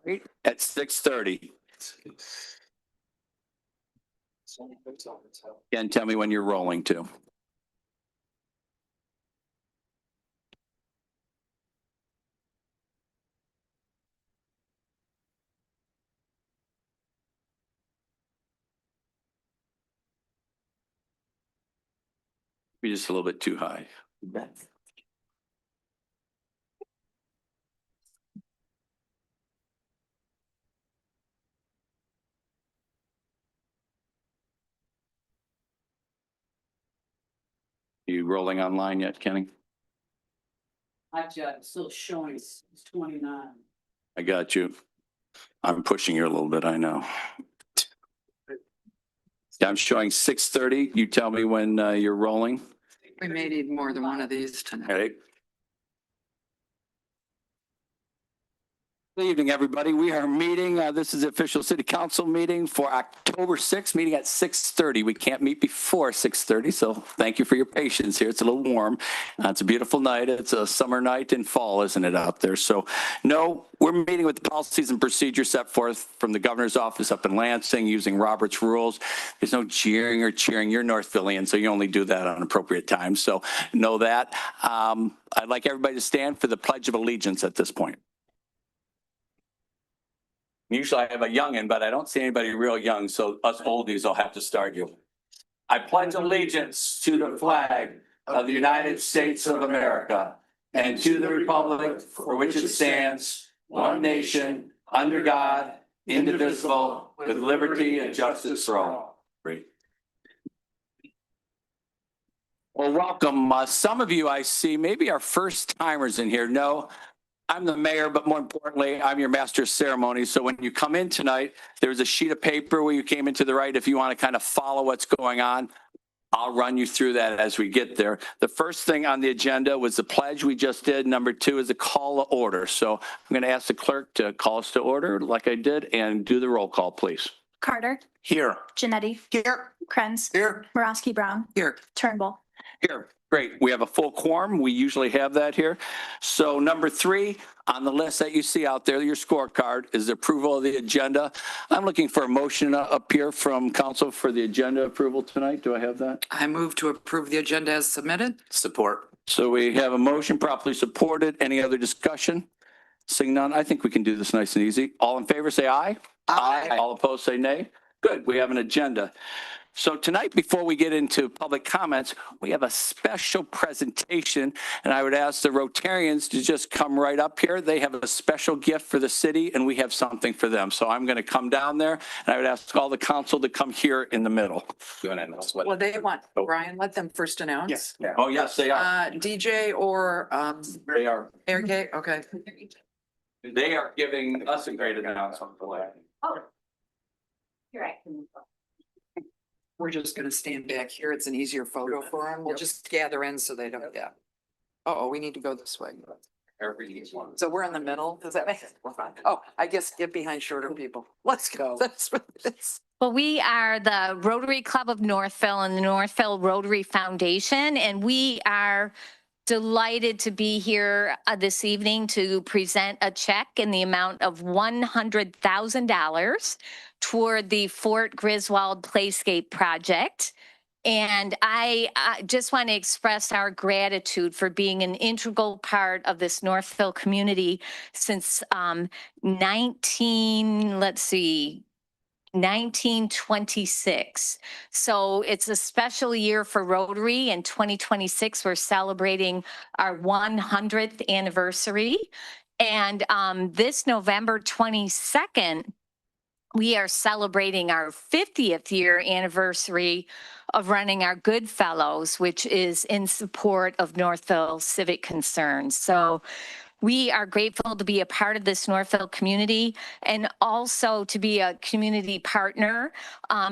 Right at 6:30. Again, tell me when you're rolling to. Be just a little bit too high. You rolling online yet, Kenny? I'm still showing it's 29. I got you. I'm pushing you a little bit, I know. I'm showing 6:30. You tell me when you're rolling. We may need more than one of these tonight. Okay. Good evening, everybody. We are meeting. This is the official city council meeting for October 6th, meeting at 6:30. We can't meet before 6:30, so thank you for your patience here. It's a little warm. It's a beautiful night. It's a summer night in fall, isn't it, out there? So, no, we're meeting with the policies and procedures set forth from the governor's office up in Lansing using Robert's rules. There's no jeering or cheering. You're Northvillian, so you only do that on appropriate times. So, know that. I'd like everybody to stand for the Pledge of Allegiance at this point. Usually I have a youngin', but I don't see anybody real young, so us oldies will have to start you. I pledge allegiance to the flag of the United States of America and to the republic for which it stands, one nation, under God, indivisible, with liberty and justice for all. Great. Well, welcome. Some of you I see maybe are first timers in here. No, I'm the mayor, but more importantly, I'm your master of ceremonies. So when you come in tonight, there's a sheet of paper where you came in to the right. If you want to kind of follow what's going on, I'll run you through that as we get there. The first thing on the agenda was the pledge we just did. Number 2 is a call to order. So I'm going to ask the clerk to call us to order like I did and do the roll call, please. Carter. Here. Janetti. Here. Krenz. Here. Morosky Brown. Here. Turnbull. Here. Great. We have a full quorum. We usually have that here. So number 3 on the list that you see out there, your scorecard, is the approval of the agenda. I'm looking for a motion up here from council for the agenda approval tonight. Do I have that? I move to approve the agenda as submitted. Support. So we have a motion properly supported. Any other discussion? Seeing none, I think we can do this nice and easy. All in favor, say aye. Aye. All opposed, say nay. Good. We have an agenda. So tonight, before we get into public comments, we have a special presentation, and I would ask the Rotarians to just come right up here. They have a special gift for the city, and we have something for them. So I'm going to come down there, and I would ask all the council to come here in the middle. Well, they want, Brian, let them first announce. Yes. Oh, yes, they are. DJ or They are. Eric, okay. They are giving us a great announcement. Oh. You're right. We're just gonna stand back here. It's an easier photo for them. We'll just gather in so they don't, yeah. Oh, we need to go this way. So we're in the middle. Does that make sense? We're fine. Oh, I guess get behind shorter people. Let's go. That's what it is. Well, we are the Rotary Club of Northville and the Northville Rotary Foundation, and we are delighted to be here this evening to present a check in the amount of $100,000 toward the Fort Griswold Plantscape project. And I just want to express our gratitude for being an integral part of this Northville community since 1926. So it's a special year for Rotary. In 2026, we're celebrating our 100th anniversary. And this November 22nd, we are celebrating our 50th year anniversary of running our Good Fellows, which is in support of Northville civic concerns. So we are grateful to be a part of this Northville community and also to be a community partner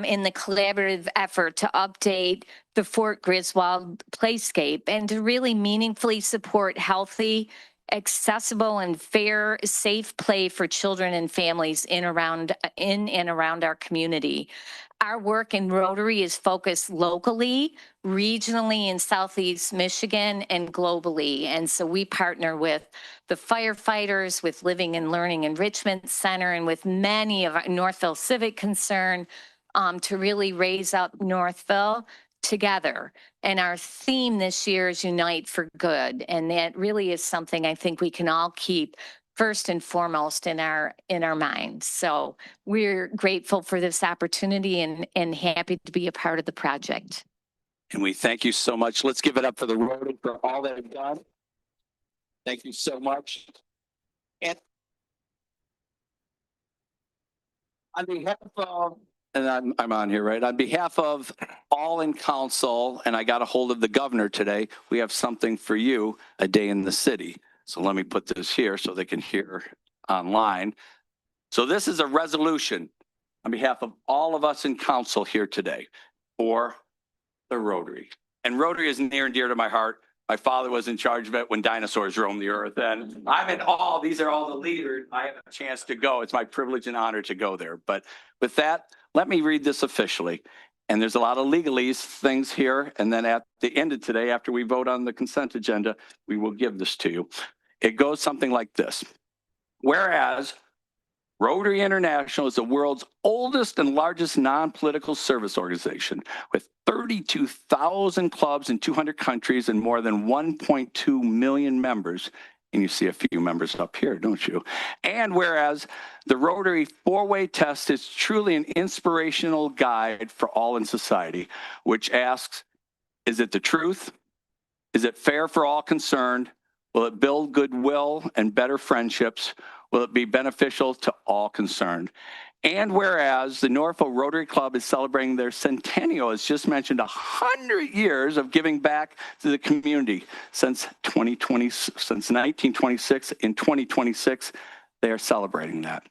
in the collaborative effort to update the Fort Griswold Plantscape and to really meaningfully support healthy, accessible and fair, safe play for children and families in and around our community. our work in Rotary is focused locally, regionally in Southeast Michigan, and globally. And so we partner with the firefighters, with Living and Learning Enrichment Center, and with many of our Northville Civic Concern to really raise up Northville together. And our theme this year is Unite for Good. And that really is something I think we can all keep first and foremost in our minds. So we're grateful for this opportunity and happy to be a part of the project. And we thank you so much. Let's give it up for the Rotary for all they've done. Thank you so much. And on behalf of, and I'm on here, right? On behalf of all in council, and I got a hold of the governor today, we have something for you, a day in the city. So let me put this here so they can hear online. So this is a resolution on behalf of all of us in council here today for the Rotary. And Rotary is near and dear to my heart. My father was in charge of it when dinosaurs roamed the earth. And I'm in awe. These are all the leaders. I have a chance to go. It's my privilege and honor to go there. But with that, let me read this officially. And there's a lot of legalese things here. And then at the end of today, after we vote on the consent agenda, we will give this to you. It goes something like this. Whereas Rotary International is the world's oldest and largest non-political service organization with 32,000 clubs in 200 countries and more than 1.2 million members. And you see a few members up here, don't you? And whereas the Rotary four-way test is truly an inspirational guide for all in society, which asks, is it the truth? Is it fair for all concerned? Will it build goodwill and better friendships? Will it be beneficial to all concerned? And whereas the Northville Rotary Club is celebrating their centennial, as just mentioned, 100 years of giving back to the community since 1926. In 2026, they are celebrating that.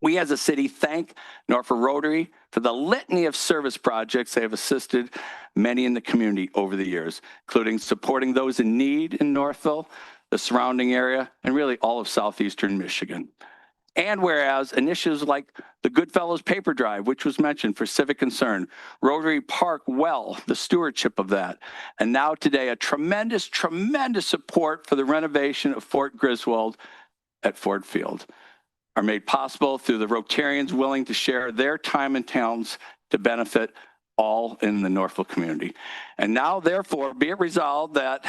We as a city thank Northville Rotary for the litany of service projects they have assisted many in the community over the years, including supporting those in need in Northville, the surrounding area, and really all of southeastern Michigan. And whereas initiatives like the Goodfellows Paper Drive, which was mentioned for civic concern, Rotary Park Well, the stewardship of that, and now today a tremendous support for the renovation of Fort Griswold at Ford Field, are made possible through the Rotarians willing to share their time and talents to benefit all in the Northville community. And now, therefore, be it resolved that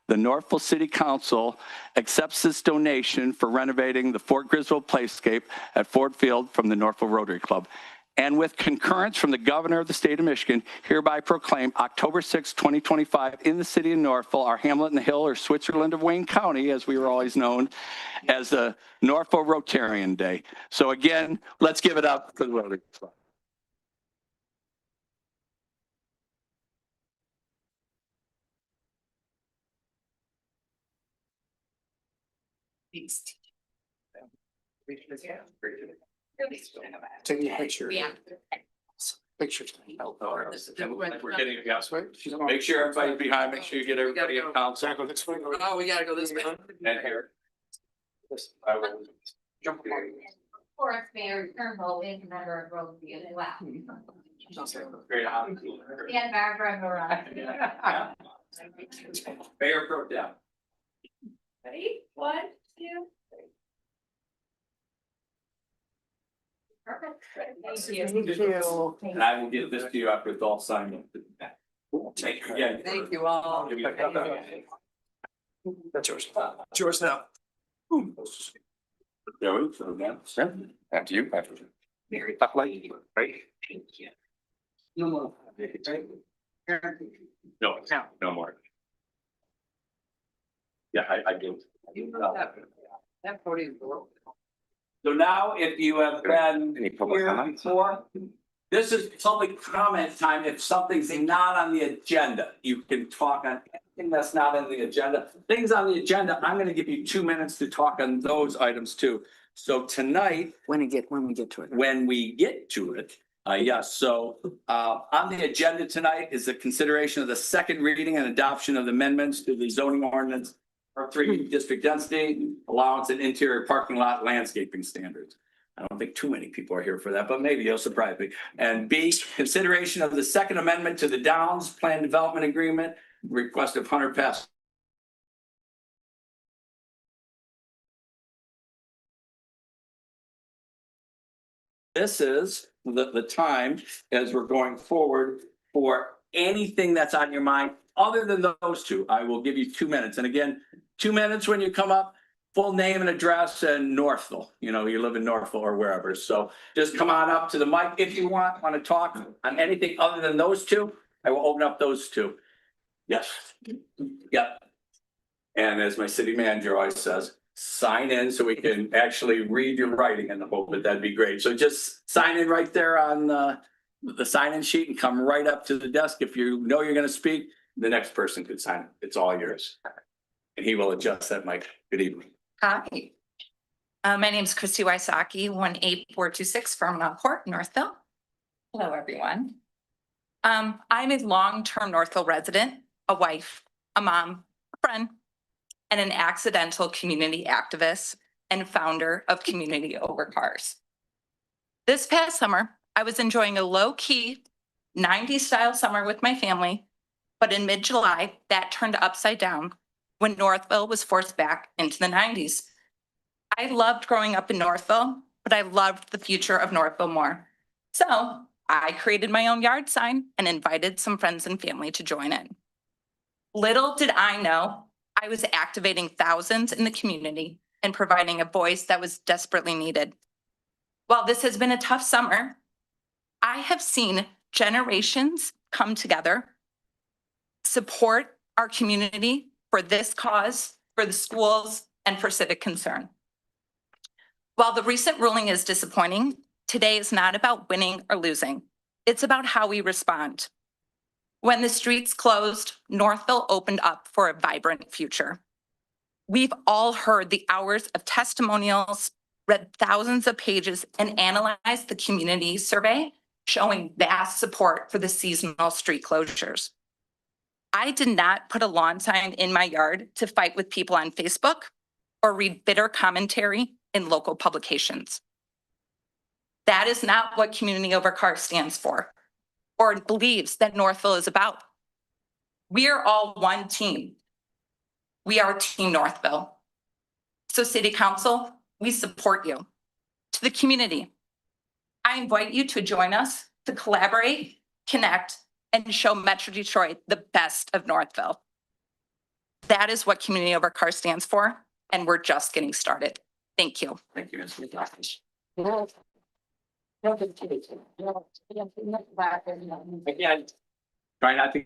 the Northville City Council accepts this donation for renovating the Fort Griswold Plantscape at Ford Field from the Northville Rotary Club. And with concurrence from the governor of the state of Michigan, hereby proclaim October 6, 2025 in the city of Northville, our hamlet in the hill or Switzerland of Wayne County, as we were always known, as the Northville Rotarian Day. So again, let's give it up for the Rotary Club. Take a picture. Yeah. Pictures. We're getting it, yes. Make sure everybody's behind, make sure you get everybody in council. Exactly, this way. Oh, we gotta go this way. And here. I will jump here. Forest Mayor Turnbull is a member of Rotary as well. Great honor. And Barbara Murrah. Mayor Pro Tem. Ready? 1, 2. Perfect. Thank you. And I will get this to you after it's all signed. Take care. Yeah. Thank you all. Give me a cup. That's yours. It's yours now. There we go. After you. After you. Mary. Up like you, right? Thank you. No more. No, no more. Yeah, I do. That podium. So now, if you have been here before, this is public comment time. If something's not on the agenda, you can talk on anything that's not on the agenda. Things on the agenda, I'm going to give you 2 minutes to talk on those items too. So tonight, When we get to it. when we get to it, yes. So on the agenda tonight is the consideration of the second reading and adoption of the amendments to the zoning ordinance for 3 district density, allowance and interior parking lot landscaping standards. I don't think too many people are here for that, but maybe you'll surprise me. And B, consideration of the second amendment to the Downs Plan Development Agreement, request of Hunter Pass. This is the time as we're going forward for anything that's on your mind other than those two. I will give you 2 minutes. And again, 2 minutes when you come up, full name and address and Northville. You know, you live in Northville or wherever. So just come on up to the mic if you want to talk on anything other than those two. I will open up those two. Yes. Yep. And as my city manager always says, sign in so we can actually read your writing in the book, but that'd be great. So just sign in right there on the sign-in sheet and come right up to the desk. If you know you're going to speak, the next person could sign. It's all yours. And he will adjust that mic. Good evening. Hi. My name is Christy Wysocki, 18426 Fermanagh Court, Northville. Hello, everyone. I'm a long-term Northville resident, a wife, a mom, a friend, and an accidental community activist and founder of Community Over Cars. This past summer, I was enjoying a low-key 90s style summer with my family, but in mid-July, that turned upside down when Northville was forced back into the 90s. I loved growing up in Northville, but I loved the future of Northville more. So I created my own yard sign and invited some friends and family to join in. Little did I know, I was activating thousands in the community and providing a voice that was desperately needed. While this has been a tough summer, I have seen generations come together, support our community for this cause, for the schools, and for civic concern. While the recent ruling is disappointing, today is not about winning or losing. It's about how we respond. When the streets closed, Northville opened up for a vibrant future. We've all heard the hours of testimonials, read thousands of pages, and analyzed the community survey showing vast support for the seasonal street closures. I did not put a lawn sign in my yard to fight with people on Facebook or read bitter commentary in local publications. That is not what Community Over Cars stands for or believes that Northville is about. We are all one team. We are Team Northville. So City Council, we support you. To the community, I invite you to join us to collaborate, connect, and show Metro Detroit the best of Northville. That is what Community Over Cars stands for, and we're just getting started. Thank you. Thank you, Ms. McDonald. Again, try not to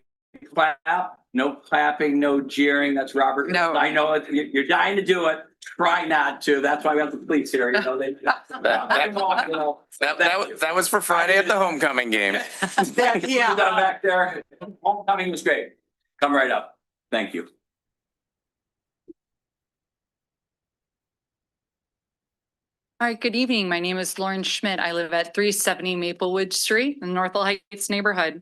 clap, no clapping, no jeering. That's Robert. No. I know you're dying to do it. Try not to. That's why we have the police here. You know, That was for Friday at the homecoming game. Yeah. Back there. Homecoming was great. Come right up. Thank you. All right, good evening. My name is Lauren Schmidt. I live at 370 Maplewood Street in the Northville Heights neighborhood.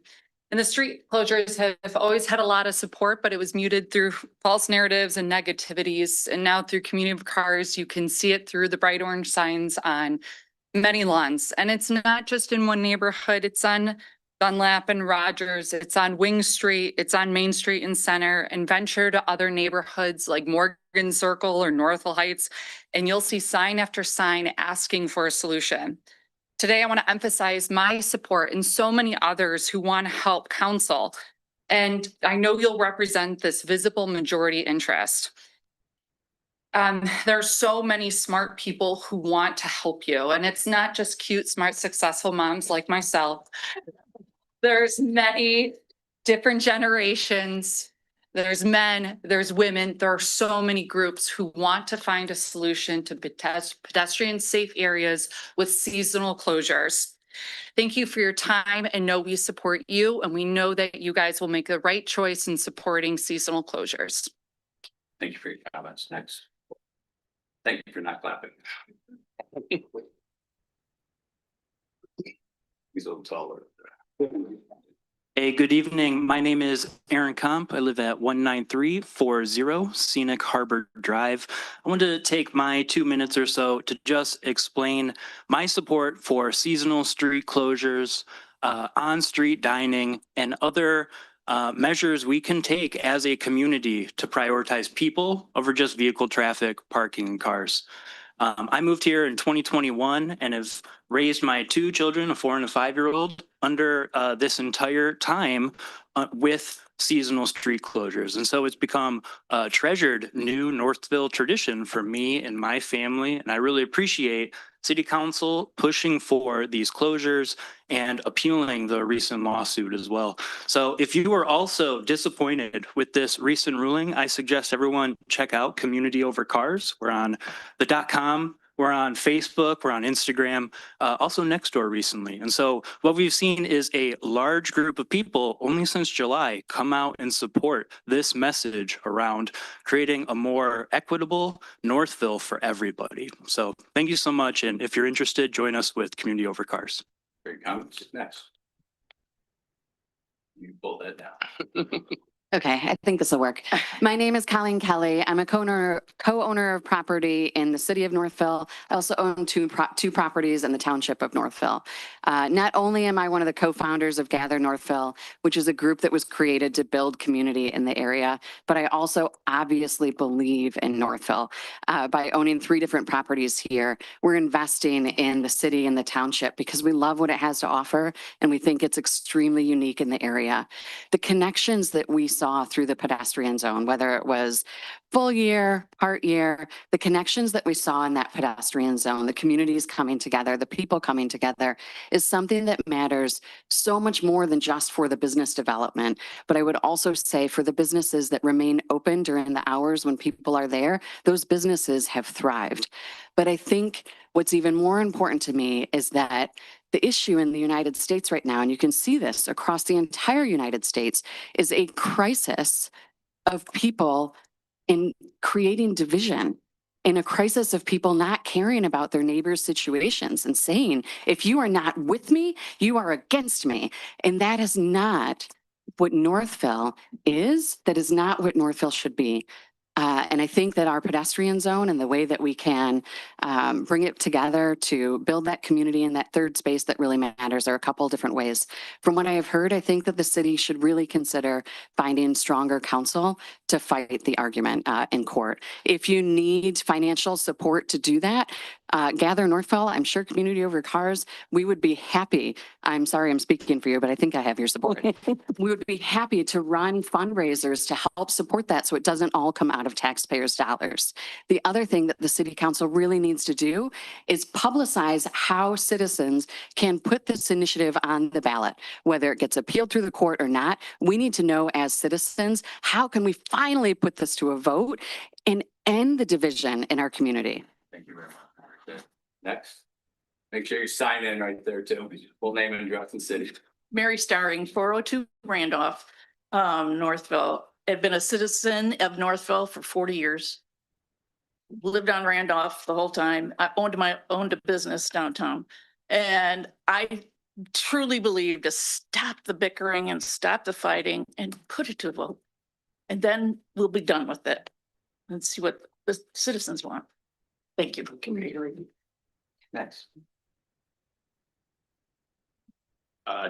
And the street closures have always had a lot of support, but it was muted through false narratives and negativities. And now through Community of Cars, you can see it through the bright orange signs on many lawns. And it's not just in one neighborhood, it's on Dunlap and Rogers, it's on Wing Street, it's on Main Street and Center, and venture to other neighborhoods like Morgan Circle or Northville Heights, and you'll see sign after sign asking for a solution. Today, I want to emphasize my support and so many others who want to help council. And I know you'll represent this visible majority interest. There are so many smart people who want to help you, and it's not just cute, smart, successful moms like myself. There's many different generations. There's men, there's women. There are so many groups who want to find a solution to pedestrian safe areas with seasonal closures. Thank you for your time, and know we support you, and we know that you guys will make the right choice in supporting seasonal closures. Thank you for your comments. Next. Thank you for not clapping. He's a little taller. Hey, good evening. My name is Aaron Comp. I live at 19340 Scenic Harbor Drive. I wanted to take my 2 minutes or so to just explain my support for seasonal street closures, on-street dining, and other measures we can take as a community to prioritize people over just vehicle traffic, parking, and cars. I moved here in 2021 and have raised my 2 children, a 4 and a 5-year-old, under this entire time with seasonal street closures. And so it's become a treasured new Northville tradition for me and my family. And I really appreciate City Council pushing for these closures and appealing the recent lawsuit as well. So if you are also disappointed with this recent ruling, I suggest everyone check out Community Over Cars. We're on the .com, we're on Facebook, we're on Instagram, also Nextdoor recently. And so what we've seen is a large group of people only since July come out and support this message around creating a more equitable Northville for everybody. So thank you so much. And if you're interested, join us with Community Over Cars. Great comments. Next. You pull that down. Okay, I think this will work. My name is Colleen Kelly. I'm a co-owner of property in the city of Northville. I also own two properties in the township of Northville. Not only am I one of the co-founders of Gather Northville, which is a group that was created to build community in the area, but I also obviously believe in Northville. By owning 3 different properties here, we're investing in the city and the township because we love what it has to offer and we think it's extremely unique in the area. The connections that we saw through the pedestrian zone, whether it was full year, part year, the connections that we saw in that pedestrian zone, the communities coming together, the people coming together is something that matters so much more than just for the business development. But I would also say for the businesses that remain open during the hours when people are there, those businesses have thrived. But I think what's even more important to me is that the issue in the United States right now, and you can see this across the entire United States, is a crisis of people in creating division, in a crisis of people not caring about their neighbors' situations and saying, if you are not with me, you are against me. And that is not what Northville is. That is not what Northville should be. And I think that our pedestrian zone and the way that we can bring it together to build that community and that third space that really matters are a couple different ways. From what I have heard, I think that the city should really consider finding stronger counsel to fight the argument in court. If you need financial support to do that, Gather Northville, I'm sure Community Over Cars, we would be happy. I'm sorry I'm speaking for you, but I think I have your support. We would be happy to run fundraisers to help support that so it doesn't all come out of taxpayers' dollars. The other thing that the city council really needs to do is publicize how citizens can put this initiative on the ballot, whether it gets appealed through the court or not. We need to know as citizens, how can we finally put this to a vote and end the division in our community? Thank you very much. Next. Make sure you sign in right there too. Full name and address and city. Mary Starring, 402 Randolph, Northville. I've been a citizen of Northville for 40 years. Lived on Randolph the whole time. I owned a business downtown. And I truly believe to stop the bickering and stop the fighting and put it to a vote. And then we'll be done with it and see what the citizens want. Thank you for community. Next.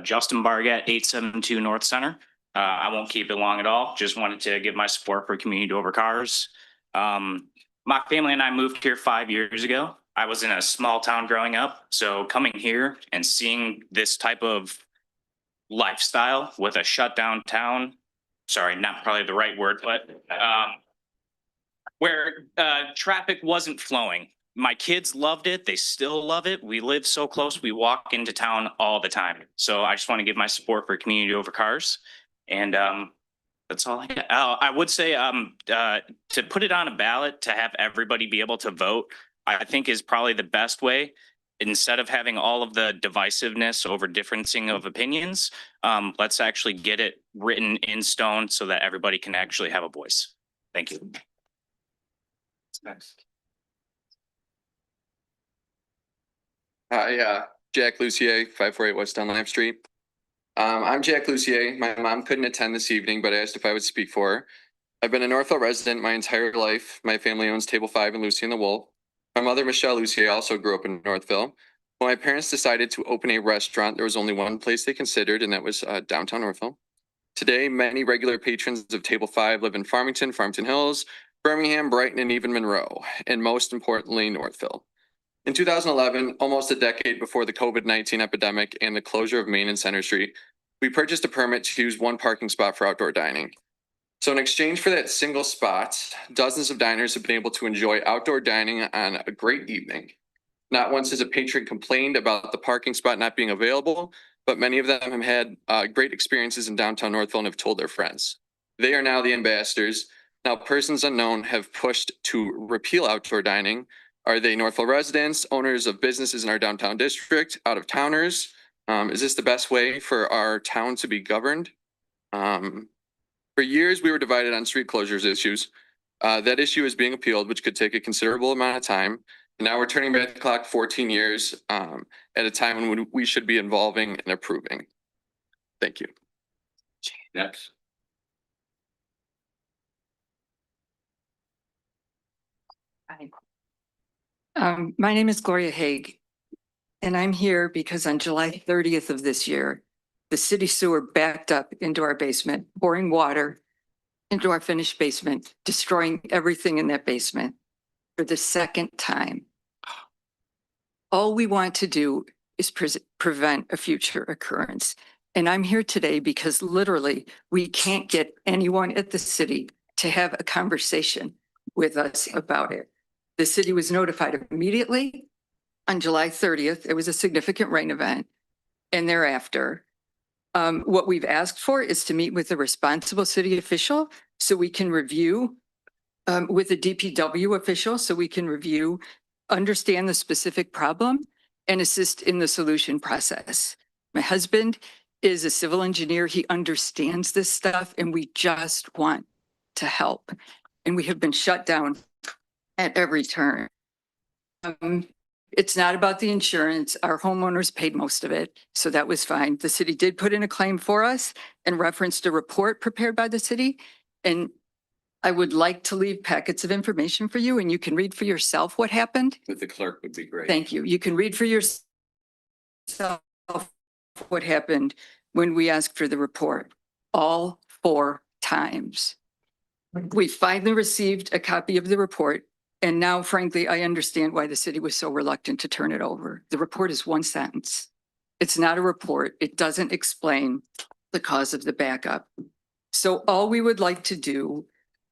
Justin Bargett, 872 North Center. I won't keep it long at all. Just wanted to give my support for Community Over Cars. My family and I moved here 5 years ago. I was in a small town growing up. So coming here and seeing this type of lifestyle with a shut down town, sorry, not probably the right word, but where traffic wasn't flowing. My kids loved it. They still love it. We live so close. We walk into town all the time. So I just want to give my support for Community Over Cars. And that's all I got. I would say to put it on a ballot, to have everybody be able to vote, I think is probably the best way. Instead of having all of the divisiveness over differencing of opinions, let's actually get it written in stone so that everybody can actually have a voice. Thank you. Next. Hi, Jack Lucier, 548 West Dunlap Street. I'm Jack Lucier. My mom couldn't attend this evening, but asked if I would speak for her. I've been a Northville resident my entire life. My family owns Table 5 and Lucy and the Wolf. My mother, Michelle Lucier, also grew up in Northville. When my parents decided to open a restaurant, there was only one place they considered, and that was downtown Northville. Today, many regular patrons of Table 5 live in Farmington, Farmington Hills, Birmingham, Brighton, and even Monroe, and most importantly, Northville. In 2011, almost a decade before the COVID-19 epidemic and the closure of Main and Center Street, we purchased a permit to use one parking spot for outdoor dining. So in exchange for that single spot, dozens of diners have been able to enjoy outdoor dining on a great evening. Not once has a patron complained about the parking spot not being available, but many of them have had great experiences in downtown Northville and have told their friends. They are now the ambassadors. Now, persons unknown have pushed to repeal outdoor dining. Are they Northville residents, owners of businesses in our downtown district, out of towners? Is this the best way for our town to be governed? For years, we were divided on street closures issues. That issue is being appealed, which could take a considerable amount of time. And now we're turning back the clock 14 years at a time when we should be involving and approving. Thank you. Next. My name is Gloria Haig, and I'm here because on July 30th of this year, the city sewer backed up into our basement, pouring water into our finished basement, destroying everything in that basement for the second time. All we want to do is prevent a future occurrence. And I'm here today because literally we can't get anyone at the city to have a conversation with us about it. The city was notified immediately on July 30th. It was a significant rain event. And thereafter, what we've asked for is to meet with a responsible city official so we can review with a DPW official so we can review, understand the specific problem and assist in the solution process. My husband is a civil engineer. He understands this stuff and we just want to help. And we have been shut down at every turn. It's not about the insurance. Our homeowners paid most of it, so that was fine. The city did put in a claim for us and referenced a report prepared by the city. And I would like to leave packets of information for you and you can read for yourself what happened. With the clerk would be great. Thank you. You can read for yourself what happened when we asked for the report all 4 times. We finally received a copy of the report. And now, frankly, I understand why the city was so reluctant to turn it over. The report is 1 sentence. It's not a report. It doesn't explain the cause of the backup. So all we would like to do,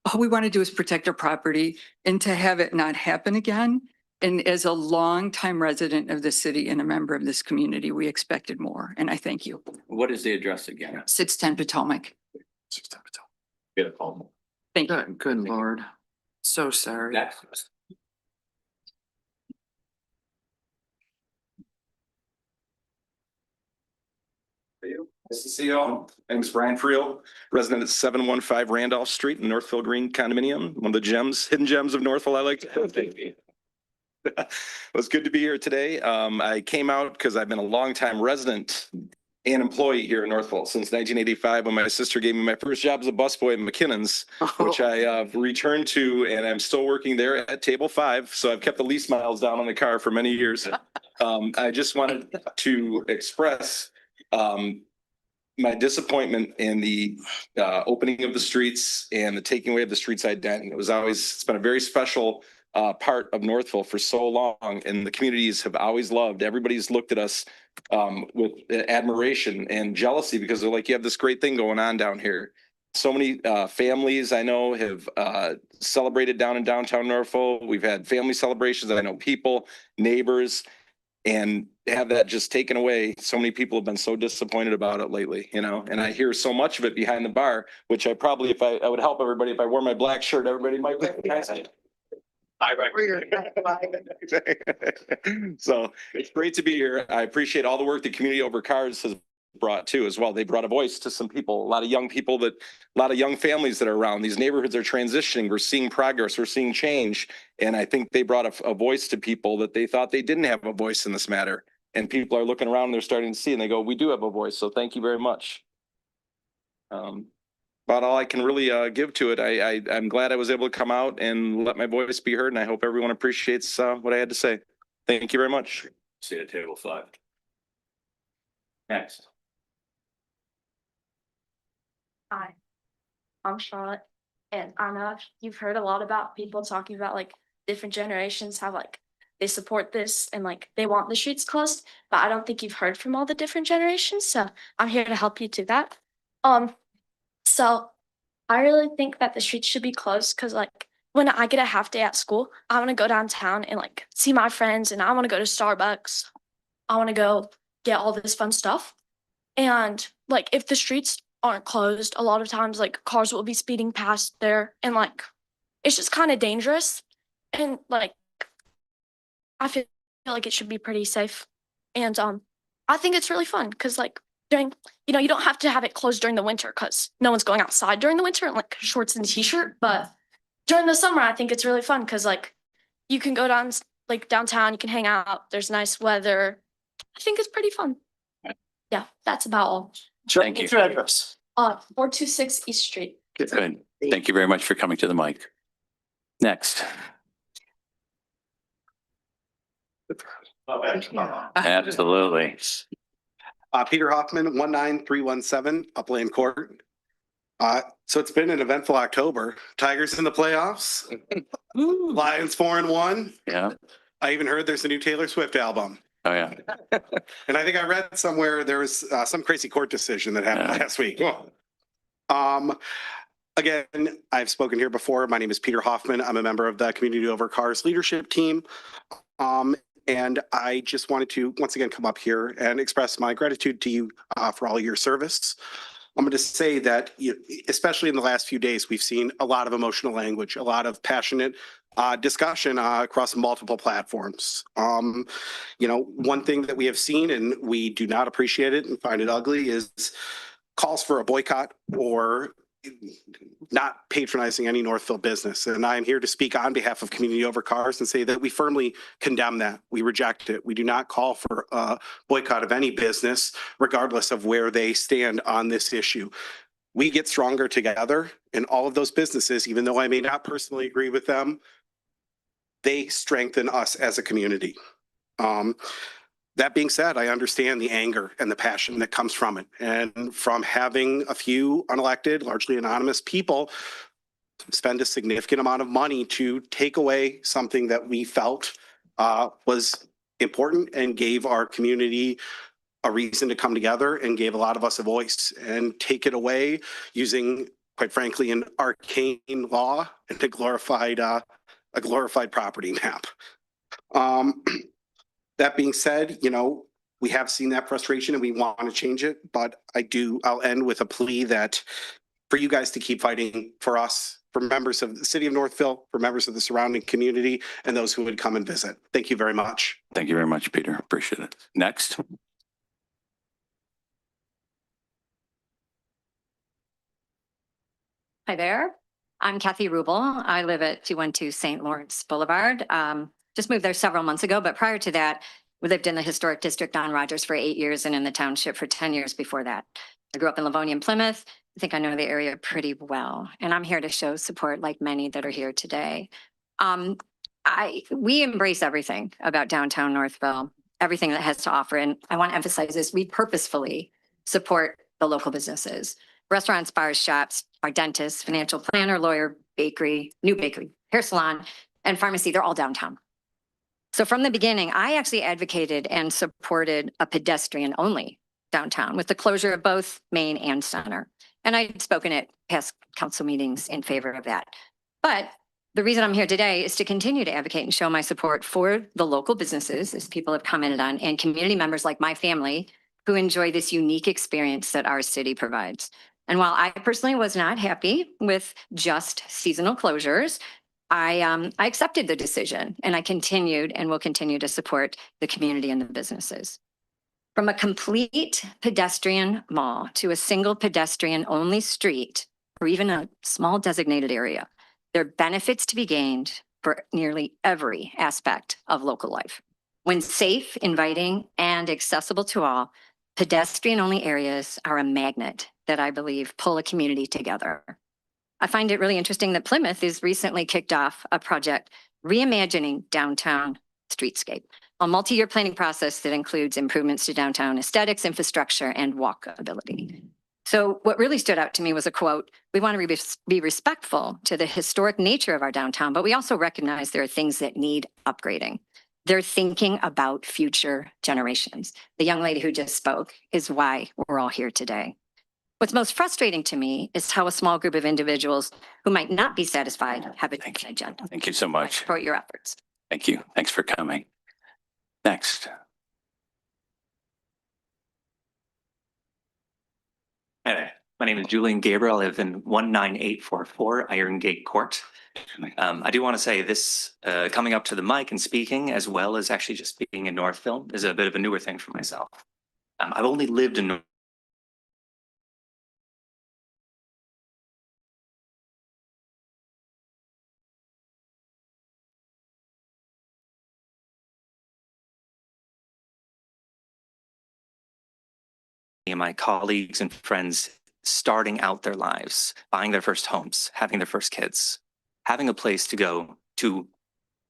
all we want to do is protect our property and to have it not happen again. And as a longtime resident of the city and a member of this community, we expected more. And I thank you. What is the address again? 610 Potomac. 610 Potomac. Get a call. Thank you. Good Lord. So sorry. Next. Nice to see you all. My name is Brian Friel, resident at 715 Randolph Street in Northville Green Condominium, one of the gems, hidden gems of Northville, I like to think. Well, it's good to be here today. I came out because I've been a longtime resident and employee here in Northville since 1985 when my sister gave me my first job as a busboy at McKinnon's, which I returned to, and I'm still working there at Table 5. So I've kept the lease miles down on the car for many years. I just wanted to express my disappointment in the opening of the streets and the taking away of the street side dining. It's been a very special part of Northville for so long, and the communities have always loved. Everybody's looked at us with admiration and jealousy because they're like, you have this great thing going on down here. So many families I know have celebrated down in downtown Northville. We've had family celebrations. I know people, neighbors, and have that just taken away. So many people have been so disappointed about it lately, you know, and I hear so much of it behind the bar, which I probably, if I would help everybody, if I wore my black shirt, everybody might recognize it. So it's great to be here. I appreciate all the work the Community Over Cars has brought too as well. They brought a voice to some people, a lot of young people, a lot of young families that are around. These neighborhoods are transitioning. We're seeing progress. We're seeing change. And I think they brought a voice to people that they thought they didn't have a voice in this matter. and people are looking around, they're starting to see, and they go, we do have a voice. So thank you very much. About all I can really give to it. I'm glad I was able to come out and let my voice be heard, and I hope everyone appreciates what I had to say. Thank you very much. See at table 5. Next. Hi, I'm Charlotte, and I know you've heard a lot about people talking about like different generations, how like they support this and like they want the streets closed, but I don't think you've heard from all the different generations, so I'm here to help you do that. So I really think that the streets should be closed because like when I get a half day at school, I want to go downtown and like see my friends, and I want to go to Starbucks. I want to go get all this fun stuff. And like if the streets aren't closed, a lot of times like cars will be speeding past there, and like it's just kind of dangerous. And like I feel like it should be pretty safe. And I think it's really fun because like during, you don't have to have it closed during the winter because no one's going outside during the winter in like shorts and t-shirt. But during the summer, I think it's really fun because like you can go down like downtown, you can hang out. There's nice weather. I think it's pretty fun. Yeah, that's about all. Thank you. 426 East Street. Good. Thank you very much for coming to the mic. Next. Absolutely. Peter Hoffman, 19317 Upland Court. So it's been an eventful October. Tigers in the playoffs. Lions 4-1. Yeah. I even heard there's a new Taylor Swift album. Oh, yeah. And I think I read somewhere there was some crazy court decision that happened last week. Again, I've spoken here before. My name is Peter Hoffman. I'm a member of the Community Over Cars leadership team. And I just wanted to once again come up here and express my gratitude to you for all your service. I'm going to say that, especially in the last few days, we've seen a lot of emotional language, a lot of passionate discussion across multiple platforms. One thing that we have seen, and we do not appreciate it and find it ugly, is calls for a boycott or not patronizing any Northville business. And I'm here to speak on behalf of Community Over Cars and say that we firmly condemn that. We reject it. We do not call for a boycott of any business, regardless of where they stand on this issue. We get stronger together, and all of those businesses, even though I may not personally agree with them, they strengthen us as a community. That being said, I understand the anger and the passion that comes from it, and from having a few unelected, largely anonymous people spend a significant amount of money to take away something that we felt was important and gave our community a reason to come together and gave a lot of us a voice, and take it away using, quite frankly, an arcane law and a glorified property map. That being said, we have seen that frustration and we want to change it, but I'll end with a plea that for you guys to keep fighting for us, for members of the city of Northville, for members of the surrounding community, and those who would come and visit. Thank you very much. Thank you very much, Peter. Appreciate it. Next. Hi there. I'm Kathy Rubel. I live at 212 St. Lawrence Boulevard. Just moved there several months ago, but prior to that, we lived in the historic district on Rogers for 8 years and in the township for 10 years before that. I grew up in Livonia and Plymouth. I think I know the area pretty well, and I'm here to show support like many that are here today. We embrace everything about downtown Northville, everything that has to offer. And I want to emphasize this, we purposefully support the local businesses, restaurants, bars, shops, our dentist, financial planner, lawyer, bakery, new bakery, hair salon, and pharmacy. They're all downtown. So from the beginning, I actually advocated and supported a pedestrian-only downtown with the closure of both Main and Center. And I'd spoken at past council meetings in favor of that. But the reason I'm here today is to continue to advocate and show my support for the local businesses, as people have commented on, and community members like my family who enjoy this unique experience that our city provides. And while I personally was not happy with just seasonal closures, I accepted the decision, and I continued and will continue to support the community and the businesses. From a complete pedestrian mall to a single pedestrian only street, or even a small designated area, there are benefits to be gained for nearly every aspect of local life. When safe, inviting, and accessible to all, pedestrian-only areas are a magnet that I believe pull a community together. I find it really interesting that Plymouth has recently kicked off a project reimagining downtown streetscape, a multi-year planning process that includes improvements to downtown aesthetics, infrastructure, and walkability. So what really stood out to me was a quote: "We want to be respectful to the historic nature of our downtown, but we also recognize there are things that need upgrading." They're thinking about future generations. The young lady who just spoke is why we're all here today. What's most frustrating to me is how a small group of individuals who might not be satisfied have an agenda. Thank you so much. For your efforts. Thank you. Thanks for coming. Next. Hi, my name is Julian Gabriel. I live in 19844 Iron Gate Court. I do want to say this, coming up to the mic and speaking, as well as actually just being in Northville, is a bit of a newer thing for myself. I've only lived in and my colleagues and friends starting out their lives, buying their first homes, having their first kids, having a place to go to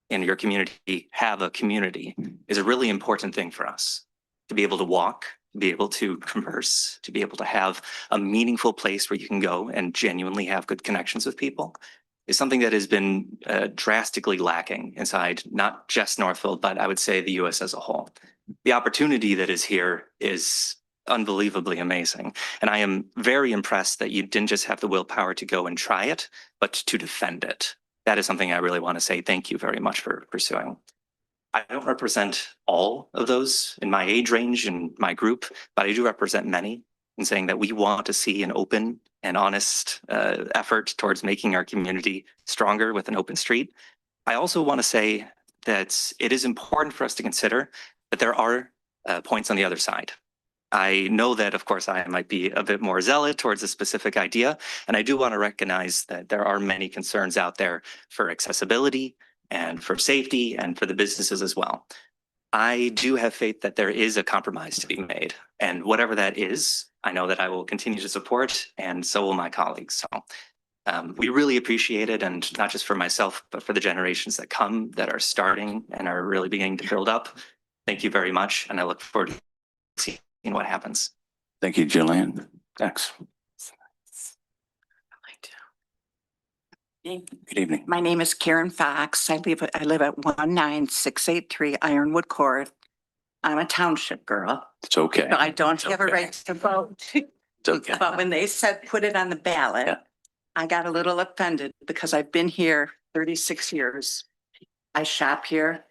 in your community, have a community is a really important thing for us. To be able to walk, to be able to converse, to be able to have a meaningful place where you can go and genuinely have good connections with people is something that has been drastically lacking inside not just Northville, but I would say the US as a whole. The opportunity that is here is unbelievably amazing. And I am very impressed that you didn't just have the willpower to go and try it, but to defend it. That is something I really want to say thank you very much for pursuing. I don't represent all of those in my age range and my group, but I do represent many in saying that we want to see an open and honest effort towards making our community stronger with an open street. I also want to say that it is important for us to consider that there are points on the other side. I know that, of course, I might be a bit more zealot towards a specific idea, and I do want to recognize that there are many concerns out there for accessibility and for safety and for the businesses as well. I do have faith that there is a compromise to be made, and whatever that is, I know that I will continue to support, and so will my colleagues. So we really appreciate it, and not just for myself, but for the generations that come that are starting and are really beginning to build up. Thank you very much, and I look forward to seeing what happens. Thank you, Jillian. Next. Good evening. My name is Karen Fox. I live at 19683 Ironwood Court. I'm a township girl. It's okay. So I don't have a right to vote. It's okay. But when they said put it on the ballot, I got a little offended because I've been here 36 years. I shop here.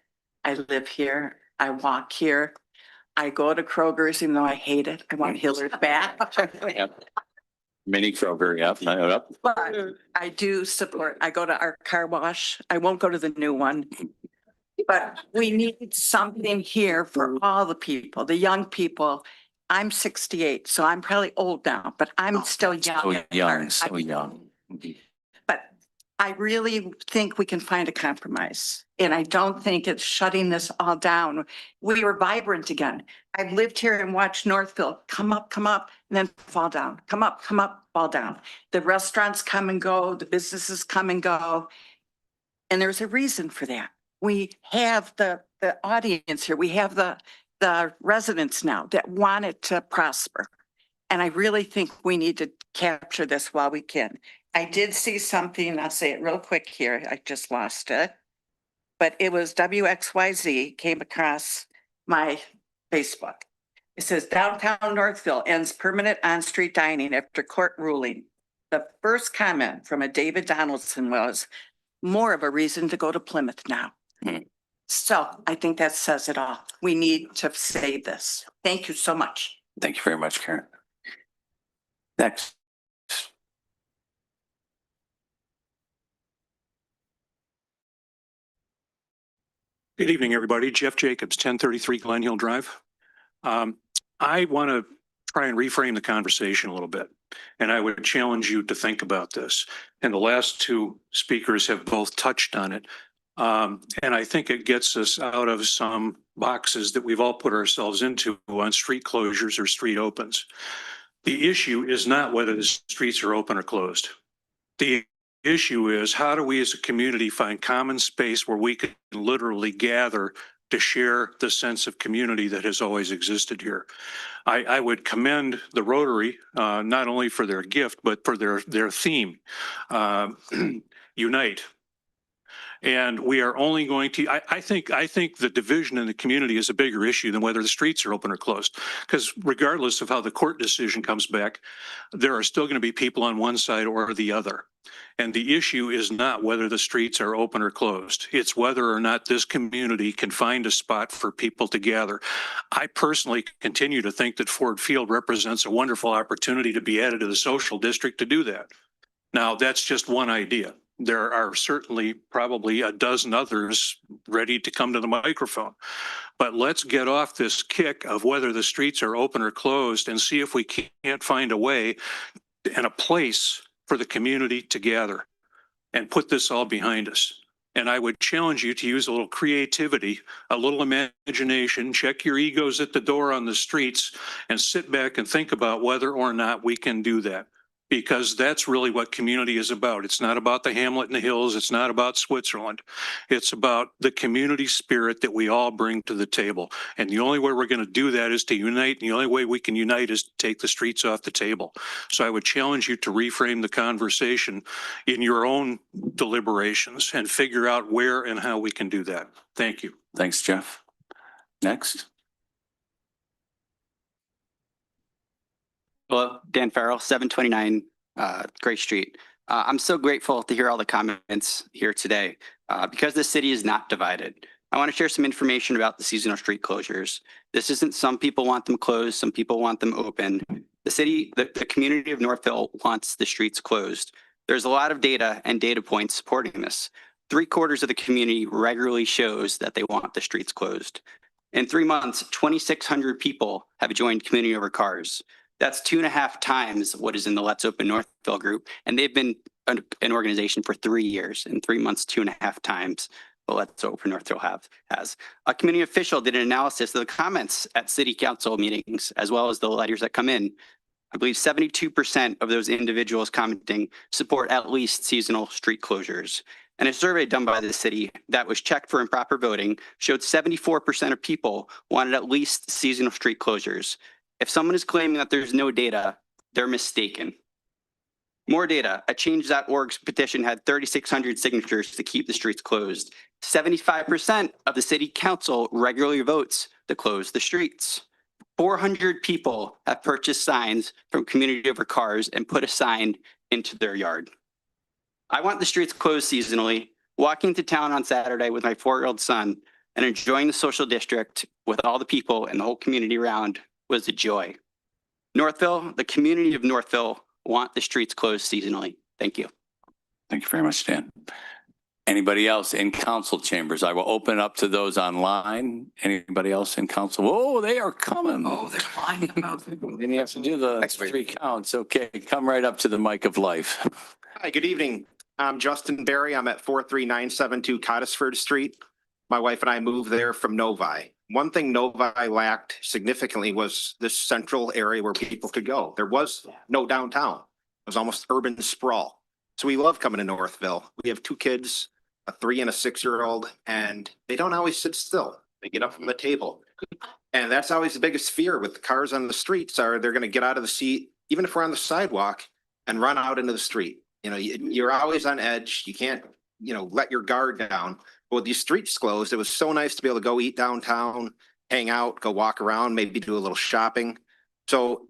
I live here. I walk here. I go to Kroger's, even though I hate it. I want Hiller's back. Mini Kroger, yep. But I do support, I go to our car wash. I won't go to the new one. But we need something here for all the people, the young people. I'm 68, so I'm probably old now, but I'm still young. So young, so young. But I really think we can find a compromise. And I don't think it's shutting this all down. We were vibrant again. I've lived here and watched Northville come up, and then fall down. Come up, fall down. The restaurants come and go, the businesses come and go. And there's a reason for that. We have the audience here. We have the residents now that want it to prosper. And I really think we need to capture this while we can. I did see something, I'll say it real quick here. I just lost it. But it was WXYZ came across my Facebook. It says downtown Northville ends permanent on-street dining after court ruling. The first comment from a David Donaldson was more of a reason to go to Plymouth now. So I think that says it all. We need to save this. Thank you so much. Thank you very much, Karen. Next. Good evening, everybody. Jeff Jacobs, 1033 Glen Hill Drive. I want to try and reframe the conversation a little bit, and I would challenge you to think about this. And the last two speakers have both touched on it. And I think it gets us out of some boxes that we've all put ourselves into on street closures or street opens. The issue is not whether the streets are open or closed. The issue is how do we as a community find common space where we can literally gather to share the sense of community that has always existed here. I would commend the Rotary, not only for their gift, but for their theme, Unite. And we are only going to, I think the division in the community is a bigger issue than whether the streets are open or closed. Because regardless of how the court decision comes back, there are still going to be people on one side or the other. And the issue is not whether the streets are open or closed. It's whether or not this community can find a spot for people to gather. I personally continue to think that Ford Field represents a wonderful opportunity to be added to the social district to do that. Now, that's just one idea. There are certainly probably a dozen others ready to come to the microphone. But let's get off this kick of whether the streets are open or closed and see if we can't find a way and a place for the community to gather and put this all behind us. And I would challenge you to use a little creativity, a little imagination, check your egos at the door on the streets and sit back and think about whether or not we can do that. Because that's really what community is about. It's not about the hamlet in the hills. It's not about Switzerland. It's about the community spirit that we all bring to the table. And the only way we're going to do that is to unite. And the only way we can unite is to take the streets off the table. So I would challenge you to reframe the conversation in your own deliberations and figure out where and how we can do that. Thank you. Thanks, Jeff. Next. Hello, Dan Farrell, 729 Gray Street. I'm so grateful to hear all the comments here today because the city is not divided. I want to share some information about the seasonal street closures. This isn't some people want them closed, some people want them open. The city, the community of Northville wants the streets closed. There's a lot of data and data points supporting this. 3/4 of the community regularly shows that they want the streets closed. In 3 months, 2,600 people have joined Community Over Cars. That's 2.5 times what is in the Let's Open Northville group. And they've been an organization for 3 years. In 3 months, 2.5 times what Let's Open Northville has. A community official did an analysis of the comments at city council meetings, as well as the letters that come in. I believe 72% of those individuals commenting support at least seasonal street closures. And a survey done by the city that was checked for improper voting showed 74% of people wanted at least seasonal street closures. If someone is claiming that there's no data, they're mistaken. More data. A Change.org petition had 3,600 signatures to keep the streets closed. 75% of the city council regularly votes to close the streets. 400 people have purchased signs from Community Over Cars and put a sign into their yard. I want the streets closed seasonally. Walking to town on Saturday with my 4-year-old son and enjoying the social district with all the people and the whole community around was a joy. Northville, the community of Northville want the streets closed seasonally. Thank you. Thank you very much, Dan. Anybody else in council chambers? I will open up to those online. Anybody else in council? Oh, they are coming. Oh, they're flying out. Then you have to do the 3 counts. Okay, come right up to the mic of life. Hi, good evening. I'm Justin Berry. I'm at 43972 Cottisford Street. My wife and I moved there from Novi. One thing Novi lacked significantly was this central area where people could go. There was no downtown. It was almost urban sprawl. So we love coming to Northville. We have 2 kids, a 3 and a 6-year-old, and they don't always sit still. They get up from the table. And that's always the biggest fear with the cars on the streets are they're going to get out of the seat, even if we're on the sidewalk, and run out into the street. You know, you're always on edge. You can't, let your guard down. But with these streets closed, it was so nice to be able to go eat downtown, hang out, go walk around, maybe do a little shopping. So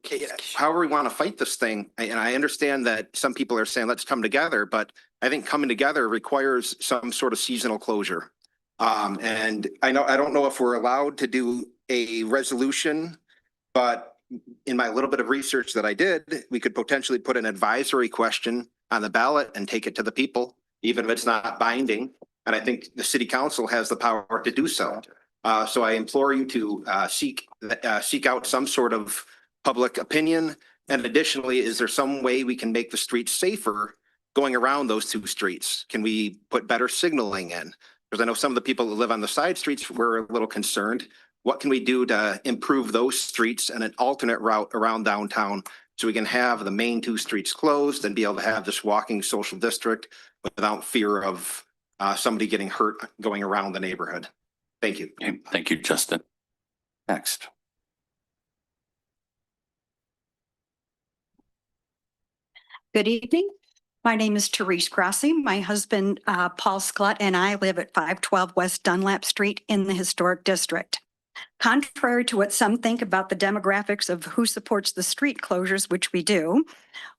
however we want to fight this thing, and I understand that some people are saying, let's come together, but I think coming together requires some sort of seasonal closure. And I don't know if we're allowed to do a resolution, but in my little bit of research that I did, we could potentially put an advisory question on the ballot and take it to the people, even if it's not binding. And I think the city council has the power to do so. So I implore you to seek out some sort of public opinion. And additionally, is there some way we can make the streets safer going around those 2 streets? Can we put better signaling in? Because I know some of the people that live on the side streets were a little concerned. What can we do to improve those streets and an alternate route around downtown so we can have the main two streets closed and be able to have this walking social district without fear of somebody getting hurt going around the neighborhood? Thank you. Okay, thank you, Justin. Next. Good evening. My name is Therese Grassi. My husband, Paul Scott, and I live at 512 West Dunlap Street in the Historic District. Contrary to what some think about the demographics of who supports the street closures, which we do,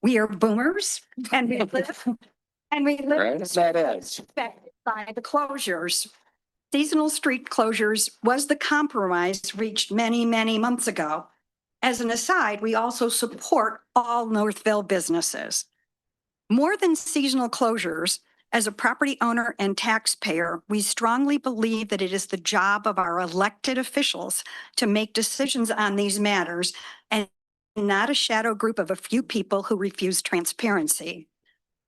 we are boomers and we live Right, that is. affected by the closures. Seasonal street closures was the compromise reached many, many months ago. As an aside, we also support all Northville businesses. More than seasonal closures, as a property owner and taxpayer, we strongly believe that it is the job of our elected officials to make decisions on these matters and not a shadow group of a few people who refuse transparency.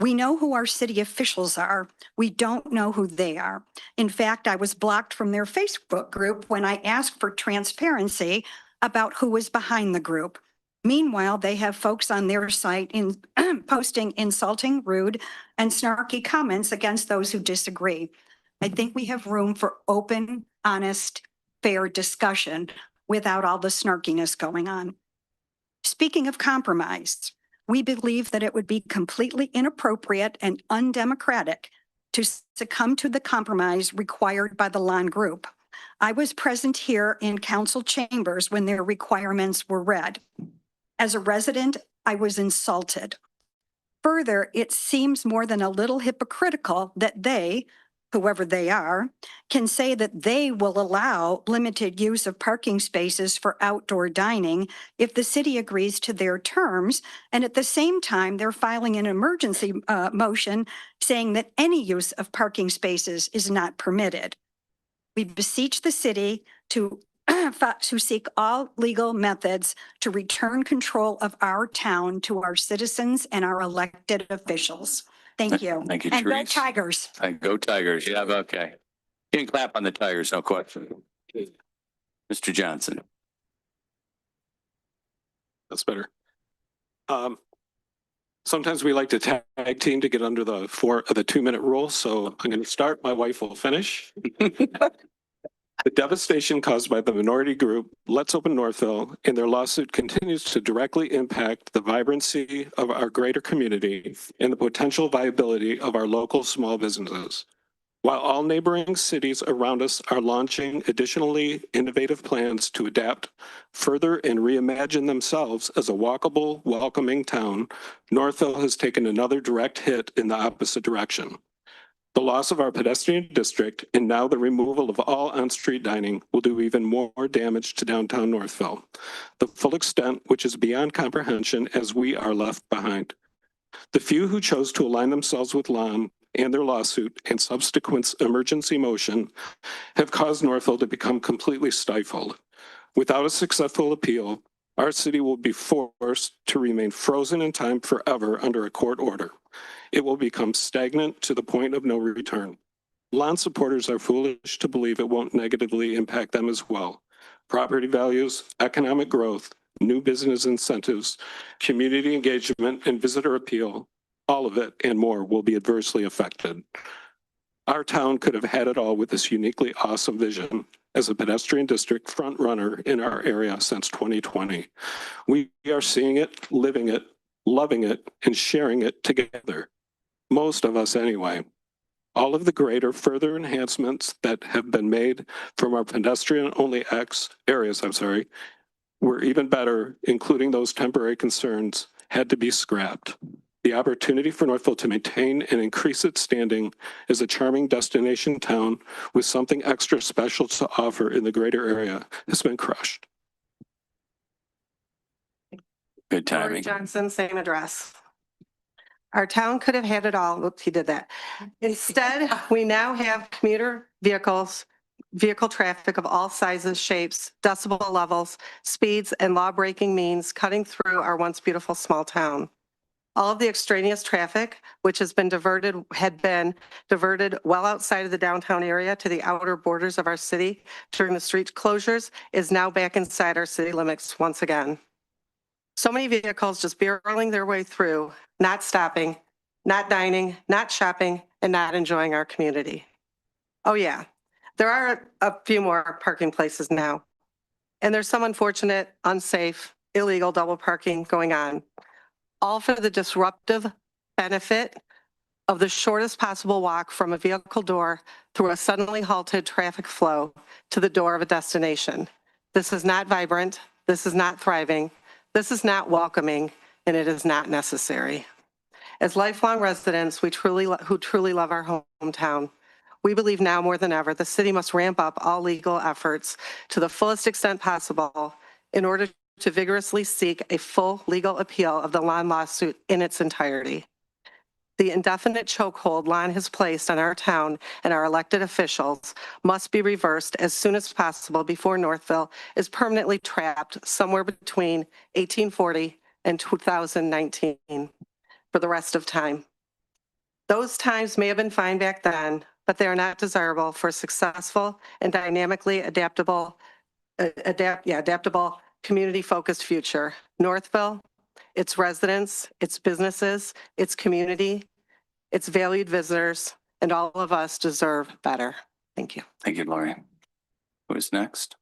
We know who our city officials are. We don't know who they are. In fact, I was blocked from their Facebook group when I asked for transparency about who was behind the group. Meanwhile, they have folks on their site posting insulting, rude, and snarky comments against those who disagree. I think we have room for open, honest, fair discussion without all the snarkiness going on. Speaking of compromise, we believe that it would be completely inappropriate and undemocratic to succumb to the compromise required by the Lawn Group. I was present here in council chambers when their requirements were read. As a resident, I was insulted. Further, it seems more than a little hypocritical that they, whoever they are, can say that they will allow limited use of parking spaces for outdoor dining if the city agrees to their terms, and at the same time, they're filing an emergency motion saying that any use of parking spaces is not permitted. We beseech the city to seek all legal methods to return control of our town to our citizens and our elected officials. Thank you. Thank you, And go Therese. Tigers. Go Tigers. Yeah, okay. You can clap on the Tigers, no question. Mr. Johnson. That's better. Sometimes we like to tag team to get under the 2-minute rule. So I'm going to start. My wife will finish. The devastation caused by the minority group Let's Open Northville and their lawsuit continues to directly impact the vibrancy of our greater community and the potential viability of our local small businesses. While all neighboring cities around us are launching additionally innovative plans to adapt further and reimagine themselves as a walkable, welcoming town, Northville has taken another direct hit in the opposite direction. The loss of our pedestrian district and now the removal of all on-street dining will do even more damage to downtown Northville, the full extent which is beyond comprehension as we are left behind. The few who chose to align themselves with Lon and their lawsuit and subsequent emergency motion have caused Northville to become completely stifled. Without a successful appeal, our city will be forced to remain frozen in time forever under a court order. It will become stagnant to the point of no return. Lawn supporters are foolish to believe it won't negatively impact them as well. Property values, economic growth, new business incentives, community engagement, and visitor appeal, all of it and more will be adversely affected. Our town could have had it all with this uniquely awesome vision as a pedestrian district front runner in our area since 2020. We are seeing it, living it, loving it, and sharing it together. Most of us anyway. All of the greater further enhancements that have been made from our pedestrian-only areas, were even better, including those temporary concerns, had to be scrapped. The opportunity for Northville to maintain and increase its standing as a charming destination town with something extra special to offer in the greater area has been crushed. Good timing. Johnson, same address. Our town could have had it all. Oops, he did that. Instead, we now have commuter vehicles, vehicle traffic of all sizes, shapes, decibel levels, speeds, and law-breaking means cutting through our once beautiful small town. All of the extraneous traffic, which had been diverted well outside of the downtown area to the outer borders of our city during the street closures, is now back inside our city limits once again. So many vehicles just barreling their way through, not stopping, not dining, not shopping, and not enjoying our community. Oh yeah, there are a few more parking places now. And there's some unfortunate, unsafe, illegal double parking going on, all for the disruptive benefit of the shortest possible walk from a vehicle door through a suddenly halted traffic flow to the door of a destination. This is not vibrant, this is not thriving, this is not welcoming, and it is not necessary. As lifelong residents, who truly love our hometown, we believe now more than ever the city must ramp up all legal efforts to the fullest extent possible in order to vigorously seek a full legal appeal of the Lon lawsuit in its entirety. The indefinite chokehold Lon has placed on our town and our elected officials must be reversed as soon as possible before Northville is permanently trapped somewhere between 1840 and 2019 for the rest of time. Those times may have been fine back then, but they are not desirable for a successful and dynamically adaptable, community-focused future. Northville, its residents, its businesses, its community, its valued visitors, and all of us deserve better. Thank you. Thank you, Lori. Who is next?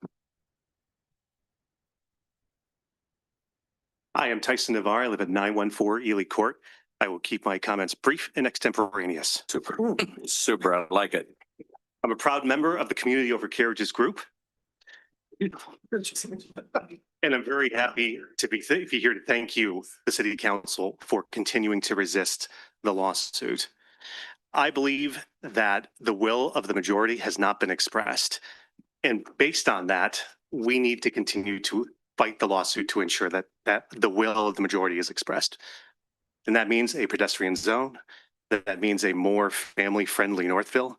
I am Tyson Navarre. I live at 914 Ely Court. I will keep my comments brief and extemporaneous. Super. Super. I like it. I'm a proud member of the Community Over Carriages group. And I'm very happy to be here to thank you, the City Council, for continuing to resist the lawsuit. I believe that the will of the majority has not been expressed. And based on that, we need to continue to fight the lawsuit to ensure that the will of the majority is expressed. And that means a pedestrian zone. That means a more family-friendly Northville.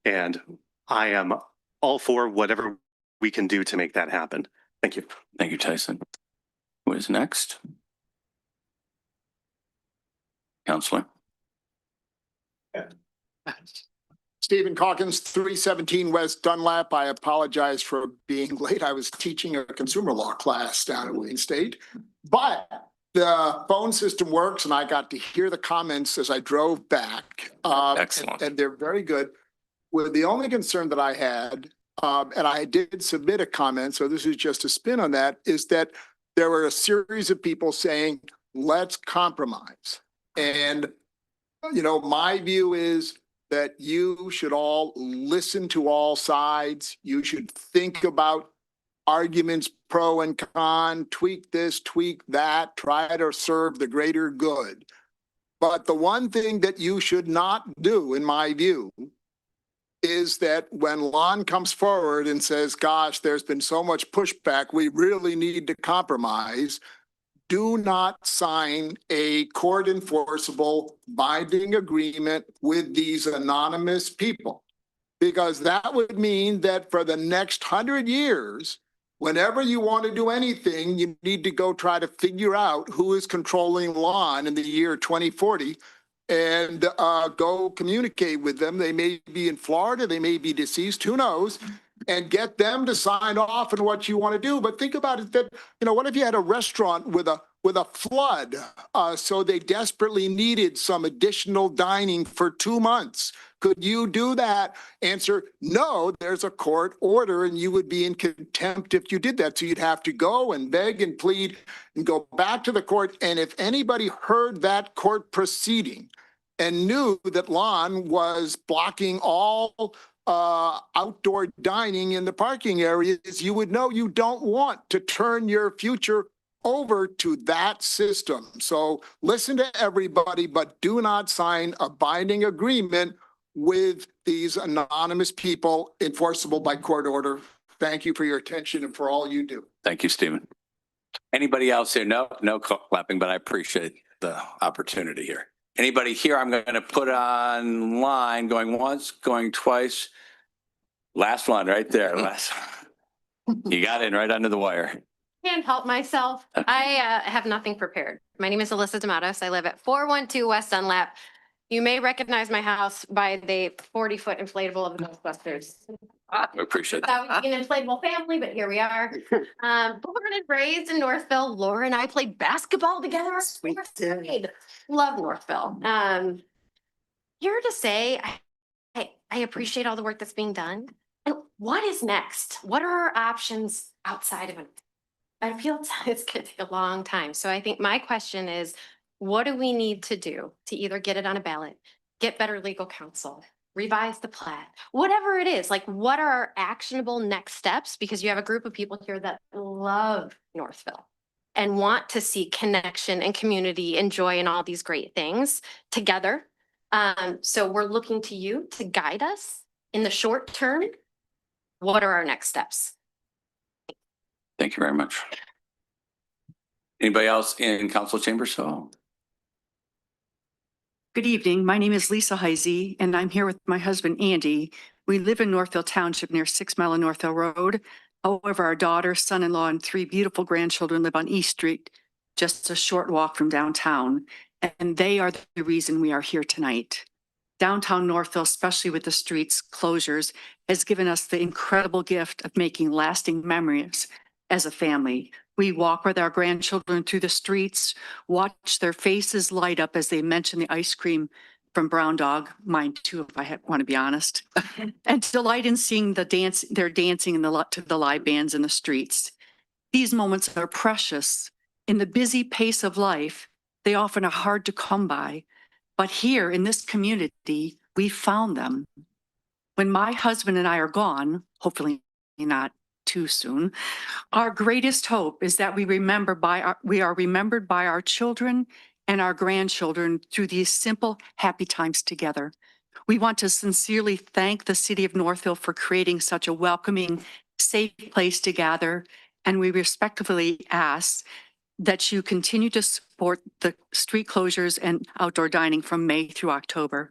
And I am all for whatever we can do to make that happen. Thank you. Thank you, Tyson. Who is next? Counselor. Stephen Calkins, 317 West Dunlap. I apologize for being late. I was teaching a consumer law class down at Wayne State, but the phone system works and I got to hear the comments as I drove back. Excellent. And they're very good. Well, the only concern that I had, and I did submit a comment, so this is just a spin on that, is that there were a series of people saying, let's compromise. And, you know, my view is that you should all listen to all sides. You should think about arguments pro and con, tweak this, tweak that, try to serve the greater good. But the one thing that you should not do, in my view, is that when Lon comes forward and says, gosh, there's been so much pushback, we really need to compromise, do not sign a court enforceable binding agreement with these anonymous people. Because that would mean that for the next 100 years, whenever you want to do anything, you need to go try to figure out who is controlling Lon in the year 2040 and go communicate with them. They may be in Florida, they may be deceased, who knows, and get them to sign off on what you want to do. But think about it that, you know, what if you had a restaurant with a flood, so they desperately needed some additional dining for 2 months? Could you do that? Answer, no, there's a court order and you would be in contempt if you did that. So you'd have to go and beg and plead and go back to the court. And if anybody heard that court proceeding and knew that Lon was blocking all outdoor dining in the parking areas, you would know you don't want to turn your future over to that system. So listen to everybody, but do not sign a binding agreement with these anonymous people enforceable by court order. Thank you for your attention and for all you do. Thank you, Stephen. Anybody else here? No clapping, but I appreciate the opportunity here. Anybody here? I'm going to put online, going once, going twice. Last one right there. You got in right under the wire. Can't help myself. I have nothing prepared. My name is Alyssa Damatos. I live at 412 West Dunlap. You may recognize my house by the 40-foot inflatable of the Ghostbusters. I appreciate that. Thought we'd be an inflatable family, but here we are. Born and raised in Northville. Laura and I played basketball together. We did. Love Northville. Here to say, I appreciate all the work that's being done. And what is next? What are our options outside of it? I feel it's going to take a long time. So I think my question is, what do we need to do to either get it on a ballot, get better legal counsel, revise the plat, whatever it is? Like, what are our actionable next steps? Because you have a group of people here that love Northville and want to see connection and community and joy and all these great things together. So we're looking to you to guide us in the short term. What are our next steps? Thank you very much. Anybody else in council chamber? So. Good evening. My name is Lisa Heisey, and I'm here with my husband, Andy. We live in Northville Township near 6 Mile and Northville Road. However, our daughter, son-in-law, and 3 beautiful grandchildren live on East Street, just a short walk from downtown, and they are the reason we are here tonight. Downtown Northville, especially with the streets closures, has given us the incredible gift of making lasting memories as a family. We walk with our grandchildren through the streets, watch their faces light up as they mention the ice cream from Brown Dog, mine too, if I want to be honest, and delight in seeing their dancing to the live bands in the streets. These moments are precious. In the busy pace of life, they often are hard to come by, but here in this community, we found them. When my husband and I are gone, hopefully not too soon, our greatest hope is that we are remembered by our children and our grandchildren through these simple, happy times together. We want to sincerely thank the city of Northville for creating such a welcoming, safe place to gather, and we respectfully ask that you continue to support the street closures and outdoor dining from May through October.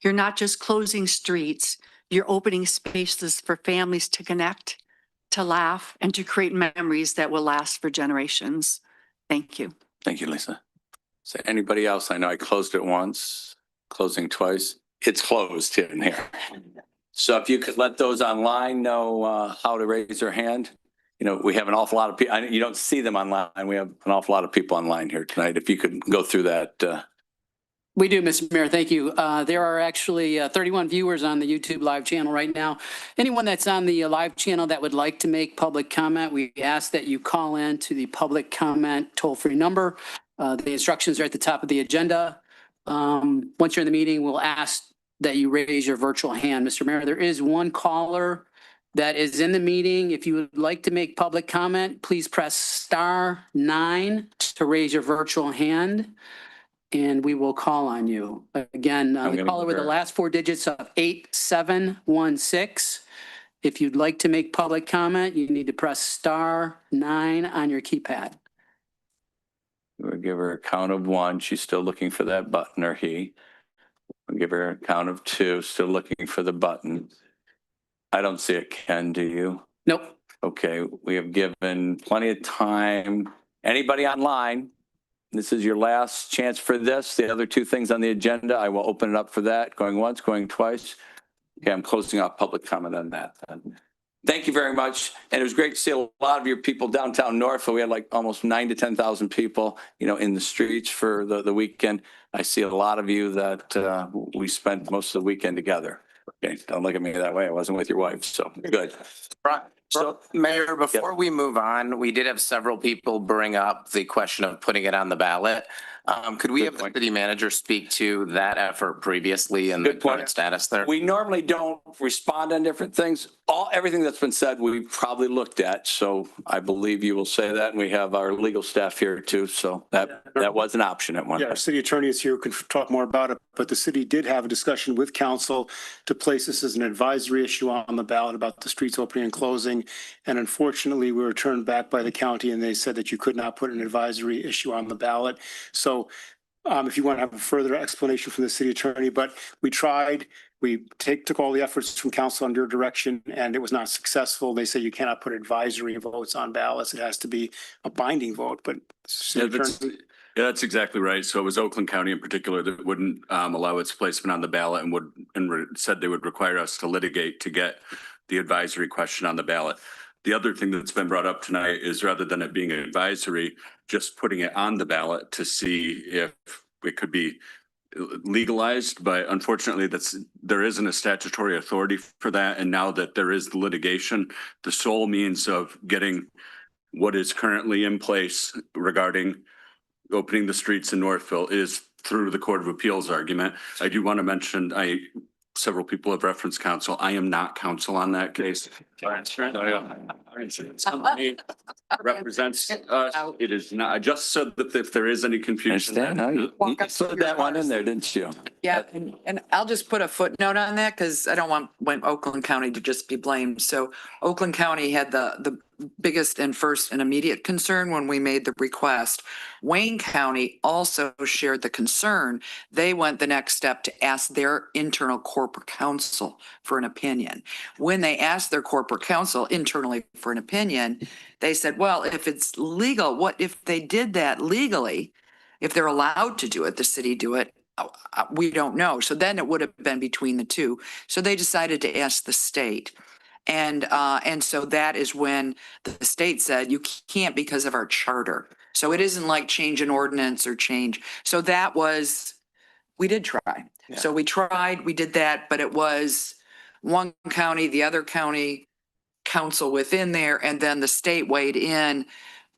You're not just closing streets, you're opening spaces for families to connect, to laugh, and to create memories that will last for generations. Thank you. Thank you, Lisa. So anybody else? I know I closed it once, closing twice. It's closed in here. So if you could let those online know how to raise their hand. You know, we have an awful lot of people. You don't see them online. We have an awful lot of people online here tonight. If you could go through that. We do, Mr. Mayor. Thank you. There are actually 31 viewers on the YouTube live channel right now. Anyone that's on the live channel that would like to make public comment, we ask that you call in to the public comment toll-free number. The instructions are at the top of the agenda. Once you're in the meeting, we'll ask that you raise your virtual hand. Mr. Mayor, there is one caller that is in the meeting. If you would like to make public comment, please press *9 to raise your virtual hand, and we will call on you. Again, the caller with the last 4 digits of 8716. If you'd like to make public comment, you need to press *9 on your keypad. We'll give her a count of 1. She's still looking for that button, or he. We'll give her a count of 2, still looking for the button. I don't see it, Ken, do you? Nope. Okay, we have given plenty of time. Anybody online? This is your last chance for this. The other 2 things on the agenda, I will open it up for that. Going once, going twice. Okay, I'm closing off public comment on that then. Thank you very much. And it was great to see a lot of your people downtown Northville. We had like almost 9,000 to 10,000 people, you know, in the streets for the weekend. I see a lot of you that we spent most of the weekend together. Okay, don't look at me that way. I wasn't with your wife, so good. So, Mayor, before we move on, we did have several people bring up the question of putting it on the ballot. Could we have the city manager speak to that effort previously and the current status there? We normally don't respond on different things. Everything that's been said, we've probably looked at. So I believe you will say that. And we have our legal staff here too. So that was an option at one Yeah, point. our city attorney is here, could talk more about it, but the city did have a discussion with council to place this as an advisory issue on the ballot about the streets opening and closing. And unfortunately, we were turned back by the county and they said that you could not put an advisory issue on the ballot. So if you want to have a further explanation from the city attorney, but we tried, We took all the efforts from council under direction and it was not successful. They say you cannot put advisory votes on ballots. It has to be a binding vote, but. Yeah, that's exactly right. So it was Oakland County in particular that wouldn't allow its placement on the ballot and said they would require us to litigate to get the advisory question on the ballot. The other thing that's been brought up tonight is rather than it being advisory, just putting it on the ballot to see if it could be legalized, but unfortunately there isn't a statutory authority for that. And now that there is the litigation, the sole means of getting what is currently in place regarding opening the streets in Northville is through the Court of Appeals argument. I do want to mention, several people have referenced counsel. I am not counsel on that case. Somebody represents us. It is not. I just said that if there is any confusion. You slid that one in there, didn't you? Yeah, and I'll just put a footnote on that because I don't want Oakland County to just be blamed. So Oakland County had the biggest and first and immediate concern when we made the request. Wayne County also shared the concern. They went the next step to ask their internal corporate counsel for an opinion. When they asked their corporate counsel internally for an opinion, they said, well, if it's legal, what if they did that legally? If they're allowed to do it, the city do it, we don't know. So then it would have been between the two. So they decided to ask the state. And so that is when the state said, you can't because of our charter. So it isn't like change an ordinance or change. So that was, we did try. Yeah. So we tried, we did that, but it was one county, the other county council within there, and then the state weighed in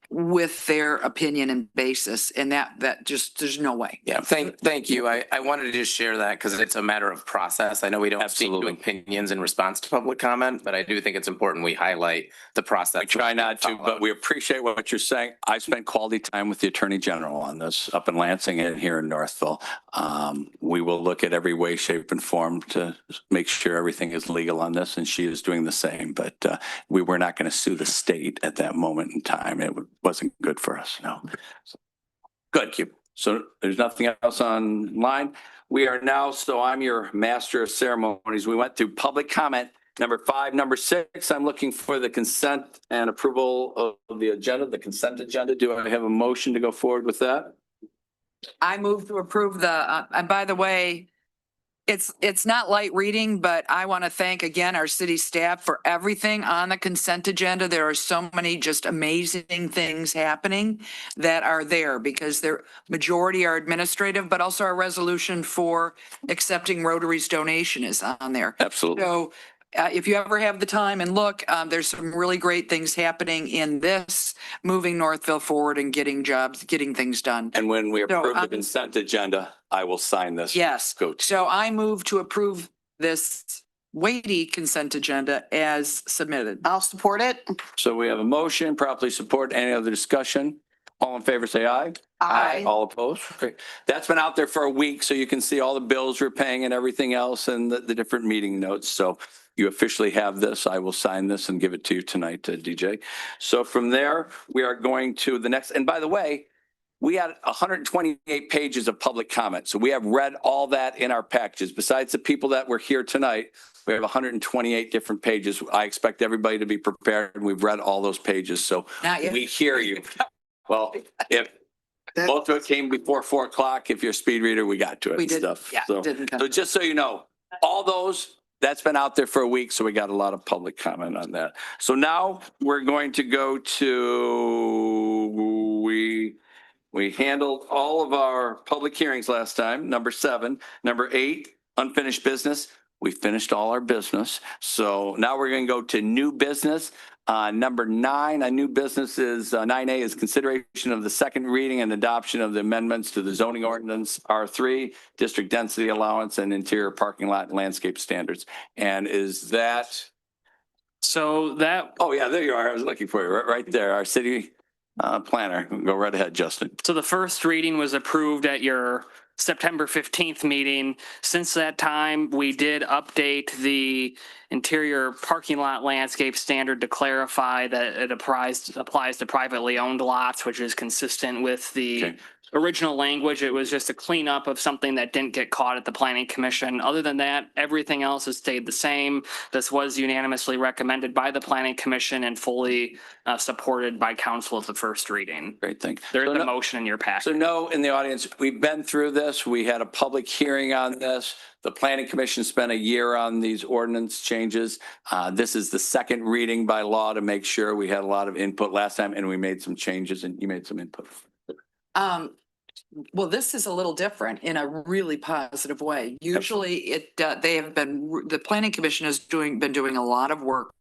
with their opinion and basis, and that just, there's no way. Yeah, thank you. I wanted to just share that because it's a matter of process. I know we don't speak to opinions in response to public comment, but I do think it's important we highlight the process. We try not to, but we appreciate what you're saying. I spent quality time with the Attorney General on this up in Lansing and here in Northville. We will look at every way, shape, and form to make sure everything is legal on this, and she is doing the same. But we were not going to sue the state at that moment in time. It wasn't good for us. No. Good. So there's nothing else online. We are now, so I'm your master of ceremonies. We went through public comment number 5, number 6. I'm looking for the consent and approval of the agenda, the consent agenda. Do I have a motion to go forward with that? I move to approve the, and by the way, it's not light reading, but I want to thank again our city staff for everything on the consent agenda. There are so many just amazing things happening that are there because their majority are administrative, but also our resolution for accepting Rotary's donation is on there. Absolutely. So if you ever have the time and look, there's some really great things happening in this, moving Northville forward and getting jobs, getting things done. And when we approve the consent agenda, I will sign this. Yes. Go. So I move to approve this weighty consent agenda as submitted. I'll support it. So we have a motion, properly support. Any other discussion? All in favor, say aye. Aye. All opposed? Okay. That's been out there for a week, so you can see all the bills we're paying and everything else and the different meeting notes. So you officially have this. I will sign this and give it to you tonight, DJ. So from there, we are going to the next. And by the way, we had 128 pages of public comment. So we have read all that in our packages. Besides the people that were here tonight, we have 128 different pages. I expect everybody to be prepared. And we've read all those pages. So we hear you. Well, if most of it came before 4 o'clock, if you're a speed reader, we got to it We and did, stuff. yeah, So just so you know, all those, that's been out there for a week. So we got a lot of public comment on that. So now we're going to go to, we handled all of our public hearings last time, number 7. Number 8, unfinished business. We finished all our business. So now we're going to go to new business. Number 9, a new business is 9A is consideration of the second reading and adoption of the amendments to the zoning ordinance R3, district density allowance and interior parking lot and landscape standards. And is that? So that. Oh yeah, there you are. I was looking for you right there. Our city planner. Go right ahead, Justin. So the first reading was approved at your September 15th meeting. Since that time, we did update the interior parking lot landscape standard to clarify that it applies to privately owned lots, which is consistent with the original language. It was just a cleanup of something that didn't get caught at the planning commission. Other than that, everything else has stayed the same. This was unanimously recommended by the planning commission and fully supported by council at the first reading. Great thing. There's So a motion in your packet. So no, in the audience, we've been through this. We had a public hearing on this. The planning commission spent a year on these ordinance changes. This is the second reading by law to make sure. We had a lot of input last time and we made some changes and you made some input. Well, this is a little different in a really positive way. Usually the planning commission has been doing a lot of work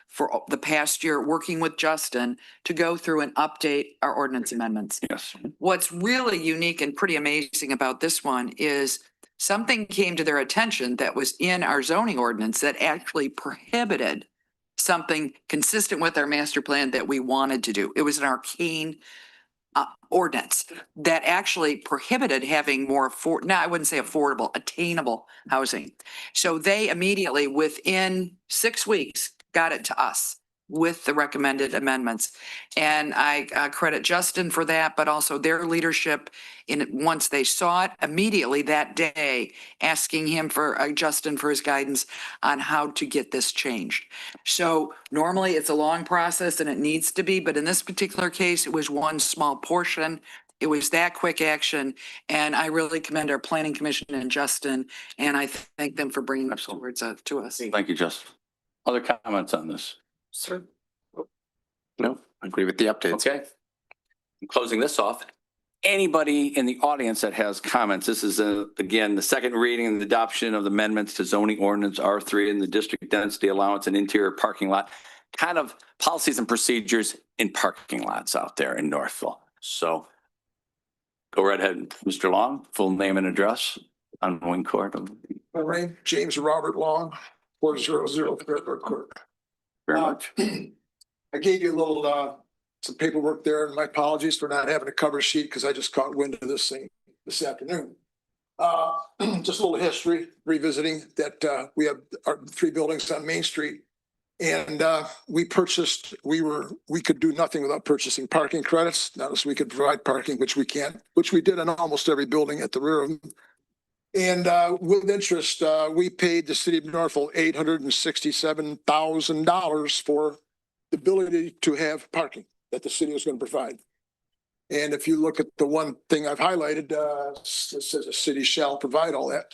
for the past year, working with Justin to go through and update our ordinance amendments. Yes. What's really unique and pretty amazing about this one is something came to their attention that was in our zoning ordinance that actually prohibited something consistent with our master plan that we wanted to do. It was an arcane ordinance that actually prohibited having more I wouldn't say affordable, attainable housing. So they immediately, within 6 weeks, got it to us with the recommended amendments. And I credit Justin for that, but also their leadership in it. Once they saw it, immediately that day, asking him for Justin for his guidance on how to get this changed. So normally it's a long process and it needs to be, but in this particular case, it was one small portion. It was that quick action. And I really commend our planning commission and Justin, and I thank them for bringing it towards to us. Thank you, Justin. Other comments on this? Sir. No, I agree with the updates. Okay. I'm closing this off. Anybody in the audience that has comments, this is again, the second reading and the adoption of the amendments to zoning ordinance R3 and the district density allowance and interior parking lot, kind of policies and procedures in parking lots out there in Northville. So go right ahead, Mr. Long, full name and address on Wing Court. My name, James Robert Long, 400 Fairfield Court. Very much. I gave you a little, some paperwork there, and my apologies for not having a cover sheet because I just caught wind of this thing this afternoon. Just a little history, revisiting that we have our 3 buildings on Main Street. And we could do nothing without purchasing parking credits. Not as we could provide parking, which we can't, which we did on almost every building at the rear of them. And with interest, we paid the city of Northville $867,000 for the ability to have parking that the city was going to provide. And if you look at the one thing I've highlighted, it says the city shall provide all that.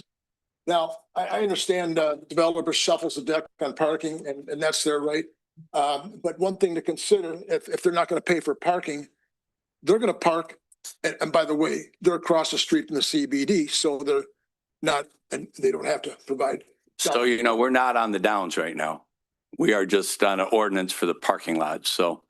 Now, I understand developer shuffles the deck on parking, and that's their right. But one thing to consider, if they're not going to pay for parking, they're going to park. And by the way, they're across the street from the CBD, so they're not, and they don't have to provide. So, you know, we're not on the downs right now. We are just on an ordinance for the parking lot. So.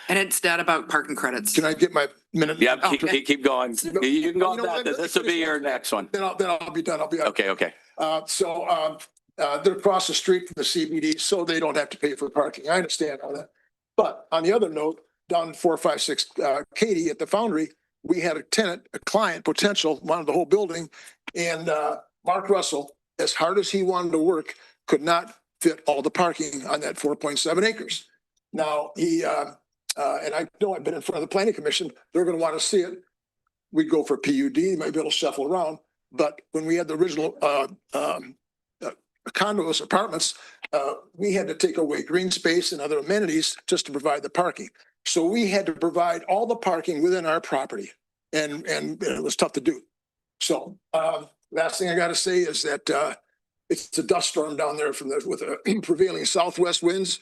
And it's not about parking credits. Can I get my minute? Yeah, keep going. You can go on that. This will be your next one. Then I'll be done. Okay. They're across the street from the CBD, so they don't have to pay for parking. I understand all that. But on the other note, down 456 Cady at the Foundry, we had a tenant, a client potential, wanted the whole building. And Mark Russell, as hard as he wanted to work, could not fit all the parking on that 4.7 acres. Now, he, and I know I've been in front of the planning commission, they're going to want to see it. We go for PUD, might be able to shuffle around. But when we had the original condos, apartments, we had to take away green space and other amenities just to provide the parking. So we had to provide all the parking within our property, and it was tough to do. So last thing I got to say is that it's a dust storm down there with the prevailing southwest winds.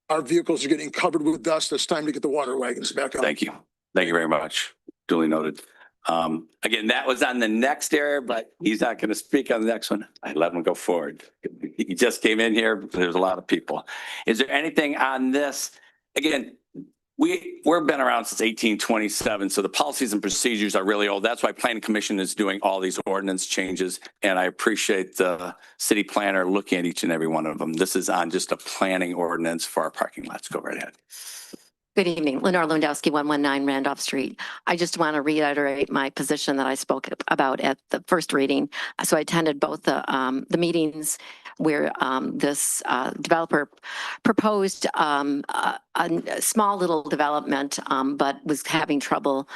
Our vehicles are getting covered with dust. It's time to get the water wagons back up. Thank you. Thank you very much. Duly noted. Again, that was on the next area, but he's not going to speak on the next one. I let him go forward. He just came in here. There's a lot of people. Is there anything on this? Again, we've been around since 1827, so the policies and procedures are really old. That's why Planning Commission is doing all these ordinance changes, and I appreciate the city planner looking at each and every one of them. This is on just a planning ordinance for our parking lots. Go right ahead. Good evening, Lenore Lewandowski, 119 Randolph Street. I just want to reiterate my position that I spoke about at the first reading. So I attended both the meetings where this developer proposed a small little development, but was having trouble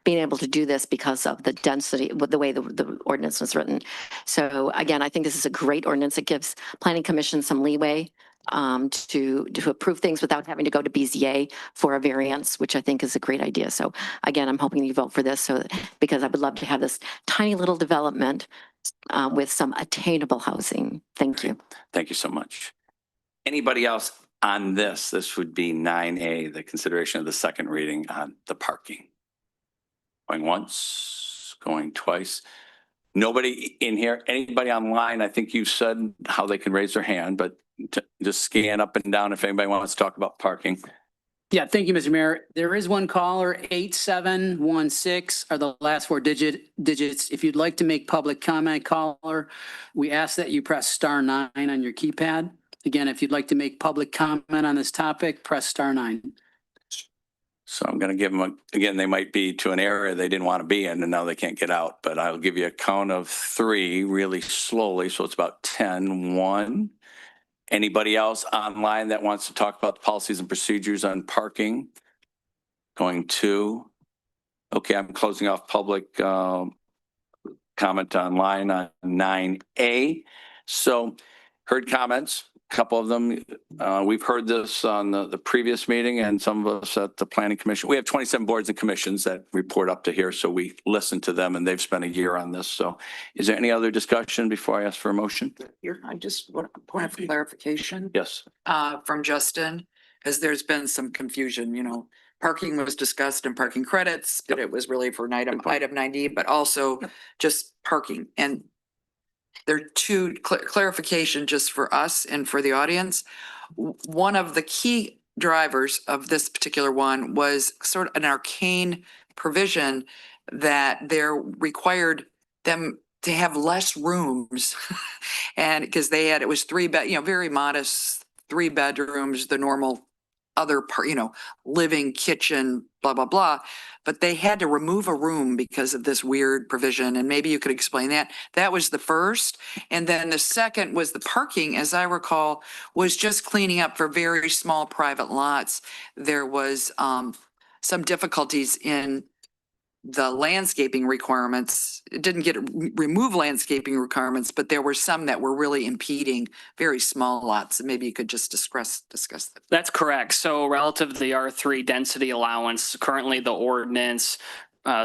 being able to do this because of the density, with the way the ordinance was written. So again, I think this is a great ordinance. It gives Planning Commission some leeway to approve things without having to go to BZA for a variance, which I think is a great idea. So again, I'm hoping you vote for this because I would love to have this tiny little development with some attainable housing. Thank you. Thank you so much. Anybody else on this? This would be 9A, the consideration of the second reading on the parking. Going once, going twice. Nobody in here, anybody online, I think you said how they can raise their hand, but just scan up and down if anybody wants to talk about parking. Yeah, thank you, Mr. Mayor. There is one caller, 8716 are the last four digits. If you'd like to make public comment, caller, we ask that you press *9 on your keypad. Again, if you'd like to make public comment on this topic, press *9. So I'm going to give them, again, they might be to an area they didn't want to be in and now they can't get out, but I'll give you a count of 3 really slowly. So it's about 10, 1. Anybody else online that wants to talk about the policies and procedures on parking? Going 2. Okay, I'm closing off public comment online on 9A. So heard comments. A couple of them. We've heard this on the previous meeting and some of us at the Planning Commission. We have 27 boards and commissions that report up to here. So we listen to them and they've spent a year on this. So is there any other discussion before I ask for a motion? Here, I just want a point of clarification. Yes. From Justin, because there's been some confusion, parking was discussed in parking credits, but it was really for item 90, but also just parking. And there are 2 clarification just for us and for the audience. One of the key drivers of this particular one was sort of an arcane provision that there required them to have less rooms. And because it was 3 bed, very modest 3 bedrooms, the normal other part, living, kitchen, blah, blah, blah. But they had to remove a room because of this weird provision. And maybe you could explain that. That was the first. And then the second was the parking, as I recall, was just cleaning up for very small private lots. There was some difficulties in the landscaping requirements. It didn't remove landscaping requirements, but there were some that were really impeding very small lots. And maybe you could just discuss that. That's correct. So relative to the R3 density allowance, currently the ordinance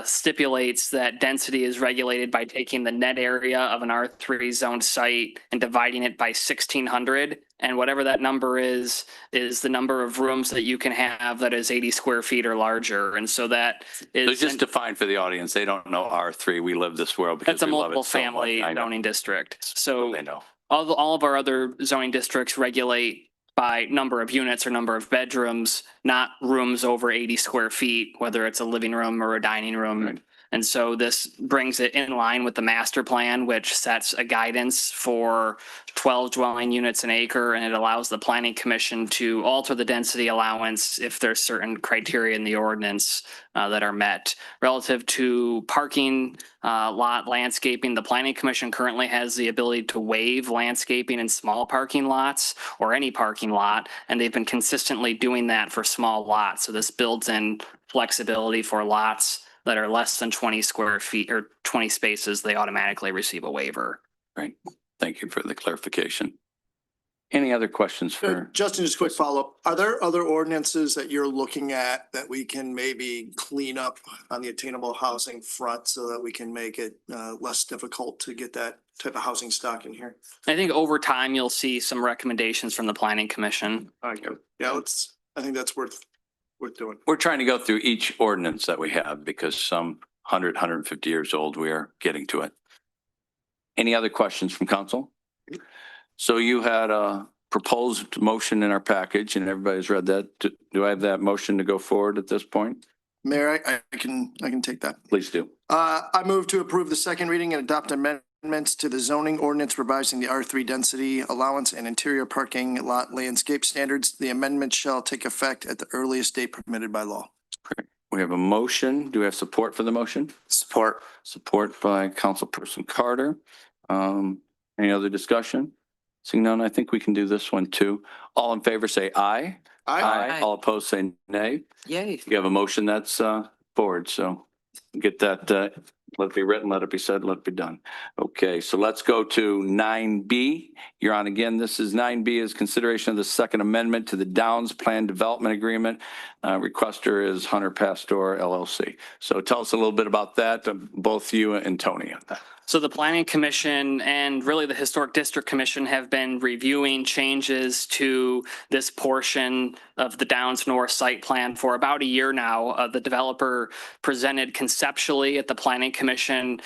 stipulates that density is regulated by taking the net area of an R3 zone site and dividing it by 1,600. And whatever that number is the number of rooms that you can have that is 80 square feet or larger. And so that is So just defined for the audience. They don't know R3. We live this world because that's a we love it multiple so much. family I know. zoning district. So They know. all of our other zoning districts regulate by number of units or number of bedrooms, not rooms over 80 square feet, whether it's a living room or a dining room. Right. And so this brings it in line with the master plan, which sets a guidance for 12 dwelling units an acre, and it allows the planning commission to alter the density allowance if there's certain criteria in the ordinance that are met. Relative to parking lot landscaping, the planning commission currently has the ability to waive landscaping in small parking lots or any parking lot, and they've been consistently doing that for small lots. So this builds in flexibility for lots that are less than 20 square feet or 20 spaces. They automatically receive a waiver. Right. Thank you for the clarification. Any other questions for? Justin, just quick follow-up. Are there other ordinances that you're looking at that we can maybe clean up on the attainable housing front so that we can make it less difficult to get that type of housing stock in here? I think over time, you'll see some recommendations from the planning commission. Yeah, I think that's worth doing. We're trying to go through each ordinance that we have because some 100, 150 years old, we are getting to it. Any other questions from council? So you had a proposed motion in our package and everybody's read that. Do I have that motion to go forward at this point? Mayor, I can take that. Please do. I move to approve the second reading and adopt amendments to the zoning ordinance revising the R3 density allowance and interior parking lot landscape standards. The amendment shall take effect at the earliest date permitted by law. We have a motion. Do we have support for the motion? Support. Support by Councilperson Carter. Any other discussion? Seeing none, I think we can do this one too. All in favor, say aye. Aye. All opposed, say nay. Yay. You have a motion that's forward, so get that, let it be written, let it be said, let it be done. Okay, so let's go to 9B. You're on again. This is 9B is consideration of the Second Amendment to the Downs Plan Development Agreement. Requester is Hunter Pastor LLC. So tell us a little bit about that, both you and Tony. So the Planning Commission and really the Historic District Commission have been reviewing changes to this portion of the Downs North site plan for about a year now. The developer presented conceptually at the Planning Commission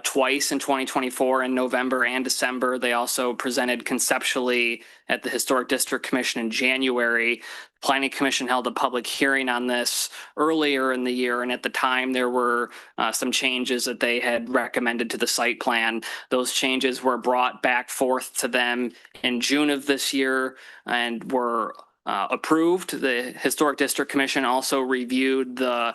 twice in 2024 in November and December. They also presented conceptually at the Historic District Commission in January. Planning Commission held a public hearing on this earlier in the year, and at the time there were some changes that they had recommended to the site plan. Those changes were brought back forth to them in June of this year and were approved. The Historic District Commission also reviewed the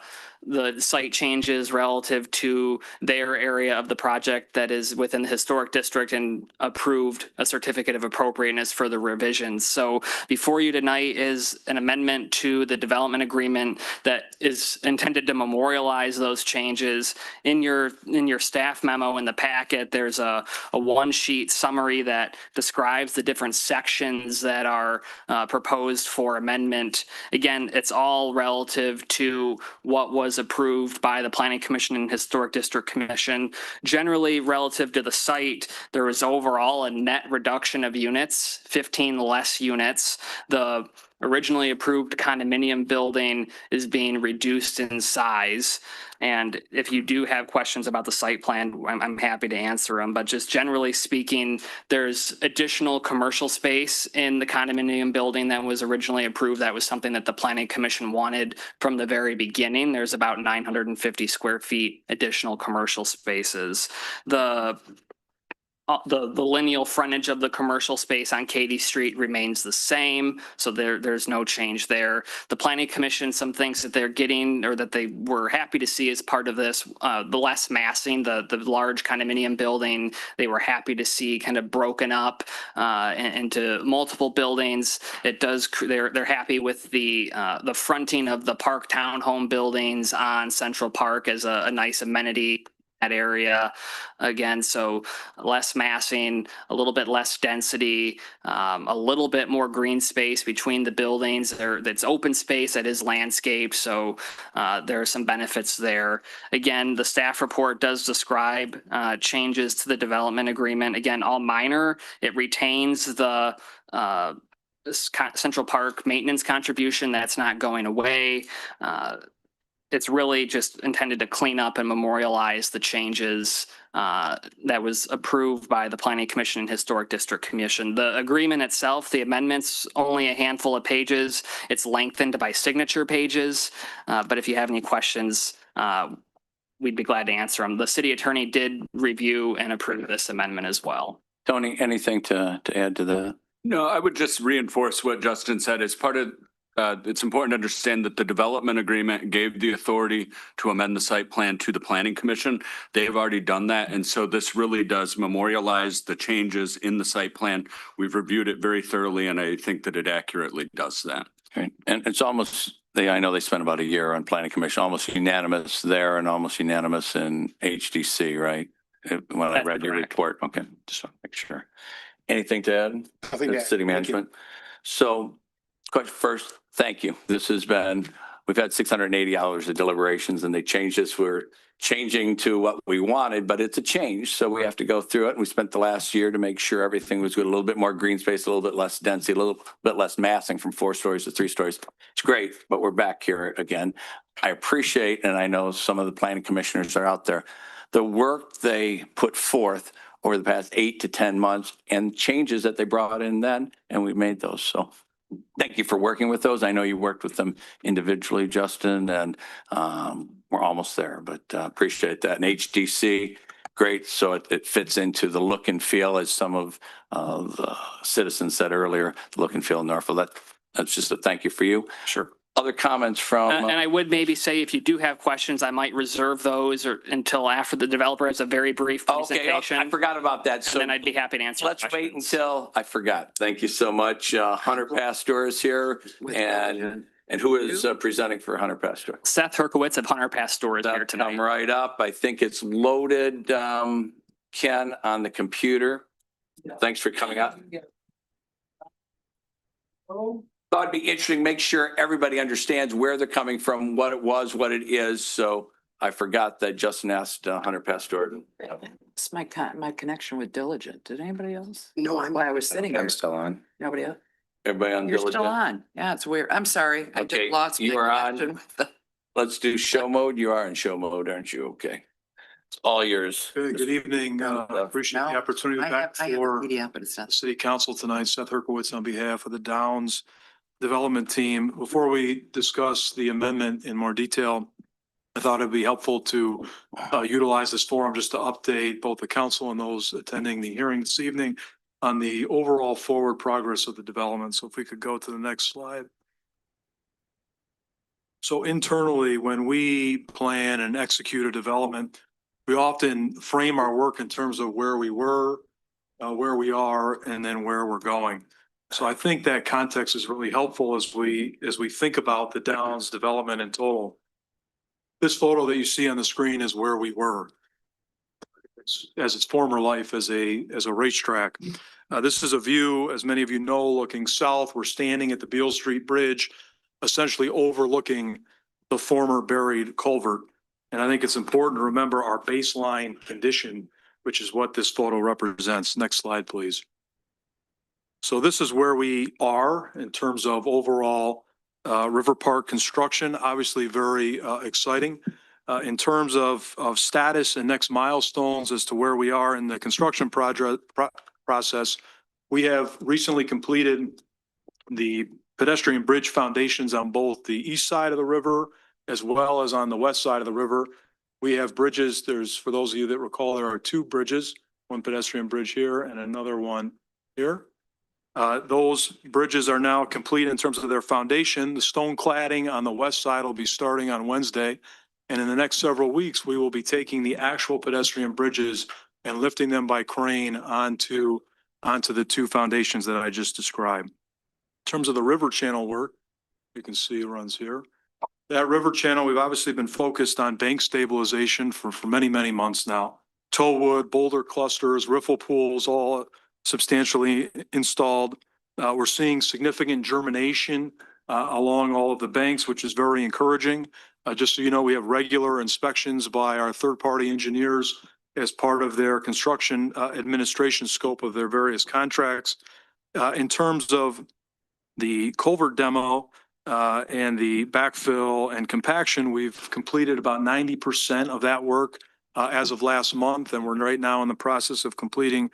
site changes relative to their area of the project that is within the historic district and approved a certificate of appropriateness for the revisions. So before you tonight is an amendment to the development agreement that is intended to memorialize those changes. In your staff memo in the packet, there's a one-sheet summary that describes the different sections that are proposed for amendment. Again, it's all relative to what was approved by the Planning Commission and Historic District Commission. Generally, relative to the site, there was overall a net reduction of units, 15 less units. The originally approved condominium building is being reduced in size. And if you do have questions about the site plan, I'm happy to answer them. But just generally speaking, there's additional commercial space in the condominium building that was originally approved. That was something that the Planning Commission wanted from the very beginning. There's about 950 square feet additional commercial spaces. The lineal frontage of the commercial space on Cady Street remains the same, so there's no change there. The Planning Commission, some things that they're getting or that they were happy to see as part of this, the less massing, the large condominium building, they were happy to see kind of broken up into multiple buildings. It does, they're happy with the fronting of the Park Townhome buildings on Central Park as a nice amenity that area again. So less massing, a little bit less density, a little bit more green space between the buildings. That's open space, that is landscape. So there are some benefits there. Again, the staff report does describe changes to the development agreement. Again, all minor. It retains the Central Park maintenance contribution. That's not going away. It's really just intended to clean up and memorialize the changes that was approved by the Planning Commission and Historic District Commission. The agreement itself, the amendments, only a handful of pages. It's lengthened by signature pages. But if you have any questions, we'd be glad to answer them. The city attorney did review and approve this amendment as well. Tony, anything to add to that? No, I would just reinforce what Justin said. As part of it's important to understand that the development agreement gave the authority to amend the site plan to the Planning Commission. They've already done that. And so this really does memorialize the changes in the site plan. We've reviewed it very thoroughly, and I think that it accurately does that. Okay. And it's almost, I know they spent about a year on Planning Commission, almost unanimous there and almost unanimous in HDC, right? When I read your report. Okay, just want to make sure. Anything to add? Nothing to add. City management. So first, thank you. This has been, we've had 680 hours of deliberations and they changed this. We're changing to what we wanted, but it's a change. So we have to go through it. And we spent the last year to make sure everything was good. A little bit more green space, a little bit less density, a little bit less massing from 4 stories to 3 stories. It's great, but we're back here again. I appreciate, and I know some of the planning commissioners are out there, the work they put forth over the past 8 to 10 months and changes that they brought in then, and we made those. So thank you for working with those. I know you worked with them individually, Justin, and we're almost there, but appreciate that. And HDC, great. So it fits into the look and feel, as some of the citizens said earlier, the look and feel of Norfolk. That's just a thank you for you. Sure. Other comments from? And I would maybe say, if you do have questions, I might reserve those until after the developer has a very brief presentation. Okay, I forgot about that. So then I'd be happy to answer. Let's wait until, I forgot. Thank you so much. Hunter Pastor is here, and who is presenting for Hunter Pastor? Seth Herkowitz of Hunter Pastor is here tonight. Come right up. I think it's loaded, Ken, on the computer. Thanks for coming up. Thought it'd be interesting, make sure everybody understands where they're coming from, what it was, what it is. So I forgot that Justin asked Hunter Pastor. It's my connection with Diligent. Did anybody else? No, I was sitting there. I'm still on. Nobody else? Everybody on You're Diligent? still on. Yeah, it's weird. I'm sorry. I Okay, just lost. you my are on. connection with the- Let's do show mode. You are in show mode, aren't you? Okay. It's all yours. Good evening. Appreciate the opportunity back I have for a PDF, but it's not. the city council tonight. Seth Herkowitz on behalf of the Downs Development Team. Before we discuss the amendment in more detail, I thought it'd be helpful to utilize this forum just to update both the council and those attending the hearing this evening on the overall forward progress of the development. So if we could go to the next slide. So internally, when we plan and execute a development, we often frame our work in terms of where we were, where we are, and then where we're going. So I think that context is really helpful as we think about the Downs development in total. This photo that you see on the screen is where we were as its former life as a racetrack. This is a view, as many of you know, looking south. We're standing at the Beale Street Bridge, essentially overlooking the former buried culvert. And I think it's important to remember our baseline condition, which is what this photo represents. Next slide, please. So this is where we are in terms of overall River Park construction, obviously very exciting. In terms of status and next milestones as to where we are in the construction process, we have recently completed the pedestrian bridge foundations on both the east side of the river as well as on the west side of the river. We have bridges. For those of you that recall, there are two bridges, one pedestrian bridge here and another one here. Those bridges are now complete in terms of their foundation. The stone cladding on the west side will be starting on Wednesday. And in the next several weeks, we will be taking the actual pedestrian bridges and lifting them by crane onto the two foundations that I just described. In terms of the river channel work, you can see it runs here. That river channel, we've obviously been focused on bank stabilization for many, many months now. Toewood, boulder clusters, riffle pools, all substantially installed. We're seeing significant germination along all of the banks, which is very encouraging. Just so you know, we have regular inspections by our third-party engineers as part of their construction administration scope of their various contracts. In terms of the culvert demo and the backfill and compaction, we've completed about 90% of that work as of last month, and we're right now in the process of completing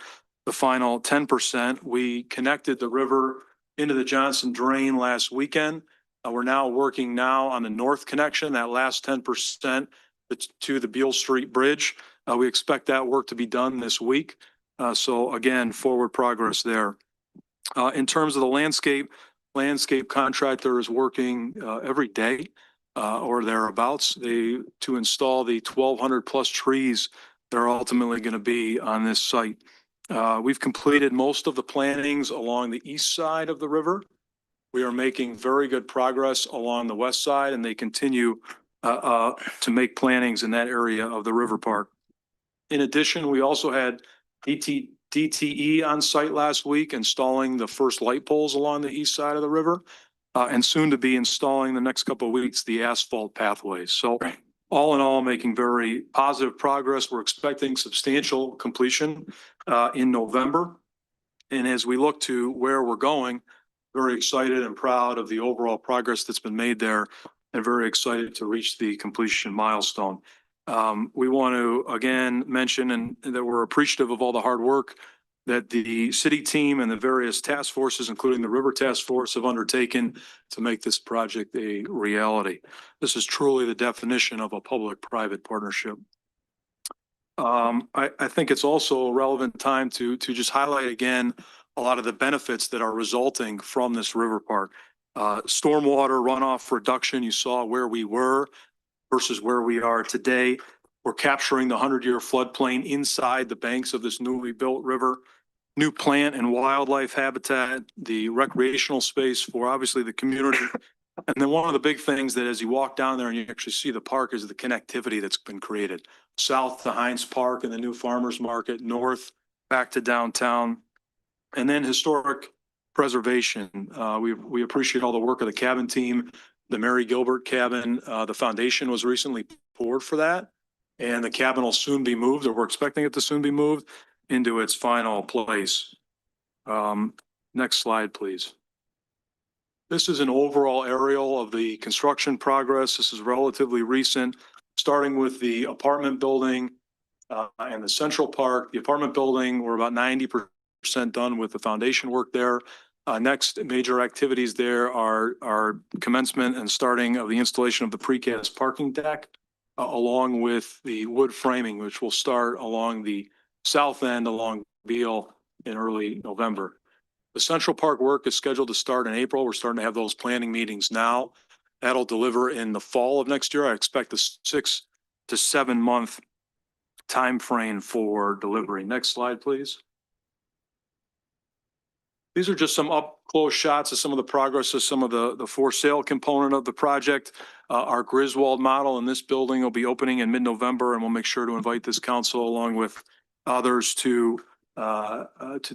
the final 10%. We connected the river into the Johnson Drain last weekend. We're now working on the north connection, that last 10% to the Beale Street Bridge. We expect that work to be done this week. So again, forward progress there. In terms of the landscape contractor is working every day or thereabouts to install the 1,200 plus trees that are ultimately going to be on this site. We've completed most of the plantings along the east side of the river. We are making very good progress along the west side, and they continue to make plantings in that area of the river park. In addition, we also had DTE on site last week installing the first light poles along the east side of the river, and soon to be installing the next couple of weeks the asphalt pathways. So all in all, making very positive progress. We're expecting substantial completion in November. And as we look to where we're going, very excited and proud of the overall progress that's been made there and very excited to reach the completion milestone. We want to again mention that we're appreciative of all the hard work that the city team and the various task forces, including the River Task Force, have undertaken to make this project a reality. This is truly the definition of a public-private partnership. I think it's also a relevant time to just highlight again a lot of the benefits that are resulting from this river park. Stormwater runoff reduction, you saw where we were versus where we are today. We're capturing the 100-year floodplain inside the banks of this newly built river. New plant and wildlife habitat, the recreational space for obviously the community. And then one of the big things that as you walk down there and you actually see the park is the connectivity that's been created. South to Heinz Park and the new farmers market, north back to downtown. And then historic preservation. We appreciate all the work of the cabin team, the Mary Gilbert cabin. The foundation was recently poured for that. And the cabin will soon be moved, or we're expecting it to soon be moved into its final place. Next slide, please. This is an overall aerial of the construction progress. This is relatively recent, starting with the apartment building and the Central Park. The apartment building, we're about 90% done with the foundation work there. Next major activities there are commencement and starting of the installation of the precast parking deck, along with the wood framing, which will start along the south end along Beale in early November. The Central Park work is scheduled to start in April. We're starting to have those planning meetings now. That'll deliver in the fall of next year. I expect a 6 to 7 month time frame for delivery. Next slide, please. These are just some up close shots of some of the progress of some of the for sale component of the project. Our Griswold model in this building will be opening in mid-November, and we'll make sure to invite this council along with others to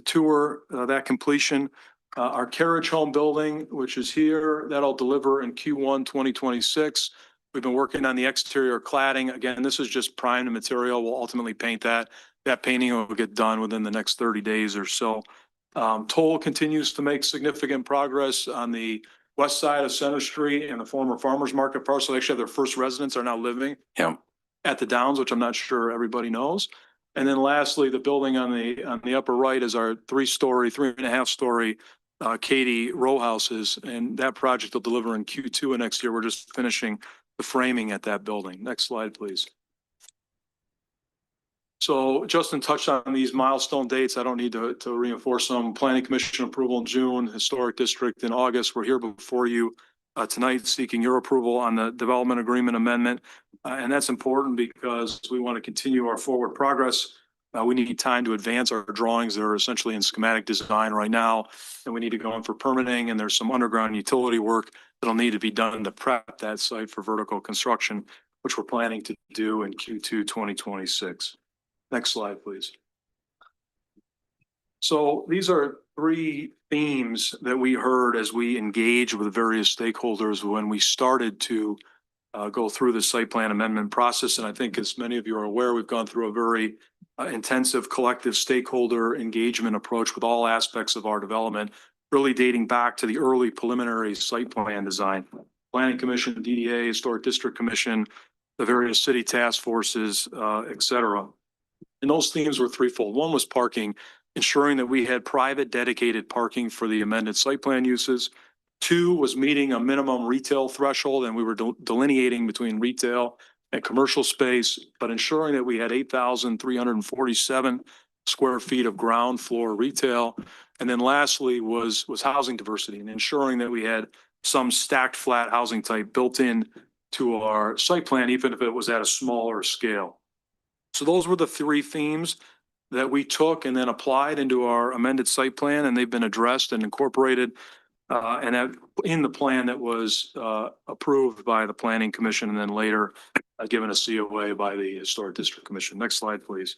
tour that completion. Our carriage home building, which is here, that'll deliver in Q1 2026. We've been working on the exterior cladding. Again, this is just primed material. We'll ultimately paint that. That painting will get done within the next 30 days or so. Toll continues to make significant progress on the west side of Center Street and the former farmers market parcel. They actually have their first residents are now living at the Downs, which I'm not sure everybody knows. And then lastly, the building on the upper right is our 3.5 story Cady row houses, and that project will deliver in Q2 of next year. We're just finishing the framing at that building. Next slide, please. So Justin touched on these milestone dates. I don't need to reinforce them. Planning Commission approval in June, Historic District in August. We're here before you tonight seeking your approval on the development agreement amendment. And that's important because we want to continue our forward progress. We need time to advance our drawings that are essentially in schematic design right now. And we need to go in for permitting, and there's some underground utility work that'll need to be done to prep that site for vertical construction, which we're planning to do in Q2 2026. Next slide, please. So these are 3 themes that we heard as we engage with various stakeholders when we started to go through the site plan amendment process. And I think as many of you are aware, we've gone through a very intensive collective stakeholder engagement approach with all aspects of our development, really dating back to the early preliminary site plan design. Planning Commission, DDA, Historic District Commission, the various city task forces, et cetera. And those themes were threefold. One was parking, ensuring that we had private dedicated parking for the amended site plan uses. 2 was meeting a minimum retail threshold, and we were delineating between retail and commercial space, but ensuring that we had 8,347 square feet of ground floor retail. And then lastly was housing diversity and ensuring that we had some stacked flat housing type built in to our site plan, even if it was at a smaller scale. So those were the 3 themes that we took and then applied into our amended site plan, and they've been addressed and incorporated and in the plan that was approved by the Planning Commission and then later given a COA by the Historic District Commission. Next slide, please.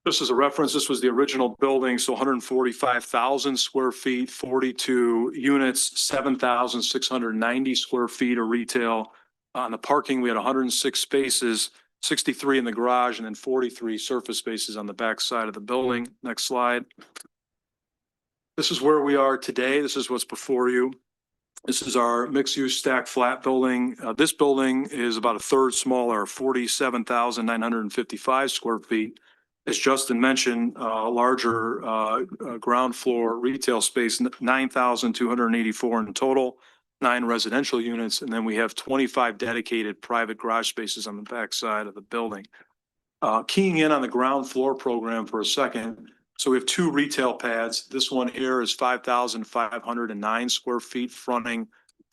Just as a reference, this was the original building, so 145,000 square feet, 42 units, 7,690 square feet of retail. On the parking, we had 106 spaces, 63 in the garage, and then 43 surface spaces on the back side of the building. Next slide. This is where we are today. This is what's before you. This is our mixed-use stack flat building. This building is about a third smaller, 47,955 square feet. as Justin mentioned, larger ground floor retail space, 9,284 in total, 9 residential units, and then we have 25 dedicated private garage spaces on the back side of the building. Keying in on the ground floor program for a second. So we have 2 retail pads. This one here is 5,509 square feet fronting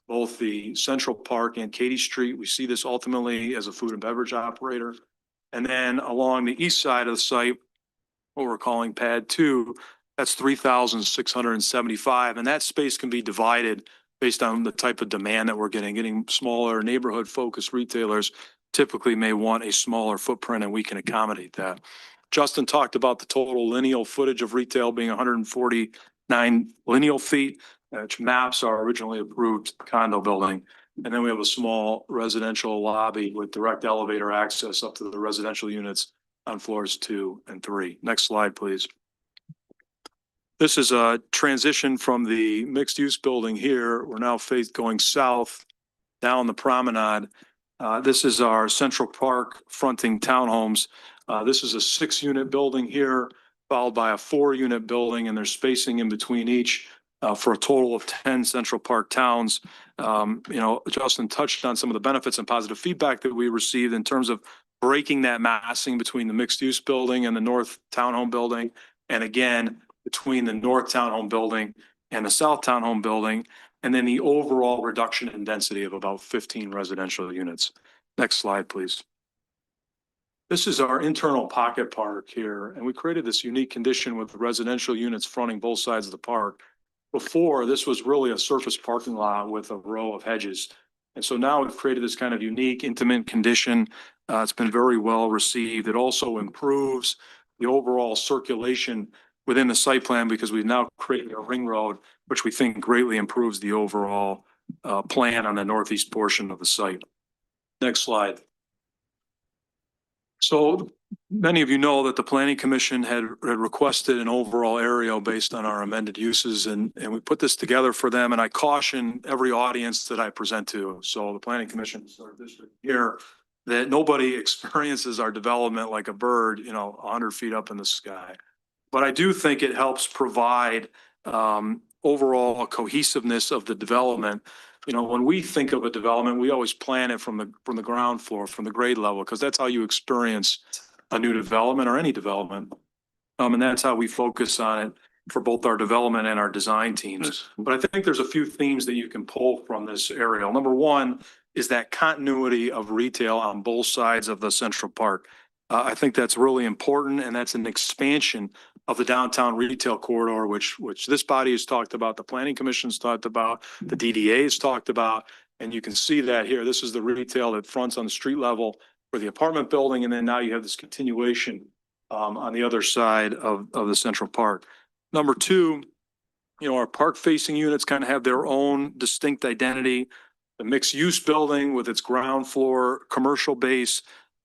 both the Central Park and Cady Street. We see this ultimately as a food and beverage operator. And then along the east side of the site, what we're calling pad 2, that's 3,675. And that space can be divided based on the type of demand that we're getting smaller neighborhood focused retailers typically may want a smaller footprint, and we can accommodate that. Justin talked about the total lineal footage of retail being 149 lineal feet, which maps our originally approved condo building. And then we have a small residential lobby with direct elevator access up to the residential units on floors 2 and 3. Next slide, please. This is a transition from the mixed use building here. We're now going south down the promenade. This is our Central Park fronting townhomes. This is a 6-unit building here, followed by a 4-unit building, and there's spacing in between each for a total of 10 Central Park towns. Justin touched on some of the benefits and positive feedback that we received in terms of breaking that massing between the mixed use building and the North Townhome building. And again, between the North Townhome building and the South Townhome building, and then the overall reduction in density of about 15 residential units. Next slide, please. This is our internal pocket park here, and we created this unique condition with the residential units fronting both sides of the park. Before, this was really a surface parking lot with a row of hedges. And so now we've created this kind of unique, intimate condition. It's been very well received. It also improves the overall circulation within the site plan because we've now created a ring road, which we think greatly improves the overall plan on the northeast portion of the site. Next slide. So many of you know that the Planning Commission had requested an overall area based on our amended uses, and we put this together for them. And I caution every audience that I present to. So the Planning Commission is our district here, that nobody experiences our development like a bird, 100 feet up in the sky. But I do think it helps provide overall cohesiveness of the development. When we think of a development, we always plan it from the ground floor, from the grade level, because that's how you experience a new development or any development. And that's how we focus on it for both our development and our design teams. But I think there's a few themes that you can pull from this aerial. Number one is that continuity of retail on both sides of the Central Park. I think that's really important, and that's an expansion of the downtown retail corridor, which this body has talked about, the Planning Commission's talked about, the DDA has talked about, and you can see that here. This is the retail that fronts on the street level for the apartment building, and then now you have this continuation on the other side of the Central Park. Number two, our park-facing units kind of have their own distinct identity. The mixed-use building with its ground floor commercial base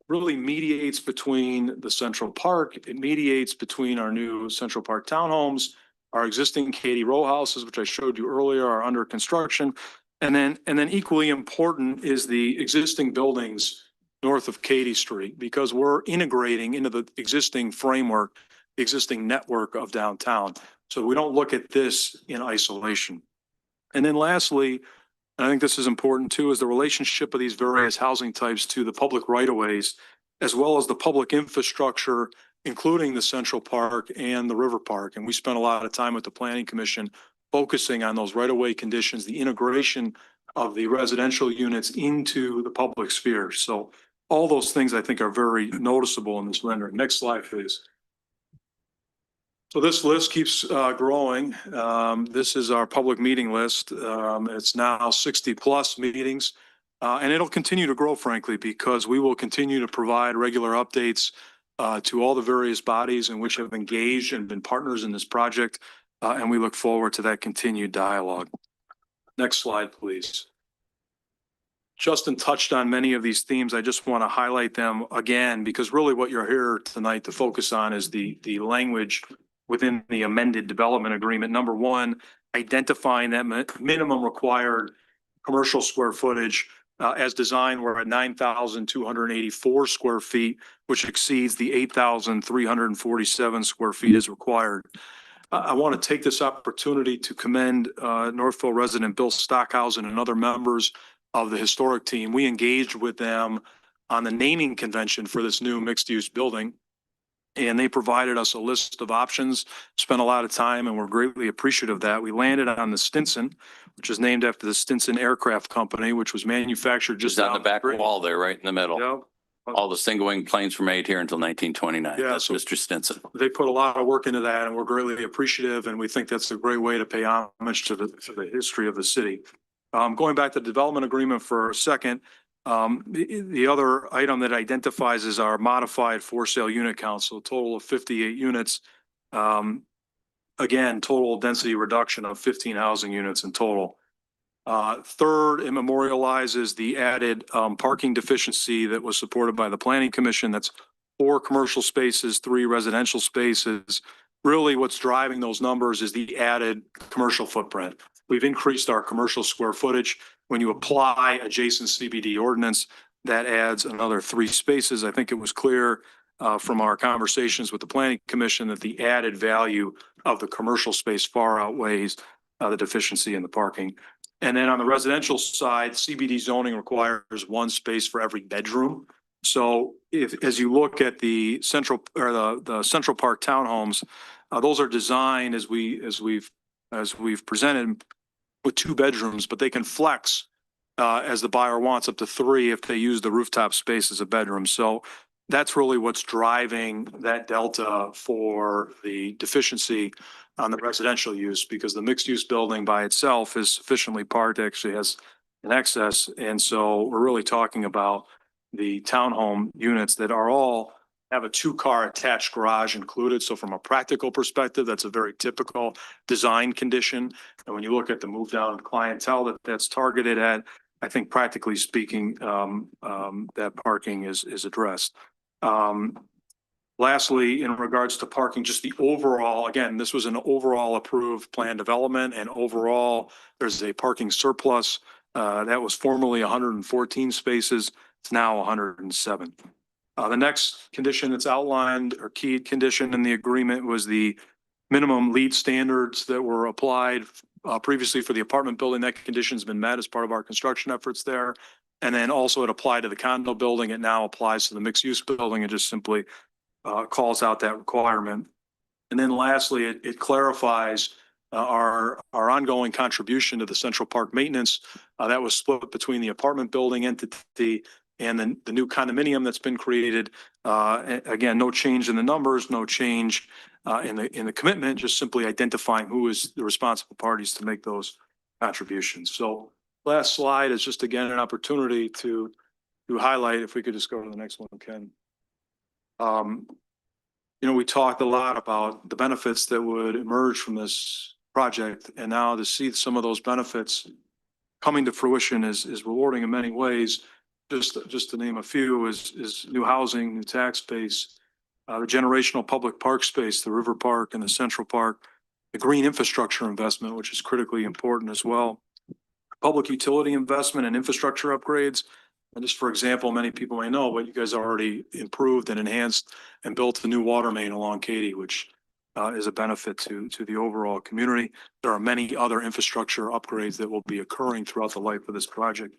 really mediates between the Central Park. It mediates between our new Central Park townhomes, our existing Cady row houses, which I showed you earlier, are under construction. And then equally important is the existing buildings north of Cady Street, because we're integrating into the existing framework, the existing network of downtown. So we don't look at this in isolation. And then lastly, and I think this is important too, is the relationship of these various housing types to the public right-of-ways, as well as the public infrastructure, including the Central Park and the River Park. And we spent a lot of time with the Planning Commission focusing on those right-of-way conditions, the integration of the residential units into the public sphere. So all those things I think are very noticeable in this rendering. Next slide, please. So this list keeps growing. This is our public meeting list. It's now 60 plus meetings, and it'll continue to grow, frankly, because we will continue to provide regular updates to all the various bodies in which have engaged and been partners in this project, and we look forward to that continued dialogue. Next slide, please. Justin touched on many of these themes. I just want to highlight them again, because really what you're here tonight to focus on is the language within the amended development agreement. Number one, identifying that minimum required commercial square footage As designed, we're at 9,284 square feet, which exceeds the 8,347 square feet as required. I want to take this opportunity to commend Northville resident Bill Stockhausen and other members of the historic team. We engaged with them on the naming convention for this new mixed-use building, and they provided us a list of options, spent a lot of time, and we're greatly appreciative of that. We landed on the Stinson, which is named after the Stinson Aircraft Company, which was manufactured just Just on the back street. wall there, right in the middle. Yep. All the single wing planes were made here until 1929. Yeah, That's so- Mr. Stinson. They put a lot of work into that, and we're greatly appreciative, and we think that's a great way to pay homage to the history of the city. Going back to the development agreement for a second, the other item that identifies is our modified for sale unit count, so a total of 58 units. Again, total density reduction of 15 housing units in total. Third, it memorializes the added parking deficiency that was supported by the Planning Commission. That's 4 commercial spaces, 3 residential spaces. Really, what's driving those numbers is the added commercial footprint. We've increased our commercial square footage. When you apply adjacent CBD ordinance, that adds another 3 spaces. I think it was clear from our conversations with the Planning Commission that the added value of the commercial space far outweighs the deficiency in the parking. And then on the residential side, CBD zoning requires 1 space for every bedroom. So as you look at the Central or the Central Park townhomes, those are designed as we've presented with 2 bedrooms, but they can flex as the buyer wants up to 3 if they use the rooftop space as a bedroom. So that's really what's driving that delta for the deficiency on the residential use, because the mixed use building by itself is sufficiently parked, actually has an excess. And so we're really talking about the townhome units that are all have a 2-car attached garage included. So from a practical perspective, that's a very typical design condition. And when you look at the move down clientele that's targeted at, I think practically speaking, that parking is addressed. Lastly, in regards to parking, just the overall, again, this was an overall approved plan development, and overall there's a parking surplus that was formerly 114 spaces. It's now 107. The next condition that's outlined, or key condition in the agreement, was the minimum LEED standards that were applied previously for the apartment building. That condition's been met as part of our construction efforts there. And then also it applied to the condo building. It now applies to the mixed use building. It just simply calls out that requirement. And then lastly, it clarifies our ongoing contribution to the Central Park maintenance. That was split between the apartment building entity and then the new condominium that's been created. Again, no change in the numbers, no change in the commitment, just simply identifying who is the responsible parties to make those contributions. So last slide is just again an opportunity to highlight, if we could just go to the next one, Ken. We talked a lot about the benefits that would emerge from this project, and now to see some of those benefits coming to fruition is rewarding in many ways. Just to name a few is new housing, new tax base, the generational public park space, the River Park and the Central Park, the green infrastructure investment, which is critically important as well, public utility investment and infrastructure upgrades. And just for example, many people may know, but you guys already improved and enhanced and built the new water main along Cady, which is a benefit to the overall community. There are many other infrastructure upgrades that will be occurring throughout the life of this project.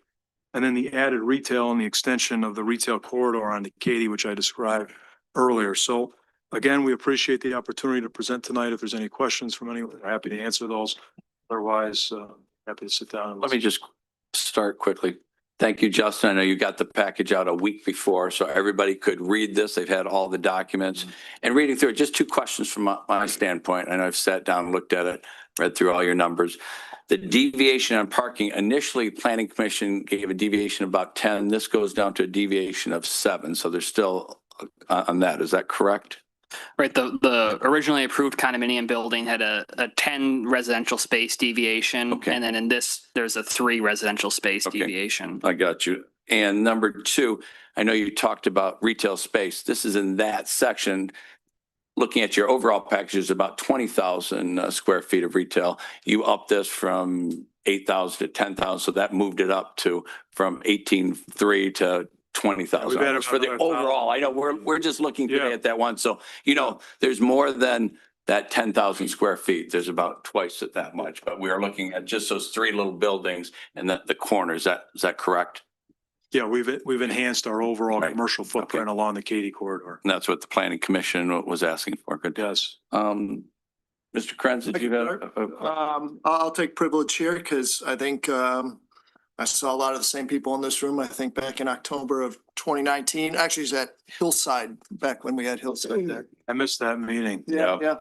And then the added retail and the extension of the retail corridor onto Cady, which I described earlier. So again, we appreciate the opportunity to present tonight. If there's any questions from anyone, we're happy to answer those. Otherwise, happy to sit down and Let me just start quickly. Thank you, Justin. I know you got the package out a week before, so everybody could read this. They've had all the documents. And reading through it, just 2 questions from my standpoint. I know I've sat down, looked at it, read through all your numbers. The deviation on parking, initially Planning Commission gave a deviation of about 10. This goes down to a deviation of 7. So there's still on that. Is that correct? Right. The originally approved condominium building had a 10 residential space deviation. Okay. And then in this, there's a 3 residential space deviation. I got you. And number 2, I know you talked about retail space. This is in that section. Looking at your overall package is about 20,000 square feet of retail. You up this from 8,000 to 10,000. So that moved it up to from 18,300 to 20,000 We've had for the another overall. I know we're just looking today at that one. So, you know, there's more than that 10,000 square feet. There's about twice that much, but we are looking at just those three little buildings and the corners. Is that correct? Yeah, we've enhanced our overall Right. commercial footprint along the Cady corridor. And that's what the planning commission was asking for. Good. Yes. Mr. Krenz, did you have? I'll take privilege here because I think, I saw a lot of the same people in this room, I think back in October of 2019, actually it's at Hillside, back when we had Hillside there. I missed that meeting. Yeah.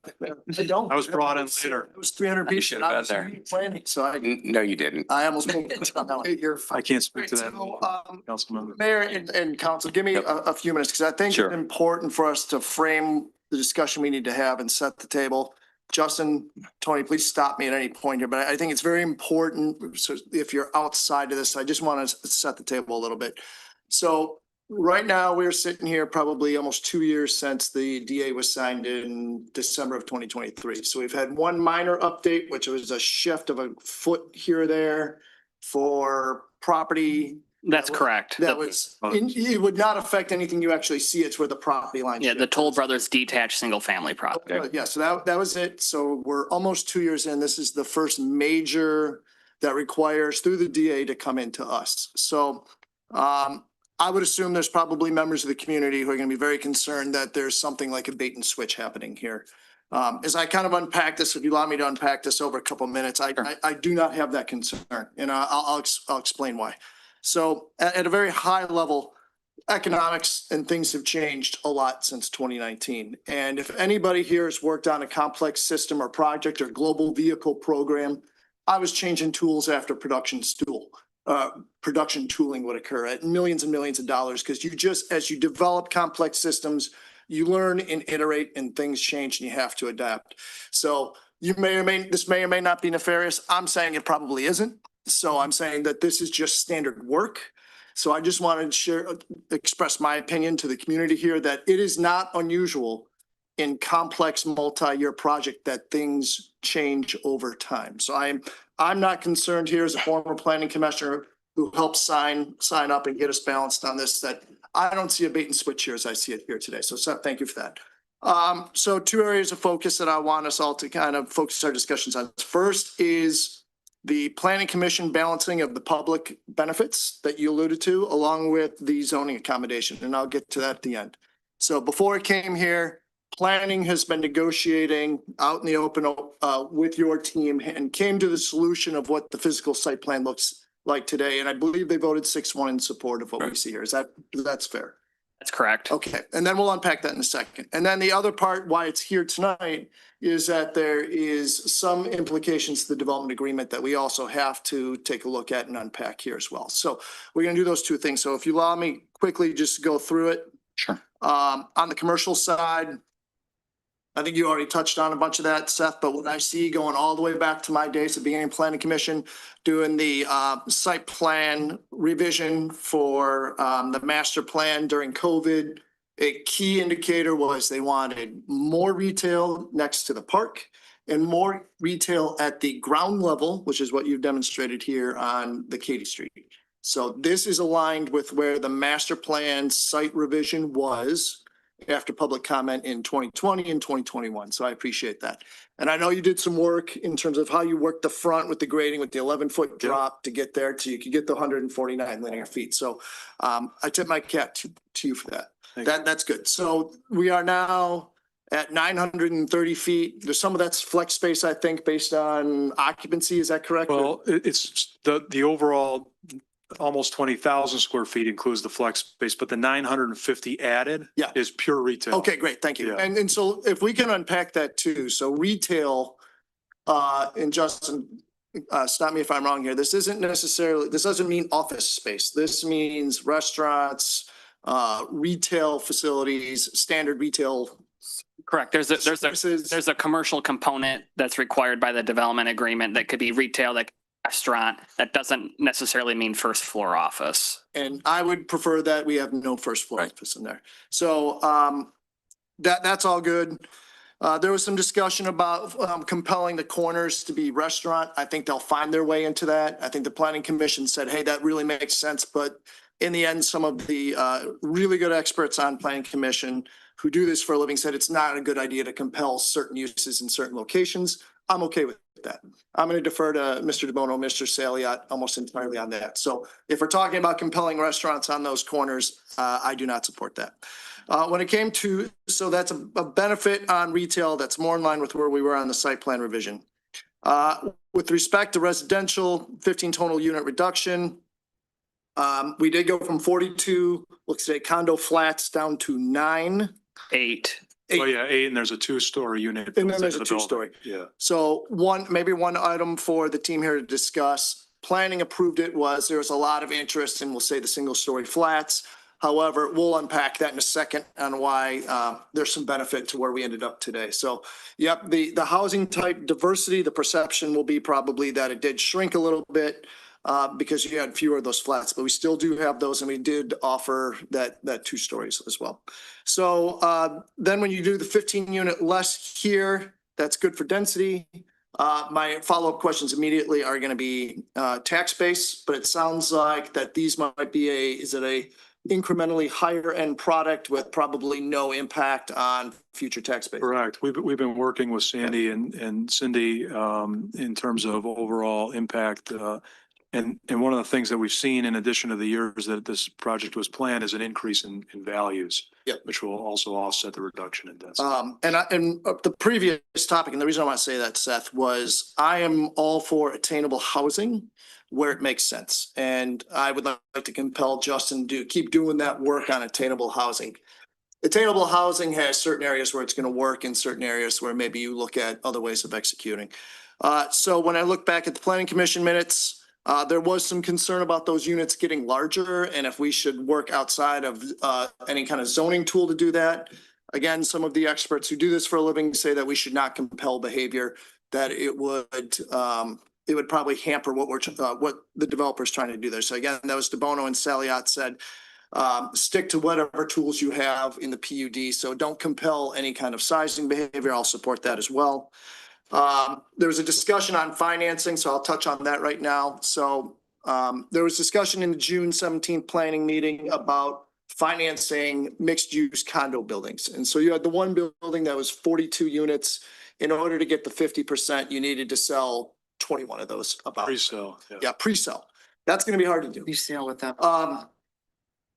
I don't. I was brought in later. It was 300 people. should have been there. Planning, so No, you didn't. I almost made it. No, you're fine. I can't speak to that. So, Councilmember. Mayor and council, give me a few minutes, because I think Sure. it's important for us to frame the discussion we need to have and set the table. Justin, Tony, please stop me at any point here, but I think it's very important. So if you're outside of this, I just want to set the table a little bit. So right now, we're sitting here probably almost 2 years since the DA was signed in December of 2023. So we've had one minor update, which was a shift of a foot here or there for property. That's correct. That was, it would not affect anything you actually see. It's where the property line. Yeah, the Toll Brothers detached single family property. Yeah, so that was it. So we're almost 2 years in. This is the first major that requires through the DA to come into us. So I would assume there's probably members of the community who are going to be very concerned that there's something like a bait and switch happening here. As I kind of unpack this, if you allow me to unpack this over a couple of minutes, I do not have that concern, and I'll explain why. So at a very high level, economics and things have changed a lot since 2019. And if anybody here has worked on a complex system or project or global vehicle program, I was changing tools after production tooling would occur at millions and millions of dollars, because as you develop complex systems, you learn and iterate and things change and you have to adapt. So this may or may not be nefarious. I'm saying it probably isn't. So I'm saying that this is just standard work. So I just wanted to express my opinion to the community here that it is not unusual in complex multi-year project that things change over time. So I'm not concerned here as a former planning commissioner who helped sign up and get us balanced on this, that I don't see a bait and switch here as I see it here today. So Seth, thank you for that. So two areas of focus that I want us all to kind of focus our discussions on. First is the planning commission balancing of the public benefits that you alluded to, along with the zoning accommodation, and I'll get to that at the end. So before it came here, planning has been negotiating out in the open with your team and came to the solution of what the physical site plan looks like today. And I believe they voted 6-1 in support of what we see here. That's fair? That's correct. Okay, and then we'll unpack that in a second. And then the other part why it's here tonight is that there is some implications to the development agreement that we also have to take a look at and unpack here as well. So we're gonna do those two things. So if you allow me quickly, just go through it. Sure. On the commercial side, I think you already touched on a bunch of that, Seth, but what I see going all the way back to my days at beginning planning commission, doing the site plan revision for the master plan during COVID. A key indicator was they wanted more retail next to the park and more retail at the ground level, which is what you've demonstrated here on the Cady Street. So this is aligned with where the master plan site revision was after public comment in 2020 and 2021. So I appreciate that. And I know you did some work in terms of how you worked the front with the grading with the 11-foot drop to get there so you could get the 149 linear feet. So I tip my cap to you for that. That's good. So we are now at 930 feet. There's some of that's flex space, I think, based on occupancy. Is that correct? Well, it's the overall almost 20,000 square feet includes the flex space, but the 950 added is pure retail. Okay, great. Thank you. And so if we can unpack that too. So retail, and Justin, stop me if I'm wrong here. This doesn't mean office space. This means restaurants, retail facilities, standard retail. Correct. There's a commercial component that's required by the development agreement that could be retail, like restaurant. That doesn't necessarily mean first floor office. And I would prefer that we have no first floor office in there. So that's all good. There was some discussion about compelling the corners to be restaurant. I think they'll find their way into that. I think the planning commission said, hey, that really makes sense. But in the end, some of the really good experts on planning commission who do this for a living said it's not a good idea to compel certain uses in certain locations. I'm okay with that. I'm going to defer to Mr. DeBono, Mr. Saliot almost entirely on that. So if we're talking about compelling restaurants on those corners, I do not support that. When it came to, so that's a benefit on retail that's more in line with where we were on the site plan revision. With respect to residential, 15 total unit reduction, we did go from 42, let's say condo flats down to 9. 8. Oh, yeah, 8, and there's a 2-story unit. And then there's a built into the building. 2-story. Yeah. So maybe one item for the team here to discuss. Planning approved it was, there was a lot of interest in, we'll say, the single-story flats. However, we'll unpack that in a second on why there's some benefit to where we ended up today. So, yep, the housing type diversity, the perception will be probably that it did shrink a little bit because you had fewer of those flats, but we still do have those, and we did offer that 2 stories as well. So then when you do the 15 unit less here, that's good for density. My follow-up questions immediately are going to be tax base, but it sounds like that these might be is it a incrementally higher end product with probably no impact on future tax base? Correct. We've been working with Sandy and Cindy in terms of overall impact. And one of the things that we've seen in addition to the years that this project was planned is an increase in values, which will also offset the reduction in density. And the previous topic, and the reason I want to say that, Seth, was I am all for attainable housing where it makes sense. And I would like to compel Justin to keep doing that work on attainable housing. Attainable housing has certain areas where it's going to work and certain areas where maybe you look at other ways of executing. So when I look back at the planning commission minutes, there was some concern about those units getting larger and if we should work outside of any kind of zoning tool to do that. Again, some of the experts who do this for a living say that we should not compel behavior, that it would probably hamper what the developer's trying to do there. So again, that was DeBono and Saliot said, stick to whatever tools you have in the PUD. So don't compel any kind of sizing behavior. I'll support that as well. There was a discussion on financing, so I'll touch on that right now. So there was discussion in the June 17th planning meeting about financing mixed use condo buildings. And so you had the one building that was 42 units. In order to get the 50%, you needed to sell 21 of those about. Pre-sale. Yeah, pre-sale. That's going to be hard to do. Pre-sale with that.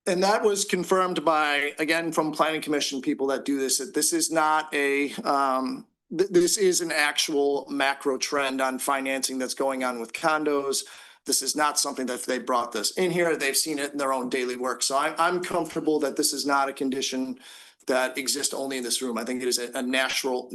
And that was confirmed by, again, from planning commission people that do this, that this is not this is an actual macro trend on financing that's going on with condos. This is not something that they brought this in here. They've seen it in their own daily work. So I'm comfortable that this is not a condition that exists only in this room. I think it is a national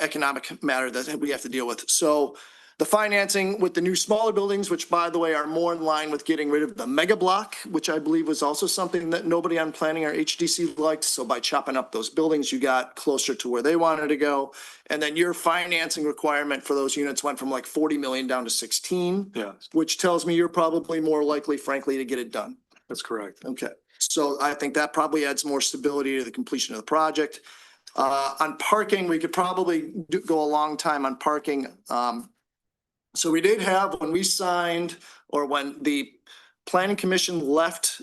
economic matter that we have to deal with. So the financing with the new smaller buildings, which by the way are more in line with getting rid of the mega block, which I believe was also something that nobody on planning or HDC liked. So by chopping up those buildings, you got closer to where they wanted to go. And then your financing requirement for those units went from like 40 million down to 16, which tells me you're probably more likely, frankly, to get it done. That's correct. Okay. So I think that probably adds more stability to the completion of the project. On parking, we could probably go a long time on parking. So we did have, when we signed, or when the planning commission left,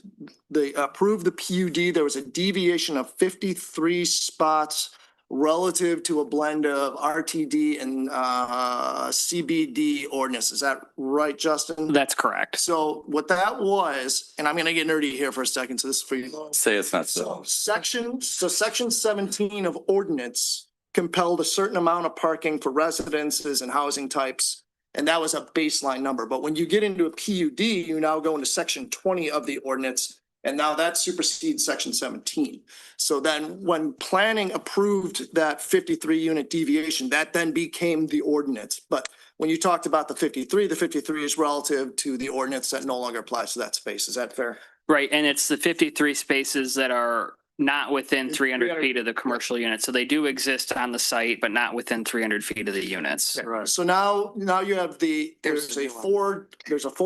they approved the PUD, there was a deviation of 53 spots relative to a blend of RTD and CBD ordinance. Is that right, Justin? That's correct. So what that was, and I'm going to get nerdy here for a second, so this is for you. Say it's not so. Section 17 of ordinance compelled a certain amount of parking for residences and housing types. And that was a baseline number. But when you get into a PUD, you now go into section 20 of the ordinance, and now that supersedes section 17. So then when planning approved that 53 unit deviation, that then became the ordinance. But when you talked about the 53 is relative to the ordinance that no longer applies to that space. Is that fair? Right. And it's the 53 spaces that are not within 300 feet of the commercial unit. So they do exist on the site, but not within 300 feet of the units. Right. So now you have there's a 4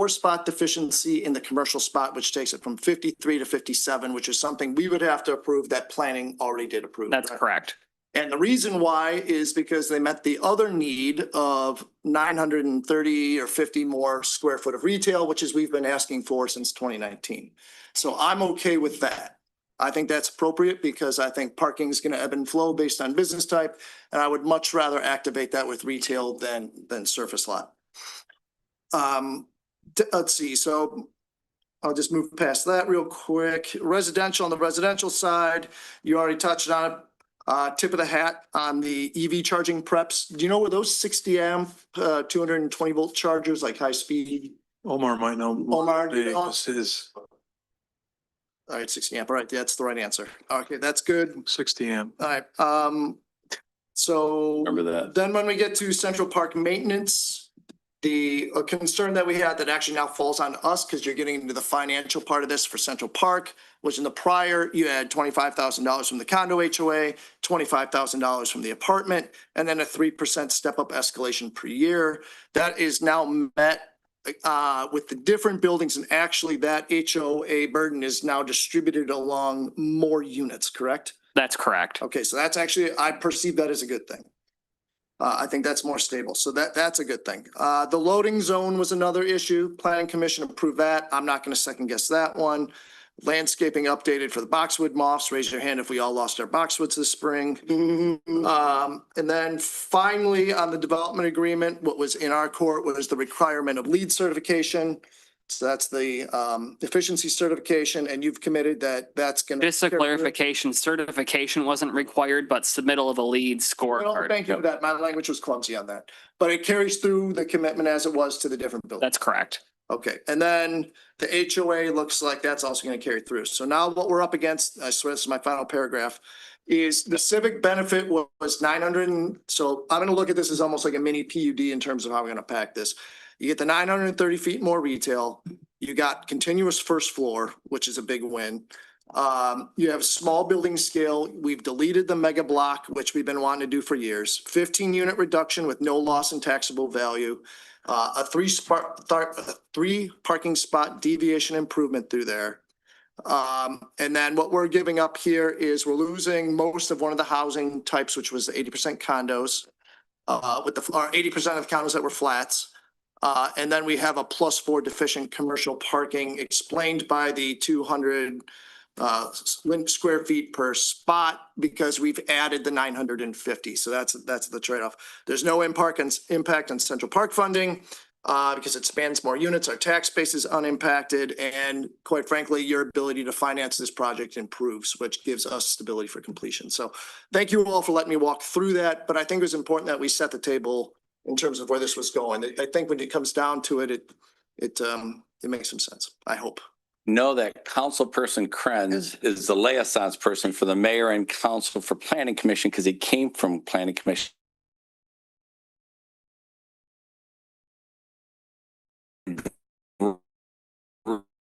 spot deficiency in the commercial spot, which takes it from 53 to 57, which is something we would have to approve that planning already did approve. That's correct. And the reason why is because they met the other need of 930 or 50 more square foot of retail, which is we've been asking for since 2019. So I'm okay with that. I think that's appropriate because I think parking is going to ebb and flow based on business type. And I would much rather activate that with retail than surface lot. Let's see, so I'll just move past that real quick. Residential, on the residential side, you already touched on it. Tip of the hat on the EV charging preps. Do you know where those 60 amp, 220 volt chargers, like high speed? Omar might know. Omar, do you know? This is All right, 60 amp, all right, that's the right answer. Okay, that's good. 60 amp. All right, so. Remember that. Then when we get to Central Park maintenance, the concern that we had that actually now falls on us, because you're getting into the financial part of this for Central Park, was in the prior, you had $25,000 from the condo HOA, $25,000 from the apartment, and then a 3% step up escalation per year. That is now met with the different buildings, and actually that HOA burden is now distributed along more units, correct? That's correct. Okay, so that's actually, I perceive that as a good thing. I think that's more stable. So that's a good thing. The loading zone was another issue. Planning Commission approved that. I'm not going to second guess that one. Landscaping updated for the boxwood moths. Raise your hand if we all lost our boxwoods this spring. And then finally, on the development agreement, what was in our court was the requirement of LEED certification. So that's the efficiency certification, and you've committed that that's going to. Just a clarification, certification wasn't required, but submittal of a LEED scorecard. Thank you for that. My language was clumsy on that, but it carries through the commitment as it was to the different buildings. That's correct. Okay, and then the HOA looks like that's also going to carry through. So now what we're up against, I swear this is my final paragraph, is the civic benefit was 900. And so I'm going to look at this as almost like a mini PUD in terms of how we're going to pack this. You get the 930 feet more retail. You got continuous first floor, which is a big win. You have small building scale. We've deleted the mega block, which we've been wanting to do for years. 15 unit reduction with no loss in taxable value. A three parking spot deviation improvement through there. And then what we're giving up here is we're losing most of one of the housing types, which was 80% condos, with the, or 80% of condos that were flats. And then we have a +4 deficient commercial parking explained by the 200 square feet per spot because we've added the 950. So that's the trade-off. There's no impact on Central Park funding because it spans more units. Our tax base is unimpacted. And quite frankly, your ability to finance this project improves, which gives us stability for completion. So thank you all for letting me walk through that. But I think it was important that we set the table in terms of where this was going. I think when it comes down to it, it makes some sense, I hope. Know that Councilperson Krenz is the liaison person for the mayor and council for Planning Commission because he came from Planning Commission.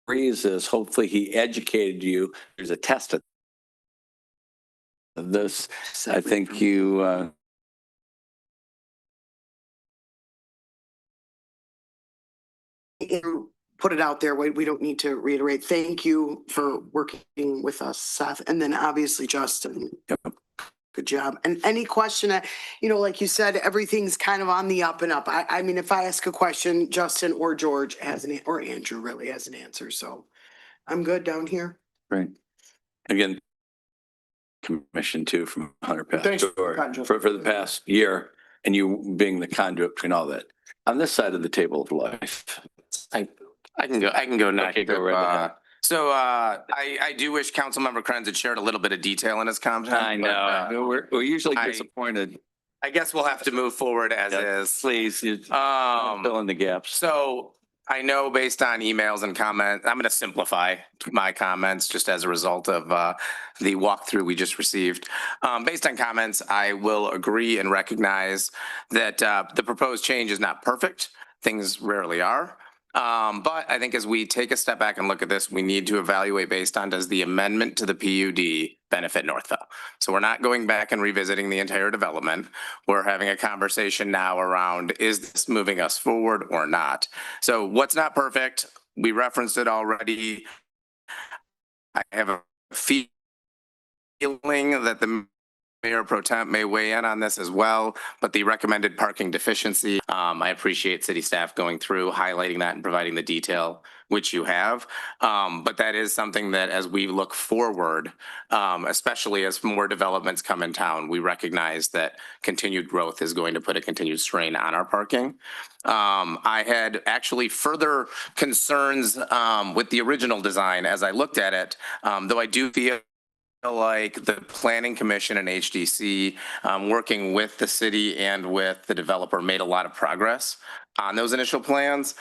Reasons, hopefully he educated you. There's a test of this. I think you put it out there. We don't need to reiterate. Thank you for working with us, Seth. And then obviously Justin. Yep. Good job. And any question that, like you said, everything's kind of on the up and up. I mean, if I ask a question, Justin or George has or Andrew really has an answer. So I'm good down here. right. Again, commission too from Hunter Pass Thanks for the past year and you being the conduit between all that. On this side of the table of life. I can go next. Okay, go right ahead. So I do wish Councilmember Krenz had shared a little bit of detail in his comment. I know. We're usually disappointed. I guess we'll have to move forward as is. Please, fill in the gaps. So I know based on emails and comments, I'm going to simplify my comments just as a result of the walkthrough we just received. Based on comments, I will agree and recognize that the proposed change is not perfect. Things rarely are. But I think as we take a step back and look at this, we need to evaluate based on does the amendment to the PUD benefit Northville? So we're not going back and revisiting the entire development. We're having a conversation now around is this moving us forward or not? So what's not perfect? We referenced it already. I have a feeling that the Mayor Pro Temp may weigh in on this as well, but the recommended parking deficiency, I appreciate city staff going through, highlighting that and providing the detail which you have. But that is something that as we look forward, especially as more developments come in town, we recognize that continued growth is going to put a continued strain on our parking. I had actually further concerns with the original design as I looked at it, though I do feel like the Planning Commission and HDC, working with the city and with the developer, made a lot of progress on those initial plans.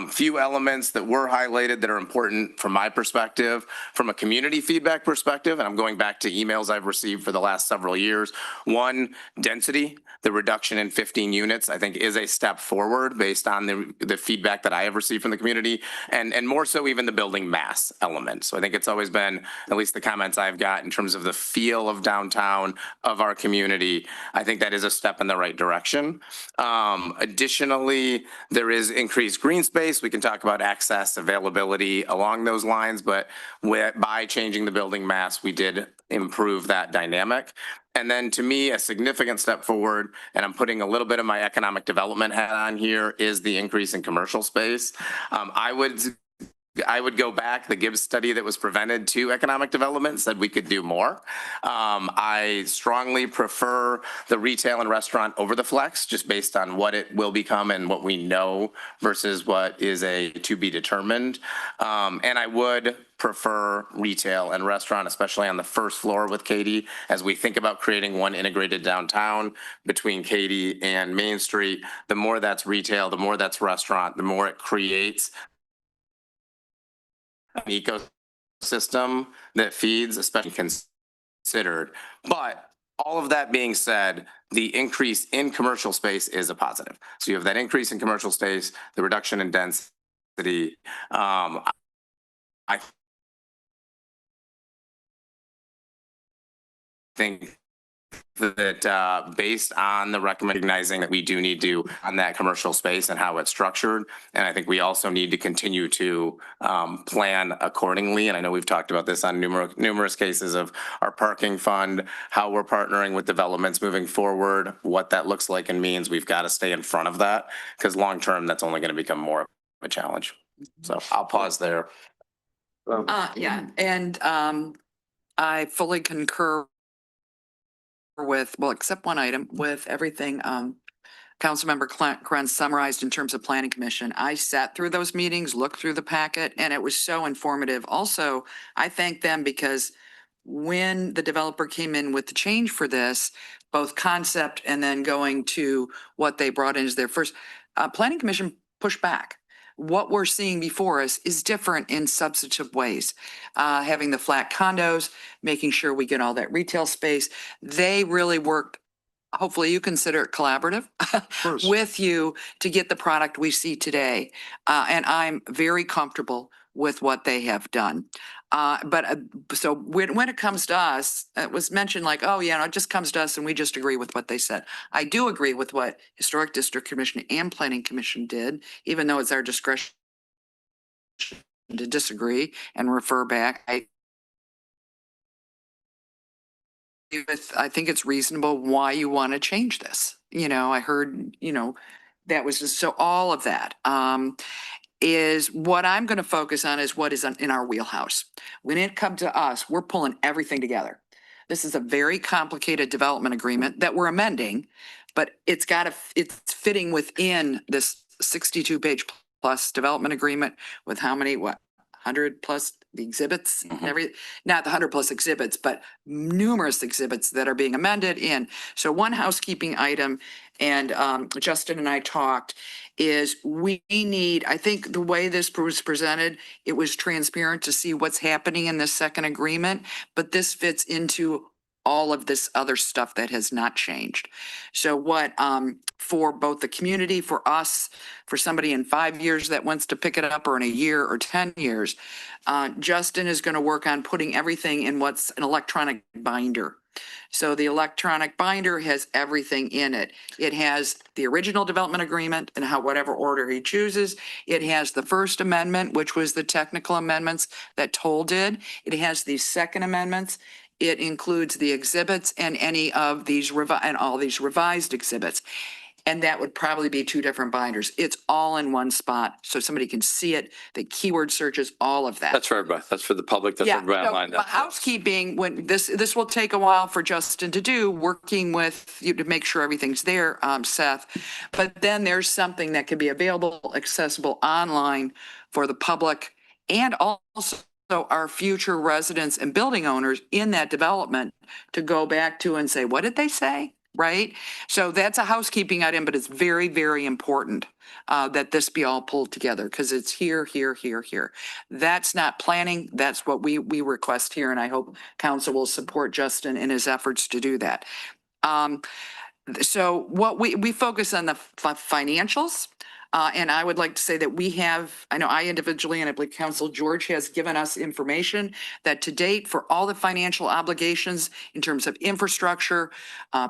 Few elements that were highlighted that are important from my perspective, from a community feedback perspective, and I'm going back to emails I've received for the last several years. One, density. The reduction in 15 units, I think, is a step forward based on the feedback that I have received from the community, and more so even the building mass element. So I think it's always been, at least the comments I've got in terms of the feel of downtown, of our community, I think that is a step in the right direction. Additionally, there is increased green space. We can talk about access, availability along those lines, but by changing the building mass, we did improve that dynamic. And then to me, a significant step forward, and I'm putting a little bit of my economic development hat on here, is the increase in commercial space. I would go back, the Gibbs study that was presented to economic development said we could do more. I strongly prefer the retail and restaurant over the flex, just based on what it will become and what we know versus what is a to be determined. And I would prefer retail and restaurant, especially on the first floor with Cady, as we think about creating one integrated downtown between Cady and Main Street. The more that's retail, the more that's restaurant, the more it creates an ecosystem that feeds, especially considered. But all of that being said, the increase in commercial space is a positive. So you have that increase in commercial space, the reduction in density. I think that based on the recognizing that we do need to on that commercial space and how it's structured. And I think we also need to continue to plan accordingly. And I know we've talked about this on numerous cases of our parking fund, how we're partnering with developments moving forward, what that looks like and means. We've got to stay in front of that because long term, that's only going to become more of a challenge. So I'll pause there. Yeah, and I fully concur with, well, except one item, with everything Councilmember Kren summarized in terms of Planning Commission. I sat through those meetings, looked through the packet, and it was so informative. Also, I thank them because when the developer came in with the change for this, both concept and then going to what they brought in as their first, Planning Commission pushed back. What we're seeing before us is different in substantive ways. Having the flat condos, making sure we get all that retail space. They really worked, hopefully you consider it collaborative with you to get the product we see today. And I'm very comfortable with what they have done. So when it comes to us, it was mentioned like, oh yeah, no, it just comes to us and we just agree with what they said. I do agree with what Historic District Commission and Planning Commission did, even though it's our discretion to disagree and refer back. I think it's reasonable why you want to change this. You know, I heard, you know, that was just, so all of that. Is what I'm going to focus on is what is in our wheelhouse. When it comes to us, we're pulling everything together. This is a very complicated development agreement that we're amending, but it's fitting within this 62-page plus development agreement with how many, 100 plus the exhibits, not the 100 plus exhibits, but numerous exhibits that are being amended in. So one housekeeping item, and Justin and I talked, is we need, I think the way this was presented, it was transparent to see what's happening in the second agreement, but this fits into all of this other stuff that has not changed. So what, for both the community, for us, for somebody in 5 years that wants to pick it up, or in a year or 10 years, Justin is going to work on putting everything in what's an electronic binder. So the electronic binder has everything in it. It has the original development agreement and whatever order he chooses. It has the First Amendment, which was the technical amendments that Toll did. It has these second amendments. it includes the exhibits and any of these and all these revised exhibits. And that would probably be two different binders. It's all in one spot, so somebody can see it, the keyword searches, all of that. That's for everybody. That's for the public. That's for Yeah, everybody so online. housekeeping, when this will take a while for Justin to do, working with you to make sure everything's there, Seth. But then there's something that can be available, accessible online for the public and also our future residents and building owners in that development to go back to and say, what did they say? Right? So that's a housekeeping item, but it's very, very important that this be all pulled together because it's here, here, here, here. That's not planning. That's what we request here. And I hope council will support Justin in his efforts to do that. So what we focus on the financials. And I would like to say that we have, I know I individually and I believe Council George has given us information that to date for all the financial obligations in terms of infrastructure,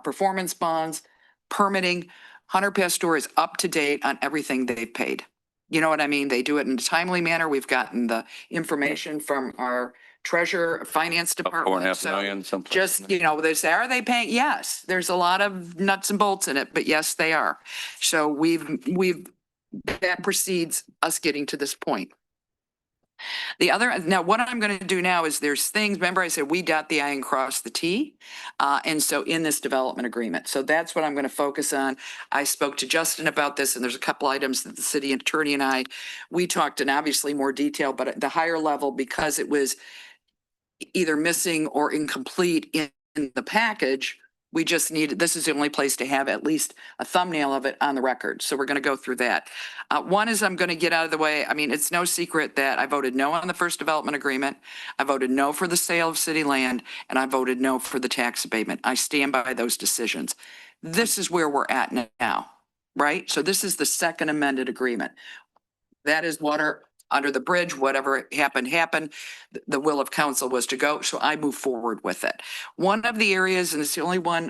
performance bonds, permitting, Hunter Pastor is up to date on everything they've paid. You know what I mean? They do it in a timely manner. We've gotten the information from our treasurer, finance department. $4.5 So million, someplace. just, they say, are they paying? Yes, there's a lot of nuts and bolts in it, but yes, they are. So that precedes us getting to this point. Now what I'm going to do now is there's things, remember I said we dot the I and cross the T. And so in this development agreement, so that's what I'm going to focus on. I spoke to Justin about this and there's a couple items that the city attorney and we talked in obviously more detail, but at the higher level, because it was either missing or incomplete in the package, we just needed, this is the only place to have at least a thumbnail of it on the record. So we're going to go through that. One is I'm going to get out of the way. I mean, it's no secret that I voted no on the first development agreement. I voted no for the sale of city land, and I voted no for the tax abatement. I stand by those decisions. This is where we're at now, right? So this is the second amended agreement. That is water under the bridge, whatever happened. The will of council was to go, so I move forward with it. One of the areas, and it's the only one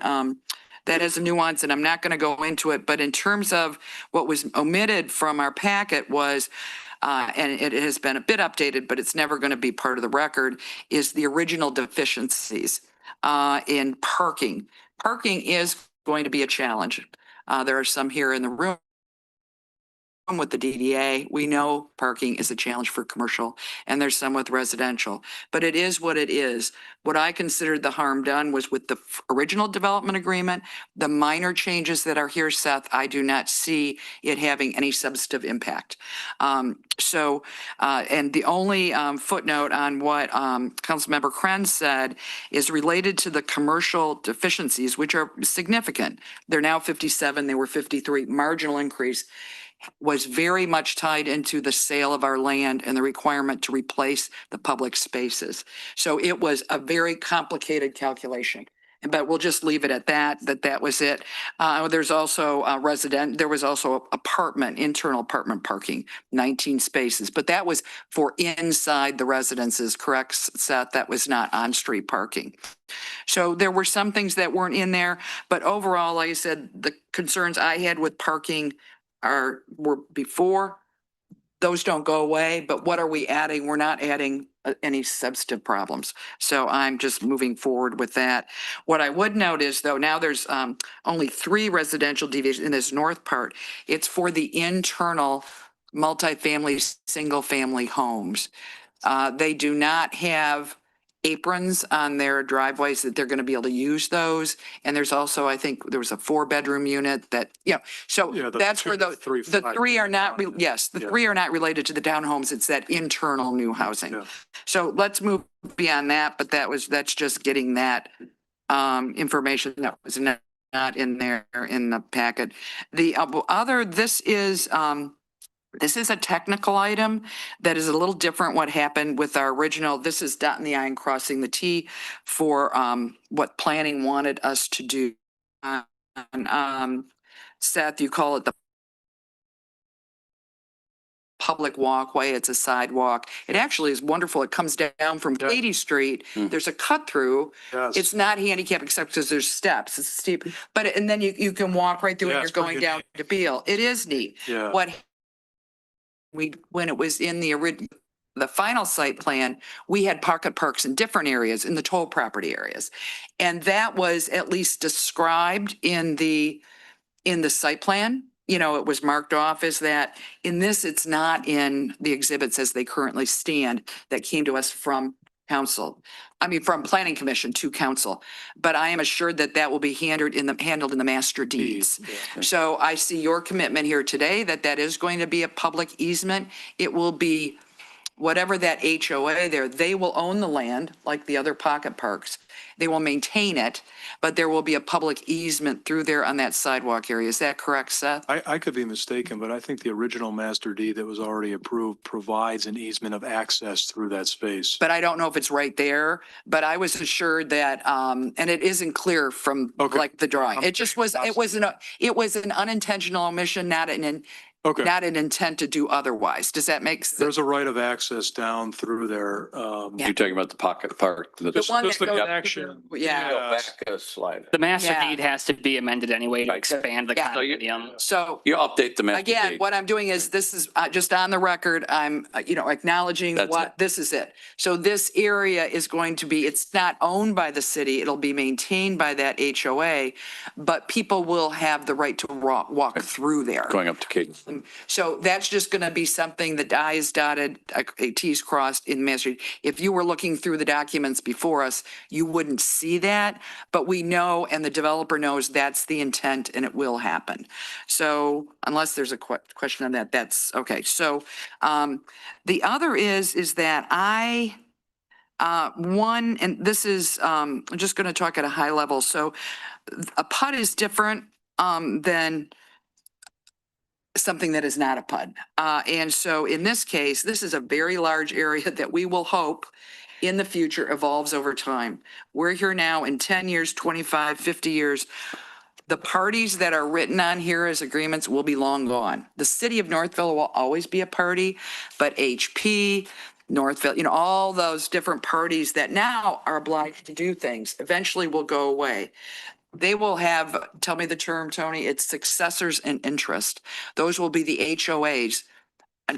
that has a nuance, and I'm not going to go into it, but in terms of what was omitted from our packet was, and it has been a bit updated, but it's never going to be part of the record, is the original deficiencies in parking. Parking is going to be a challenge. There are some here in the room with the DDA. We know parking is a challenge for commercial and there's some with residential, but it is what it is. What I considered the harm done was with the original development agreement, the minor changes that are here, Seth, I do not see it having any substantive impact. And the only footnote on what Councilmember Krenz said is related to the commercial deficiencies, which are significant. They're now 57, they were 53, marginal increase. Was very much tied into the sale of our land and the requirement to replace the public spaces. So it was a very complicated calculation. But we'll just leave it at that was it. There's also there was also internal apartment parking, 19 spaces, but that was for inside the residences, correct, Seth? That was not on-street parking. So there were some things that weren't in there, but overall, like I said, the concerns I had with parking were before. Those don't go away, but what are we adding? We're not adding any substantive problems. So I'm just moving forward with that. What I would note is though, now there's only 3 residential deviations in this north part. It's for the internal multifamily, single family homes. They do not have aprons on their driveways that they're going to be able to use those. And there's also, I think there was a 4-bedroom unit that, so that's where the 3 are not, the 3 are not related to the townhomes. It's that internal new housing. Yeah. So let's move beyond that, but that's just getting that information that was not in there in the packet. The other, this is a technical item that is a little different what happened with our original. This is dotting the I and crossing the T for what planning wanted us to do. Seth, you call it the public walkway. It's a sidewalk. It actually is wonderful. It comes down from Cady Street. There's a cut through. Yes. It's not handicap except because there's steps. It's steep, and then you can walk right through it. You're going down to Beale. It is neat. Yeah. When it was in the the final site plan, we had pocket parks in different areas, in the toll property areas. And that was at least described in the site plan. You know, it was marked off as that. In this, it's not in the exhibits as they currently stand that came to us from council. I mean, from planning commission to council. But I am assured that that will be handled in the master deeds. So I see your commitment here today that that is going to be a public easement. It will be whatever that HOA there, they will own the land like the other pocket parks. They will maintain it, but there will be a public easement through there on that sidewalk area. Is that correct, Seth? I could be mistaken, but I think the original master deed that was already approved provides an easement of access through that space. But I don't know if it's right there, but I was assured that, and it isn't clear from like the drawing. It just was, it was an unintentional omission, not an intent to do otherwise. Does that make sense? There's a right of access down through there. You're talking about the pocket park. The one that goes through- Yeah. Slide. The master Yeah. deed has to be amended anyway to expand the Yeah. condominium. So You update the master again, deed. what I'm doing is, this is just on the record, I'm, acknowledging That's what, this is it. So this area is going to be, it's not owned by the city, it'll be maintained by that HOA, but people will have the right to walk through there. Going up to Cady. So that's just going to be something that I's dotted, T's crossed in master. If you were looking through the documents before us, you wouldn't see that, but we know, and the developer knows that's the intent and it will happen. So unless there's a question on that, that's okay. So the other is that one, and this is, I'm just going to talk at a high level. So a PUD is different than something that is not a PUD. And so in this case, this is a very large area that we will hope in the future evolves over time. We're here now in 10 years, 25, 50 years. The parties that are written on here as agreements will be long gone. The city of Northville will always be a party, but HP, Northville, all those different parties that now are obliged to do things eventually will go away. They will have, tell me the term, Tony, it's successors in interest. Those will be the HOAs,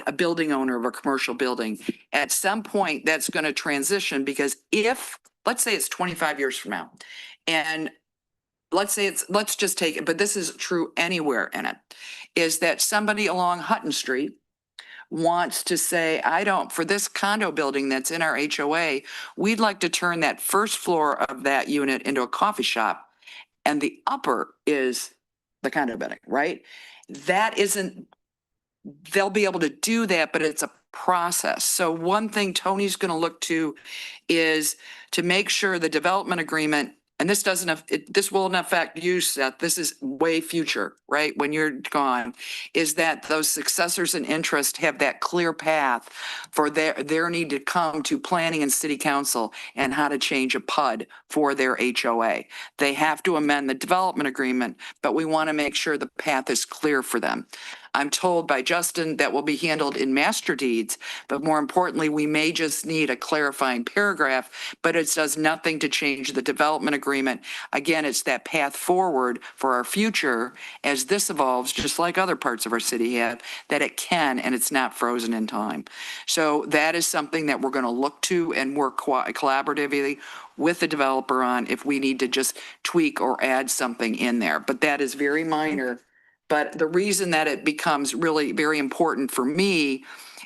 a building owner of a commercial building. At some point, that's going to transition because let's say it's 25 years from now, and let's just take it, but this is true anywhere in it, is that somebody along Hutton Street wants to say, for this condo building that's in our HOA, we'd like to turn that first floor of that unit into a coffee shop. And the upper is the condo building, right? They'll be able to do that, but it's a process. So one thing Tony's going to look to is to make sure the development agreement, and this won't affect you, Seth, this is way future, right? When you're gone, is that those successors in interest have that clear path for their need to come to planning and city council and how to change a PUD for their HOA. They have to amend the development agreement, but we want to make sure the path is clear for them. I'm told by Justin that will be handled in master deeds, but more importantly, we may just need a clarifying paragraph, but it does nothing to change the development agreement. Again, it's that path forward for our future as this evolves, just like other parts of our city have, that it can, and it's not frozen in time. So that is something that we're going to look to and work collaboratively with the developer on if we need to just tweak or add something in there. But that is very minor. But the reason that it becomes really very important for me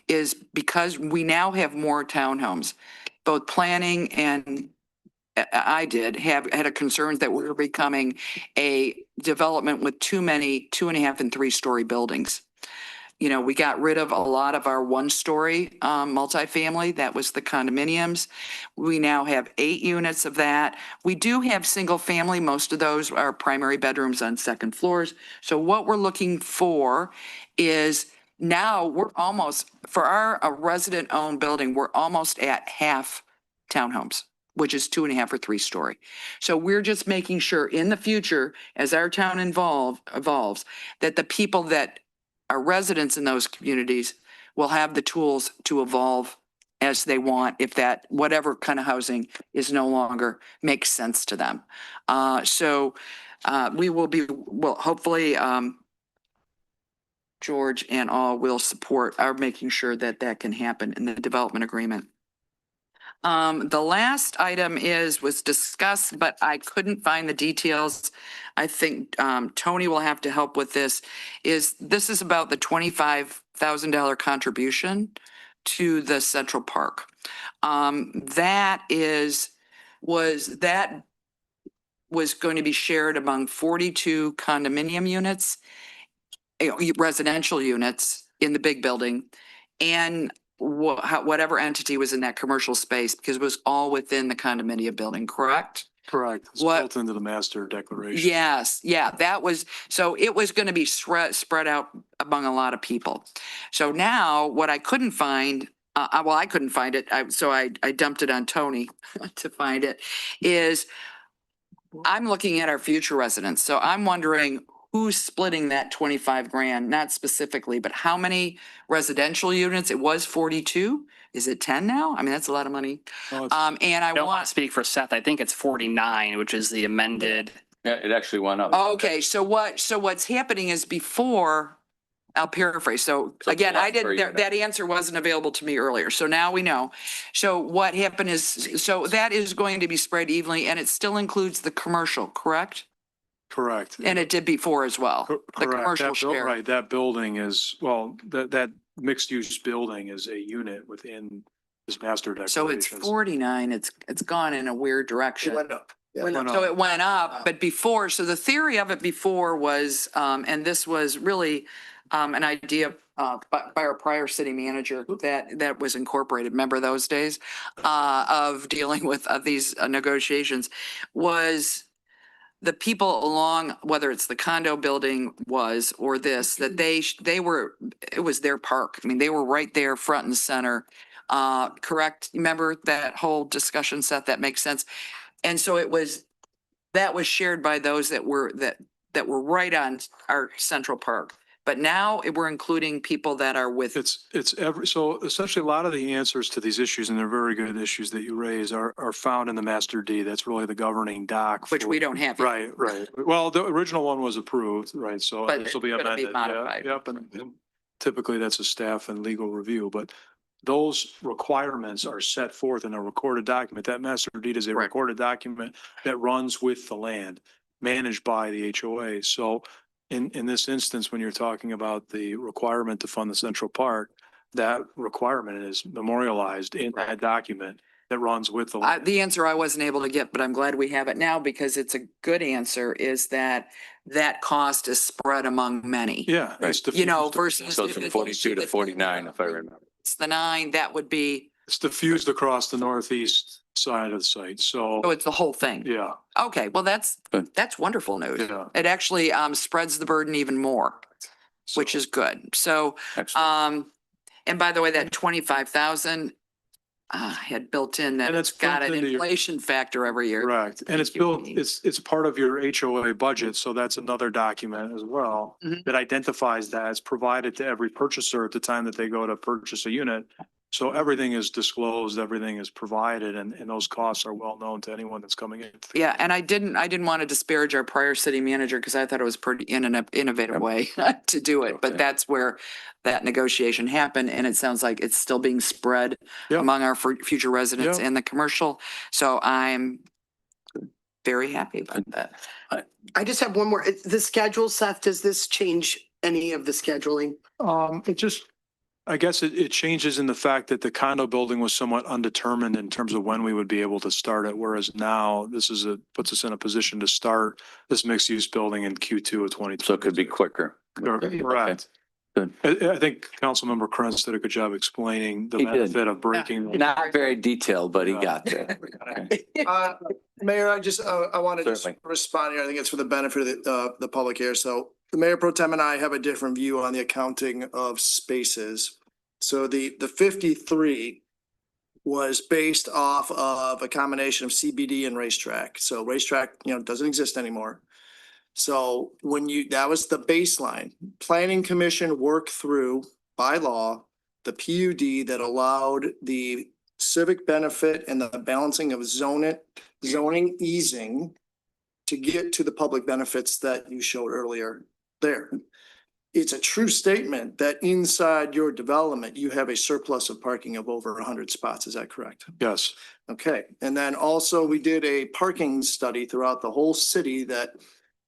is because we now have more townhomes. Both planning and I had a concern that we were becoming a development with too many 2.5 and 3-story buildings. We got rid of a lot of our 1-story multifamily. That was the condominiums. We now have 8 units of that. We do have single family. Most of those are primary bedrooms on second floors. So what we're looking for is now we're almost, for a resident owned building, we're almost at half townhomes, which is 2.5 or 3-story. So we're just making sure in the future, as our town evolves, that the people that our residents in those communities will have the tools to evolve as they want if that whatever kind of housing is no longer makes sense to them. So we will be, hopefully George and all will support our making sure that that can happen in the development agreement. The last item was discussed, but I couldn't find the details. I think, Tony will have to help with this, this is about the $25,000 contribution to the Central Park. That was going to be shared among 42 condominium units, residential units in the big building, and whatever entity was in that commercial space, because it was all within the condominium building, correct? Correct. It's What- built into the master declaration. Yes, yeah, so it was going to be spread out among a lot of people. So now what I couldn't find, I couldn't find it, so I dumped it on Tony to find it, is I'm looking at our future residents. So I'm wondering who's splitting that 25 grand, not specifically, but how many residential units? It was 42. Is it 10 now? I mean, that's a lot of money. And I don't want want, to speak for Seth. I think it's 49, which is the amended. Yeah, it actually went up. okay, so what's happening is before, I'll paraphrase. So So again, plus I didn't, per unit. that answer wasn't available to me earlier. So now we know. So what happened is, so that is going to be spread evenly, and it still includes the commercial, correct? Correct. And it did before as well. The Correct. commercial That buil- share. Right, that building is, well, that mixed use building is a unit within this master So it's declaration. 49. It's gone in a weird direction. Went up. Yeah. Went So up. it went up, but before, so the theory of it before was, and this was really an idea by our prior city manager that was incorporated. Remember those days of dealing with these negotiations, was the people along, whether it's the condo building was or this, that they were, it was their park. I mean, they were right there front and center. Correct? Remember that whole discussion set? That makes sense. And so that was shared by those that were right on our Central Park. But now we're including people that are with. So essentially a lot of the answers to these issues, and they're very good issues that you raise, are found in the master D. That's really the governing doc. Which we don't have yet. Right. Well, the original one was approved, right? So But this will be it's gonna be amended. modified. Yeah, yep. And typically that's a staff and legal review, but those requirements are set forth in a recorded document. That master deed is a Correct. recorded document that runs with the land, managed by the HOA. So in this instance, when you're talking about the requirement to fund the Central Park, that requirement is memorialized in that document that runs with the land. The answer I wasn't able to get, but I'm glad we have it now because it's a good answer, is that cost is spread among many. Yeah. It's You know, diffused- versus. So it's if from it's 42 to 49, if I remember. It's the 9, that would be, It's diffused across the northeast side of the site. So, oh, it's the whole thing. yeah. Okay, well, that's wonderful news. Yeah. It actually spreads the burden even more, which is good. So, and by the way, that 25,000 had built in that And it's it's got built an into your- inflation factor every year. Correct. And it's Thank you, built, Amy. it's part of your HOA budget. So that's another document as well Mhm. that identifies that. It's provided to every purchaser at the time that they go to purchase a unit. So everything is disclosed, everything is provided, and those costs are well known to anyone that's coming in. Yeah, and I didn't want to disparage our prior city manager because I thought it was pretty in an innovative way to do it. But that's where that negotiation happened, and it sounds like it's still being spread Yeah. among our future residents Yeah. and the commercial. So I'm very happy about that. I just have one more. The schedule, Seth, does this change any of the scheduling? I guess it changes in the fact that the condo building was somewhat undetermined in terms of when we would be able to start it, whereas now this puts us in a position to start this mixed use building in Q2 of 2020. So it could be quicker. Correct. Good. I think Councilmember Krantz did a good job explaining the He did. benefit of breaking. Not very detailed, but he Yeah. got there. Mayor, I want to just Certainly. respond here. I think it's for the benefit of the public here. So the Mayor Pro Tem and I have a different view on the accounting of spaces. So the 53 was based off of a combination of CBD and racetrack. So racetrack, doesn't exist anymore. So that was the baseline. Planning Commission worked through by law, the PUD that allowed the civic benefit and the balancing of zoning easing to get to the public benefits that you showed earlier there. it's a true statement that inside your development, you have a surplus of parking of over 100 spots. Is that correct? Yes. Okay, and then also we did a parking study throughout the whole city that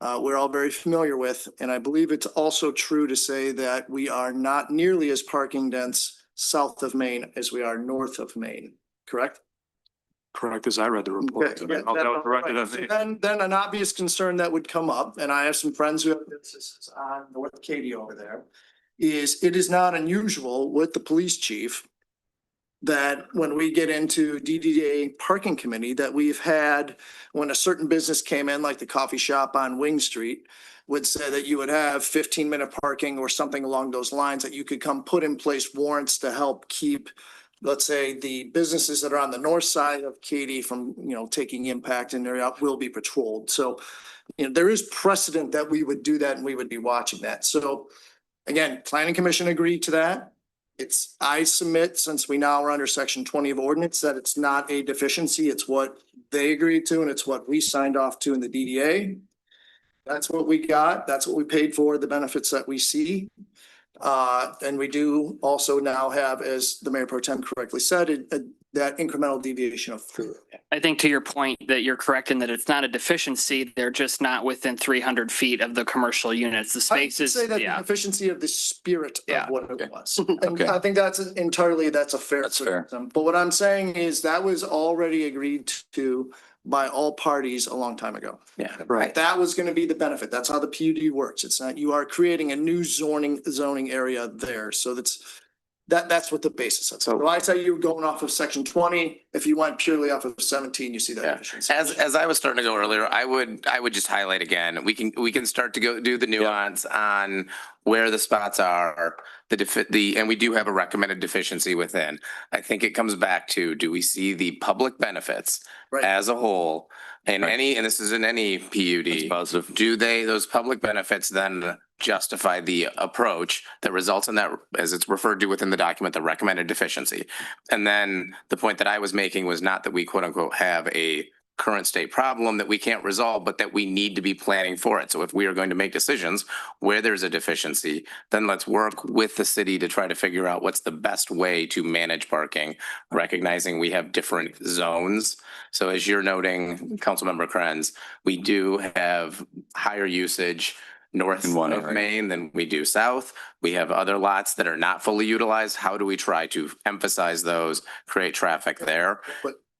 we're all very familiar with. And I believe it's also true to say that we are not nearly as parking dense south of Maine as we are north of Maine, correct? Correct, as I read the report. Okay, yeah, so then an obvious concern that would come up, and I have some friends who have businesses on North Cady over there, is it is not unusual with the police chief that when we get into DDA parking committee that we've had, when a certain business came in, like the coffee shop on Wing Street, would say that you would have 15-minute parking or something along those lines, that you could come put in place warrants to help keep, let's say, the businesses that are on the north side of Cady from, taking impact, and area will be patrolled. So, there is precedent that we would do that and we would be watching that. So again, planning commission agreed to that. I submit, since we now are under section 20 of ordinance, that it's not a deficiency. It's what they agreed to and it's what we signed off to in the DDA. That's what we got. That's what we paid for, the benefits that we see. And we do also now have, as the Mayor Pro Tem correctly said, that incremental deviation of 4. I think to your point that you're correct in that it's not a deficiency. They're just not within 300 feet of the commercial units. The spaces. I would say that the deficiency of the spirit of what it was. And Okay. I think that's a fair. That's fair. criticism. But what I'm saying is that was already agreed to by all parties a long time ago. Yeah. Right. That was going to be the benefit. That's how the PUD works. It's not, you are creating a new zoning area there. So that's what the basis is. So I tell you, going off of section 20, if you went purely off of 17, you see that. deficiency. As I was starting to go earlier, I would just highlight again, we can start to do the nuance on where the spots are, and we do have a recommended deficiency within. I think it comes back to, do we see the public benefits as a whole? And this is in any PUD. Positive. Do those public benefits then justify the approach that results in that, as it's referred to within the document, the recommended deficiency? And then the point that I was making was not that we quote unquote have a current state problem that we can't resolve, but that we need to be planning for it. So if we are going to make decisions where there's a deficiency, then let's work with the city to try to figure out what's the best way to manage parking, recognizing we have different zones. So as you're noting, Councilmember Krenz, we do have higher usage north of Maine than we do south. We have other lots that are not fully utilized. How do we try to emphasize those, create traffic there?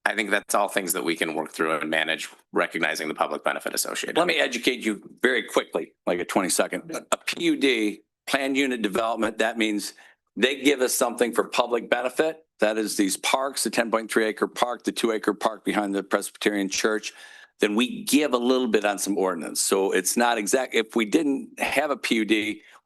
I think that's all things that we can work through and manage, recognizing the public benefit associated. Let me educate you very quickly, like a 20-second. A PUD, planned unit development, that means they give us something for public benefit. That is these parks, the 10.3 acre park, the 2 acre park behind the Presbyterian Church. Then we give a little bit on some ordinance. So it's not exact. If we didn't have a PUD,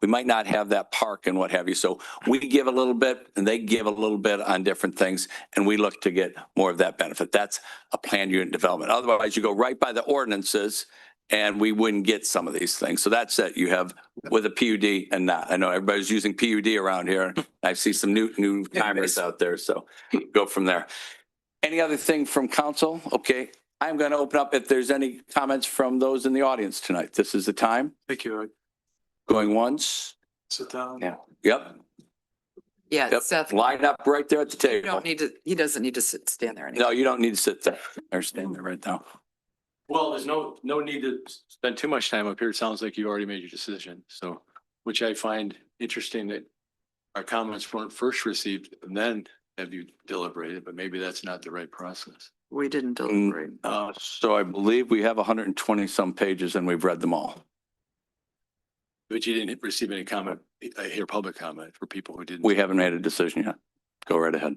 we might not have that park and what have you. So we give a little bit and they give a little bit on different things, and we look to get more of that benefit. That's a planned unit development. Otherwise, you go right by the ordinances and we wouldn't get some of these things. So that's it. You have with a PUD and not. I know everybody's using PUD around here. I see some new timers out there. So go from there. Any other thing from council? Okay. I'm going to open up if there's any comments from those in the audience tonight. This is the time. Thank you. Going once. Sit down. Yeah. Yep. Yeah, Yep. Seth. Line up right there at the You table. don't need to, he doesn't need to stand there anymore. No, you don't need to sit there or stand there right now. Well, there's no need to spend too much time up here. It sounds like you already made your decision. So, which I find interesting that our comments weren't first received and then have you deliberated, but maybe that's not the right process. We didn't deliberate. So I believe we have 120 some pages and we've read them all. But you didn't receive any comment, I hear public comment for people who didn't. We haven't made a decision yet. Go right ahead.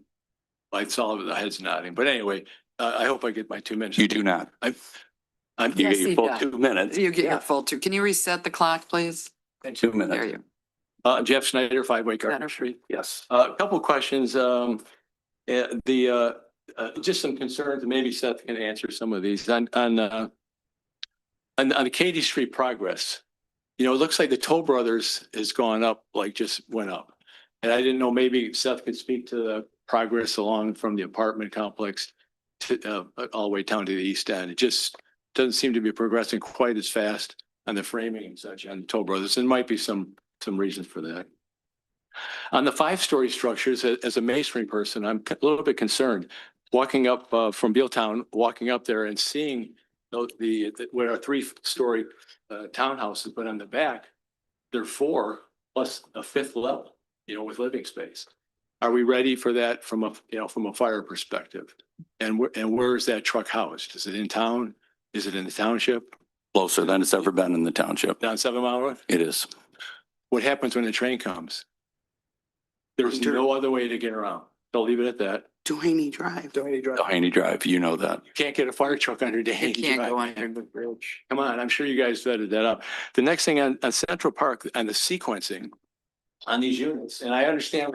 I saw the heads nodding, but anyway, I hope I get my 2 minutes. You do not. I'm You get your full 2 minutes. You get your full 2. Can you reset the clock, please? 2 minutes. There you. Jeff Snyder, 5 Way Carter Street. Yes. A couple of questions. Just some concerns, and maybe Seth can answer some of these on the Cady Street progress. You know, it looks like the Toll Brothers has gone up, like just went up. And I didn't know, maybe Seth could speak to the progress along from the apartment complex to all the way down to the east end. It just doesn't seem to be progressing quite as fast on the framing and such on the Toll Brothers. There might be some some reasons for that. On the 5-story structures, as a masonry person, I'm a little bit concerned. Walking up from Bealtown, walking up there and seeing where our 3-story townhouses, but on the back, they're 4 plus a 5th level, with living space. Are we ready for that from a fire perspective? And where is that truck housed? Is it in town? Is it in the township? Closer than it's ever been in the township. Down 7 Mile Road? It is. What happens when the train comes? There's no other way to get around. I'll leave it at that. Duhaney Drive. Haney Drive, you know that. You can't get a fire truck under Duhaney Can't Drive. go under the bridge. Come on, I'm sure you guys vetted that up. The next thing on Central Park and the sequencing on these units, and I understand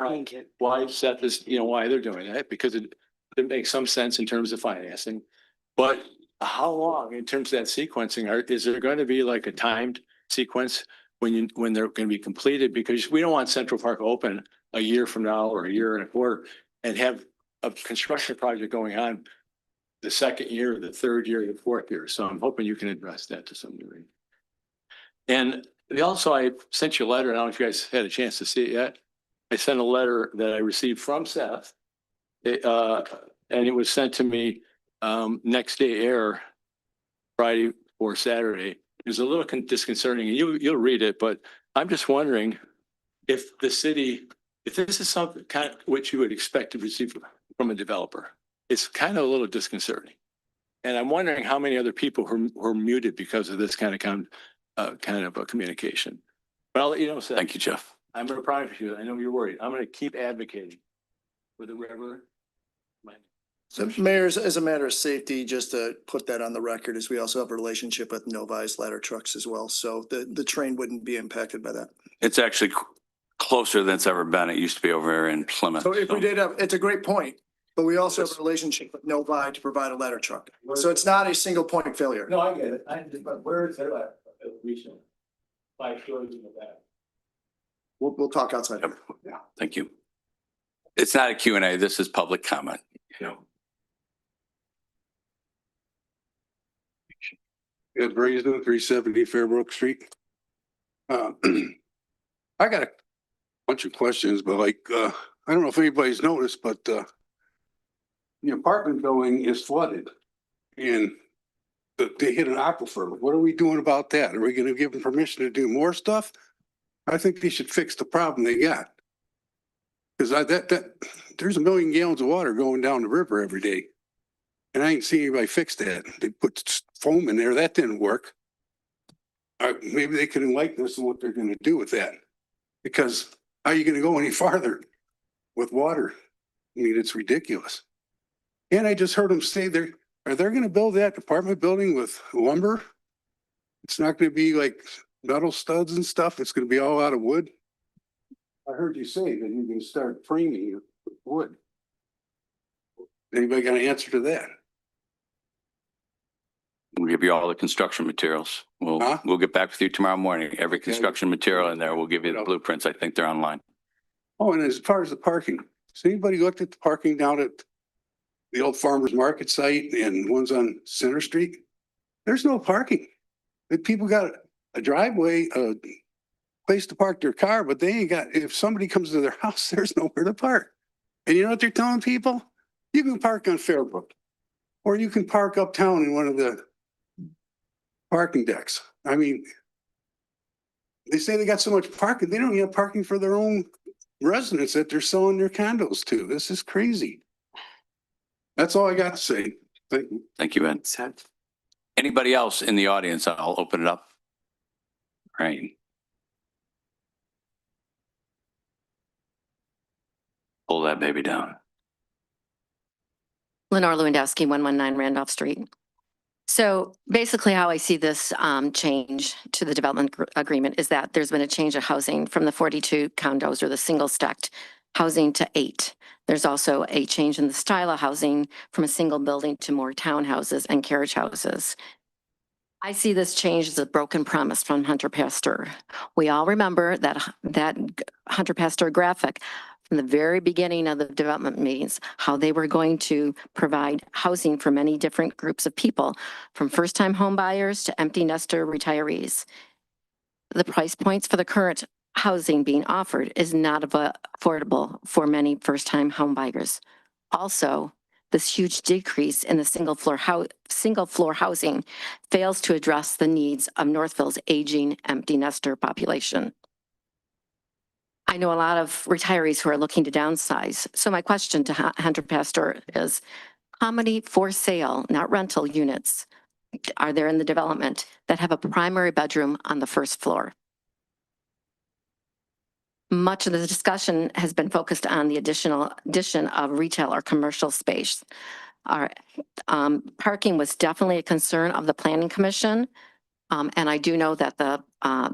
why Seth is, why they're doing that, because it makes some sense in terms of financing. But how long in terms of that sequencing, is there going to be like a timed sequence when they're going to be completed? Because we don't want Central Park open a year from now or a year and a quarter and have a construction project going on the 2nd year, the 3rd year, the 4th year. So I'm hoping you can address that to some degree. And also, I sent you a letter. I don't know if you guys had a chance to see it yet. I sent a letter that I received from Seth. And it was sent to me next day air, Friday or Saturday. It was a little disconcerting, and you'll read it, but I'm just wondering if the city, if this is something kind of what you would expect to receive from a developer. It's kind of a little disconcerting. And I'm wondering how many other people who are muted because of this kind of a communication. But I'll let you know, Seth. Thank you, Jeff. I'm going to promise you, I know you're worried. I'm going to keep advocating for the river. So Mayor, as a matter of safety, just to put that on the record, is we also have a relationship with Novi's ladder trucks as well. So the train wouldn't be impacted by that. It's actually closer than it's ever been. It used to be over here in Plymouth. So if we did have, it's a great point, but we also have a relationship with Novi to provide a ladder truck. So it's not a single point failure. No, I get it. But where is that at? 5 stories in the back. We'll talk outside. Yeah, thank you. It's not a Q&A. This is public comment. Ed Brazen, 370 Fairbrook Street. I got a bunch of questions, but I don't know if anybody's noticed, but the apartment building is flooded and they hit an aquifer. What are we doing about that? Are we going to give them permission to do more stuff? I think they should fix the problem they got. Because there's 1 million gallons of water going down the river every day. And I ain't seen anybody fix that. They put foam in there. That didn't work. Maybe they could enlighten us on what they're going to do with that. Because how are you going to go any farther with water? I mean, it's ridiculous. And I just heard them say are they going to build that apartment building with lumber? It's not going to be like metal studs and stuff. It's going to be all out of wood. I heard you say that you can start framing it with wood. Anybody got an answer to that? We'll give you all the construction materials. We'll get back with you tomorrow morning. Every construction material in there, we'll give you the blueprints. I think they're online. Oh, and as far as the parking, has anybody looked at the parking down at the old farmer's market site and ones on Center Street? There's no parking. The people got a driveway, a place to park their car, but they ain't got, if somebody comes to their house, there's nowhere to park. And you know what they're telling people? You can park on Fairbrook, or you can park uptown in one of the parking decks. I mean, they say they got so much parking, they don't even have parking for their own residents that they're selling their condos to. This is crazy. That's all I got to say. Thank you. Thank you, Ed. Anybody else in the audience? I'll open it up. Right. Pull that baby down. Lenore Lewandowski, 119 Randolph Street. So basically how I see this change to the development agreement is that there's been a change of housing from the 42 condos or the single stacked housing to 8. There's also a change in the style of housing from a single building to more townhouses and carriage houses. I see this change as a broken promise from Hunter Pastor. We all remember that Hunter Pastor graphic from the very beginning of the development meetings, how they were going to provide housing for many different groups of people, from first-time home buyers to empty nester retirees. The price points for the current housing being offered is not affordable for many first-time home buyers. Also, this huge decrease in the single floor housing fails to address the needs of Northville's aging empty nester population. I know a lot of retirees who are looking to downsize. So my question to Hunter Pastor is, how many for sale, not rental units, are there in the development that have a primary bedroom on the first floor? Much of the discussion has been focused on the addition of retail or commercial space. Our parking was definitely a concern of the Planning Commission. And I do know that the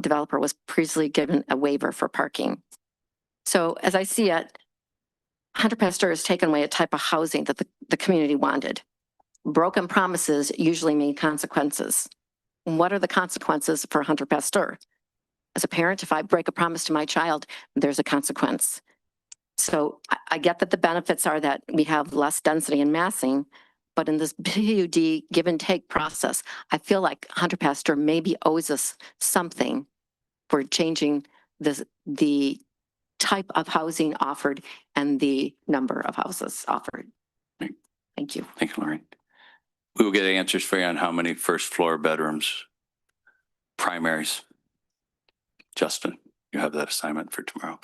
developer was previously given a waiver for parking. So as I see it, Hunter Pastor has taken away a type of housing that the community wanted. Broken promises usually mean consequences. What are the consequences for Hunter Pastor? As a parent, if I break a promise to my child, there's a consequence. So I get that the benefits are that we have less density and massing, but in this PUD give and take process, I feel like Hunter Pastor maybe owes us something for changing the type of housing offered and the number of houses offered. Thank you. Thank you, Lorraine. We will get answers for you on how many first floor bedrooms, primaries. Justin, you have that assignment for tomorrow.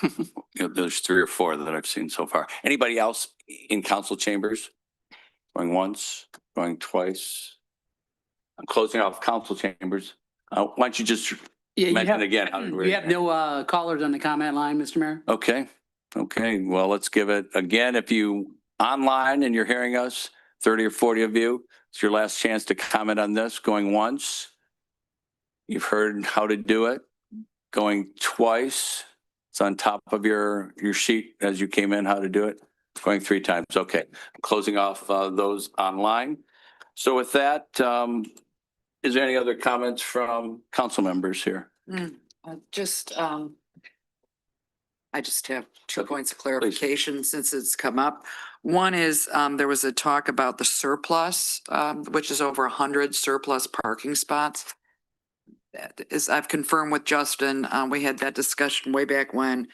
There's 3 or 4 that I've seen so far. Anybody else in council chambers? Going once, going twice. I'm closing off council chambers. Why don't you just mention again? You have no callers on the comment line, Mr. Mayor? Okay. Okay. Well, let's give it again. If you online and you're hearing us, 30 or 40 of you, it's your last chance to comment on this. Going once. You've heard how to do it. Going twice. It's on top of your sheet as you came in, how to do it. Going 3 times. Okay. I'm closing off those online. So with that, is there any other comments from council members here? I just have 2 points of clarification since it's come up. One is there was a talk about the surplus, which is over 100 surplus parking spots. As I've confirmed with Justin, we had that discussion way back when.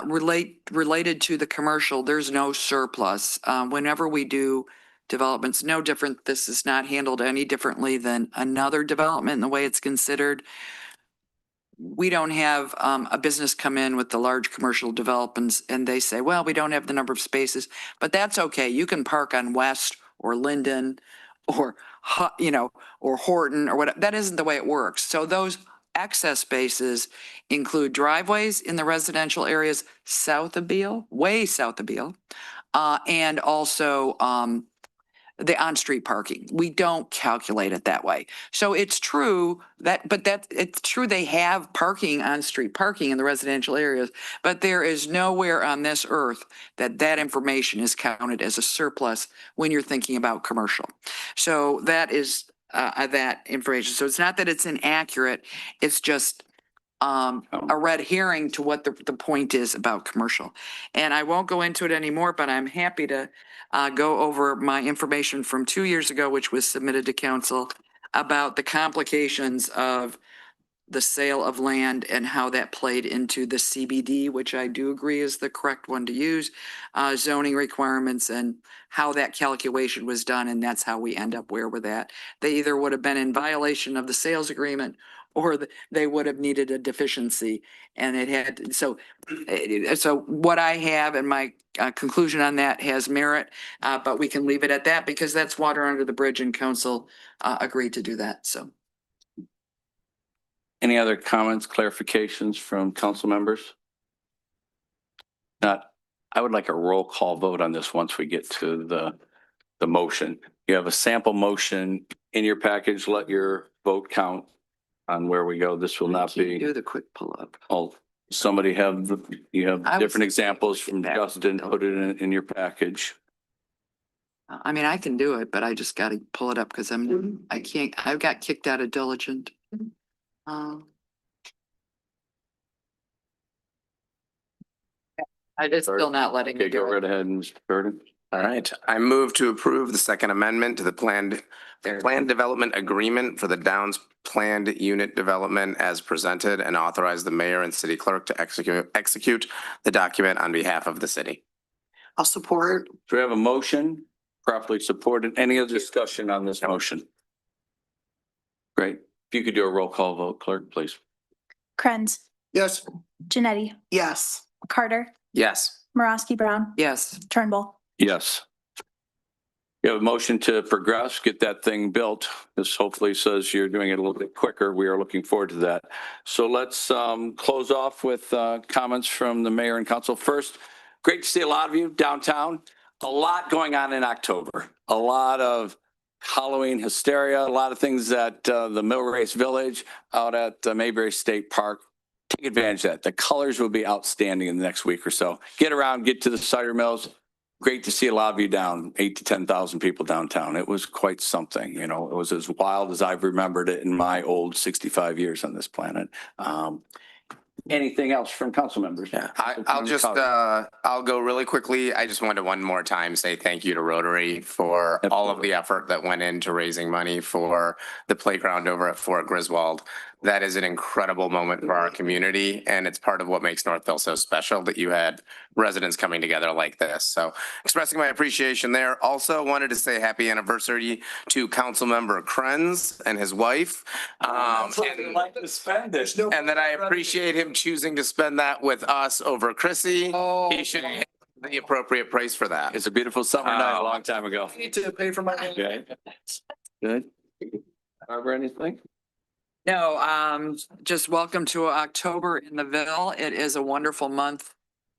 Related to the commercial, there's no surplus. Whenever we do developments, no different. This is not handled any differently than another development in the way it's considered. We don't have a business come in with the large commercial developments and they say, well, we don't have the number of spaces, but that's okay. You can park on West or Linden or, or Horton or whatever. That isn't the way it works. So those access spaces include driveways in the residential areas south of Beale, way south of Beale, and also the on-street parking. We don't calculate it that way. So it's true it's true they have parking, on-street parking in the residential areas, but there is nowhere on this earth that information is counted as a surplus when you're thinking about commercial. So that is that information. So it's not that it's inaccurate, it's just a red herring to what the point is about commercial. And I won't go into it anymore, but I'm happy to go over my information from 2 years ago, which was submitted to council about the complications of the sale of land and how that played into the CBD, which I do agree is the correct one to use, zoning requirements and how that calculation was done. And that's how we end up where we're at. They either would have been in violation of the sales agreement or they would have needed a deficiency. And it had, so what I have and my conclusion on that has merit, but we can leave it at that because that's water under the bridge and council agreed to do that. So. Any other comments, clarifications from council members? Not, I would like a roll call vote on this once we get to the motion. You have a sample motion in your package. Let your vote count on where we go. This will not be. Do the quick pull up. Oh, somebody you have different examples from Justin, put it in your package. I mean, I can do it, but I just got to pull it up because I got kicked out of Diligent. It's still not letting me Okay, do go it. right ahead, Mr. Burden. All right, I move to approve the second amendment to the planned development agreement for the Downs planned unit development as presented and authorize the mayor and city clerk to execute the document on behalf of the city. I'll support. Do we have a motion properly supported? Any other discussion on this motion? Great. If you could do a roll call vote, clerk, please. Krenz, Yes. Janetti, Yes. Carter, Yes. Morosky Brown, Yes. Turnbull. Yes. You have a motion to progress, get that thing built. This hopefully says you're doing it a little bit quicker. We are looking forward to that. So let's close off with comments from the mayor and council. First, great to see a lot of you downtown. A lot going on in October. A lot of Halloween hysteria, a lot of things at the Millrace Village out at Mayberry State Park. Take advantage of that. The colors will be outstanding in the next week or so. Get around, get to the cider mills. Great to see a lot of you down, 8,000 to 10,000 people downtown. It was quite something, you know, it was as wild as I've remembered it in my old 65 years on this planet. Anything else from council members? Yeah, I'll go really quickly. I just wanted to one more time say thank you to Rotary for all of the effort that went into raising money for the playground over at Fort Griswold. That is an incredible moment for our community, and it's part of what makes Northville so special that you had residents coming together like this. So expressing my appreciation there. Also wanted to say happy anniversary to Councilmember Krenz and his wife. Like to spend it. And that I appreciate him choosing to spend that with us over Chrissy. He should get the appropriate price for that. It's a beautiful summer night a long time ago. Need to pay for my. Okay. Good. Barbara, anything? No, just welcome to October in the Ville. It is a wonderful month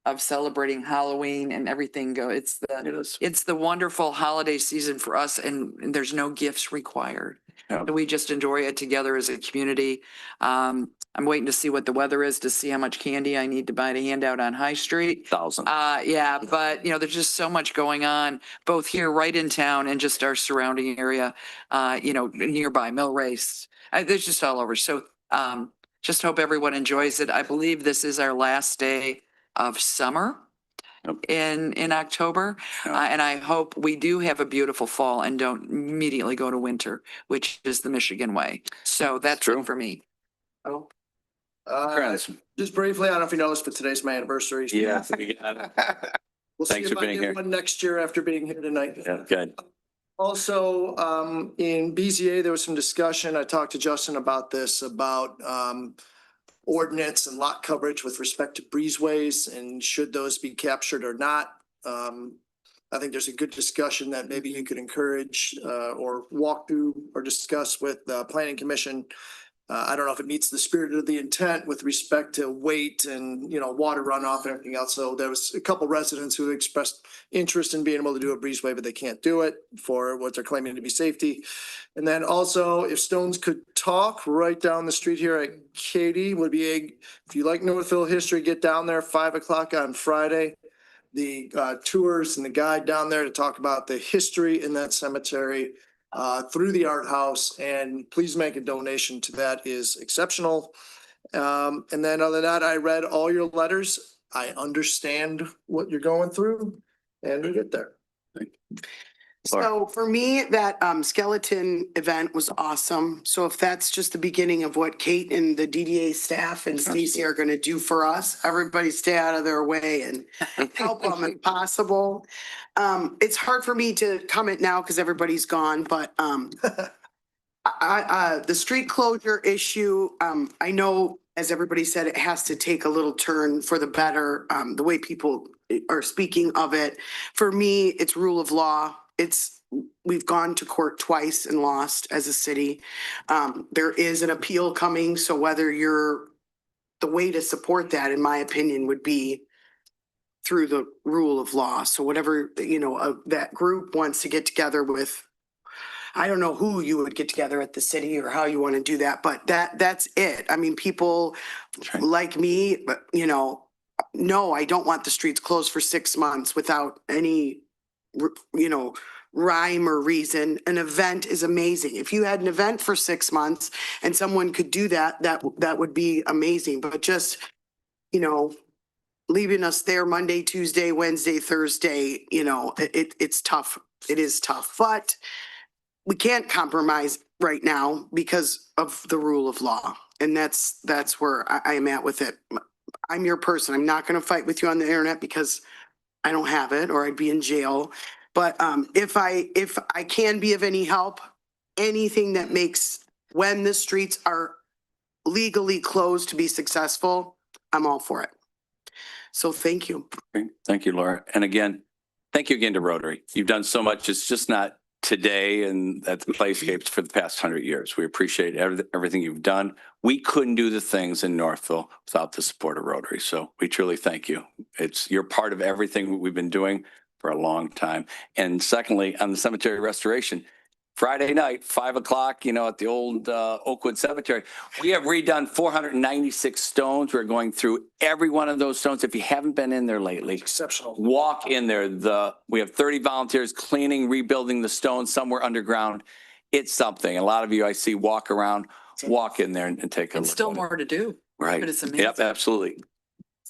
of celebrating Halloween and everything it's the wonderful holiday season for us, and there's no gifts required. Yep. We just enjoy it together as a community. I'm waiting to see what the weather is to see how much candy I need to buy to hand out on High Street. 1,000. Yeah, but you know, there's just so much going on, both here right in town and just our surrounding area, nearby Millrace. There's just all over. So just hope everyone enjoys it. I believe this is our last day of summer in October. And I hope we do have a beautiful fall and don't immediately go to winter, which is the Michigan way. So that's true for me. Oh. Krenz. Just briefly, I don't know if you noticed, but today's my anniversary. Yeah. We got it. We'll see Thanks if for I being get here. one next year after being here tonight. Yeah, good. Also, in BZA, there was some discussion. I talked to Justin about this, about ordinance and lot coverage with respect to breezeways and should those be captured or not. I think there's a good discussion that maybe you could encourage or walk through or discuss with the planning commission. I don't know if it meets the spirit of the intent with respect to weight and, water runoff and everything else. So there was a couple residents who expressed interest in being able to do a breezeway, but they can't do it for what they're claiming to be safety. And then also, if Stones could talk, right down the street here at Cady would be if you like Northville history, get down there 5 o'clock on Friday. The tours and the guide down there to talk about the history in that cemetery through the art house, and please make a donation to that is exceptional. And then other than that, I read all your letters. I understand what you're going through and we get there. So for me, that skeleton event was awesome. So if that's just the beginning of what Kate and the DDA staff and Stacy are going to do for us, everybody stay out of their way and help them if possible. It's hard for me to comment now because everybody's gone, but the street closure issue, I know, as everybody said, it has to take a little turn for the better, the way people are speaking of it. For me, it's rule of law. We've gone to court twice and lost as a city. There is an appeal coming. So whether the way to support that, in my opinion, would be through the rule of law. So whatever, that group wants to get together with, I don't know who you would get together at the city or how you want to do that, but that's it. I mean, people like me, no, I don't want the streets closed for 6 months without any rhyme or reason. An event is amazing. If you had an event for 6 months and someone could do that would be amazing. But just, leaving us there Monday, Tuesday, Wednesday, Thursday, you know, it's tough. It is tough, but we can't compromise right now because of the rule of law. And that's where I am at with it. I'm your person. I'm not going to fight with you on the internet because I don't have it or I'd be in jail. But if I can be of any help, anything that makes when the streets are legally closed to be successful, I'm all for it. So thank you. Great. Thank you, Laura. And again, thank you again to Rotary. You've done so much. It's just not today and at the Plantscapes for the past 100 years. We appreciate everything you've done. We couldn't do the things in Northville without the support of Rotary. So we truly thank you. You're part of everything we've been doing for a long time. And secondly, on the cemetery restoration, Friday night, 5 o'clock, at the old Oakwood Cemetery, we have redone 496 stones. We're going through every one of those stones. If you haven't been in there lately, Exceptional. walk in there. We have 30 volunteers cleaning, rebuilding the stones somewhere underground. It's something. A lot of you I see walk around, walk in there and take a And look. still at it. more to do. Right. But it's amazing. Yep, absolutely.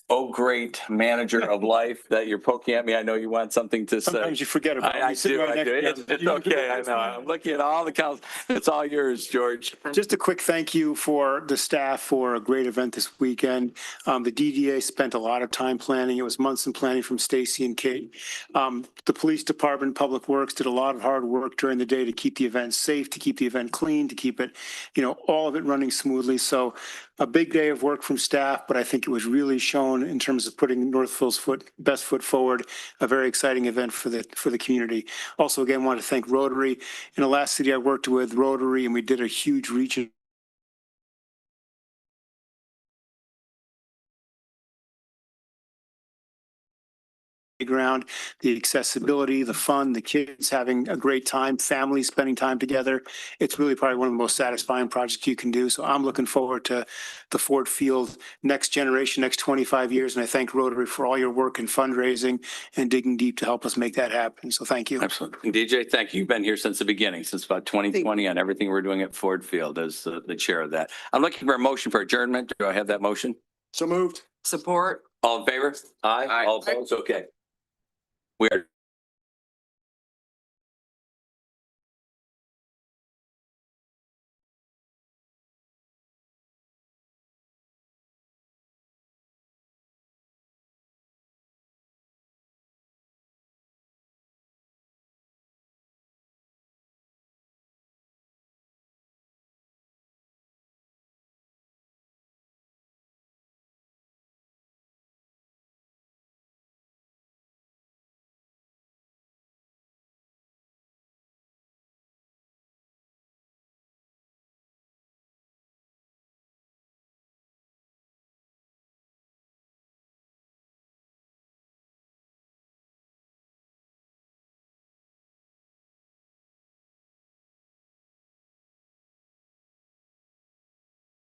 Oh, great manager of life that you're poking at me. I know you want something to say. Sometimes you forget about it. I You sit do. right I do. next to It's you. okay. I know. I'm looking at all the counts. It's all yours, George. Just a quick thank you for the staff for a great event this weekend. The DDA spent a lot of time planning. It was months in planning from Stacy and Kate. The police department, Public Works did a lot of hard work during the day to keep the event safe, to keep the event clean, to keep it, all of it running smoothly. So a big day of work from staff, but I think it was really shown in terms of putting Northville's best foot forward. A very exciting event for the community. Also, again, want to thank Rotary. In the last city I worked with, Rotary, and we did a huge region ground, the accessibility, the fun, the kids having a great time, families spending time together. It's really probably one of the most satisfying projects you can do. So I'm looking forward to the Ford Field next generation, next 25 years. And I thank Rotary for all your work in fundraising and digging deep to help us make that happen. So thank you. Absolutely. And DJ, thank you. You've been here since the beginning, since about 2020 on everything we're doing at Ford Field as the chair of that. I'm looking for a motion for adjournment. Do I have that motion? So moved. Support. All in favor? Aye. All opposed? Okay. We are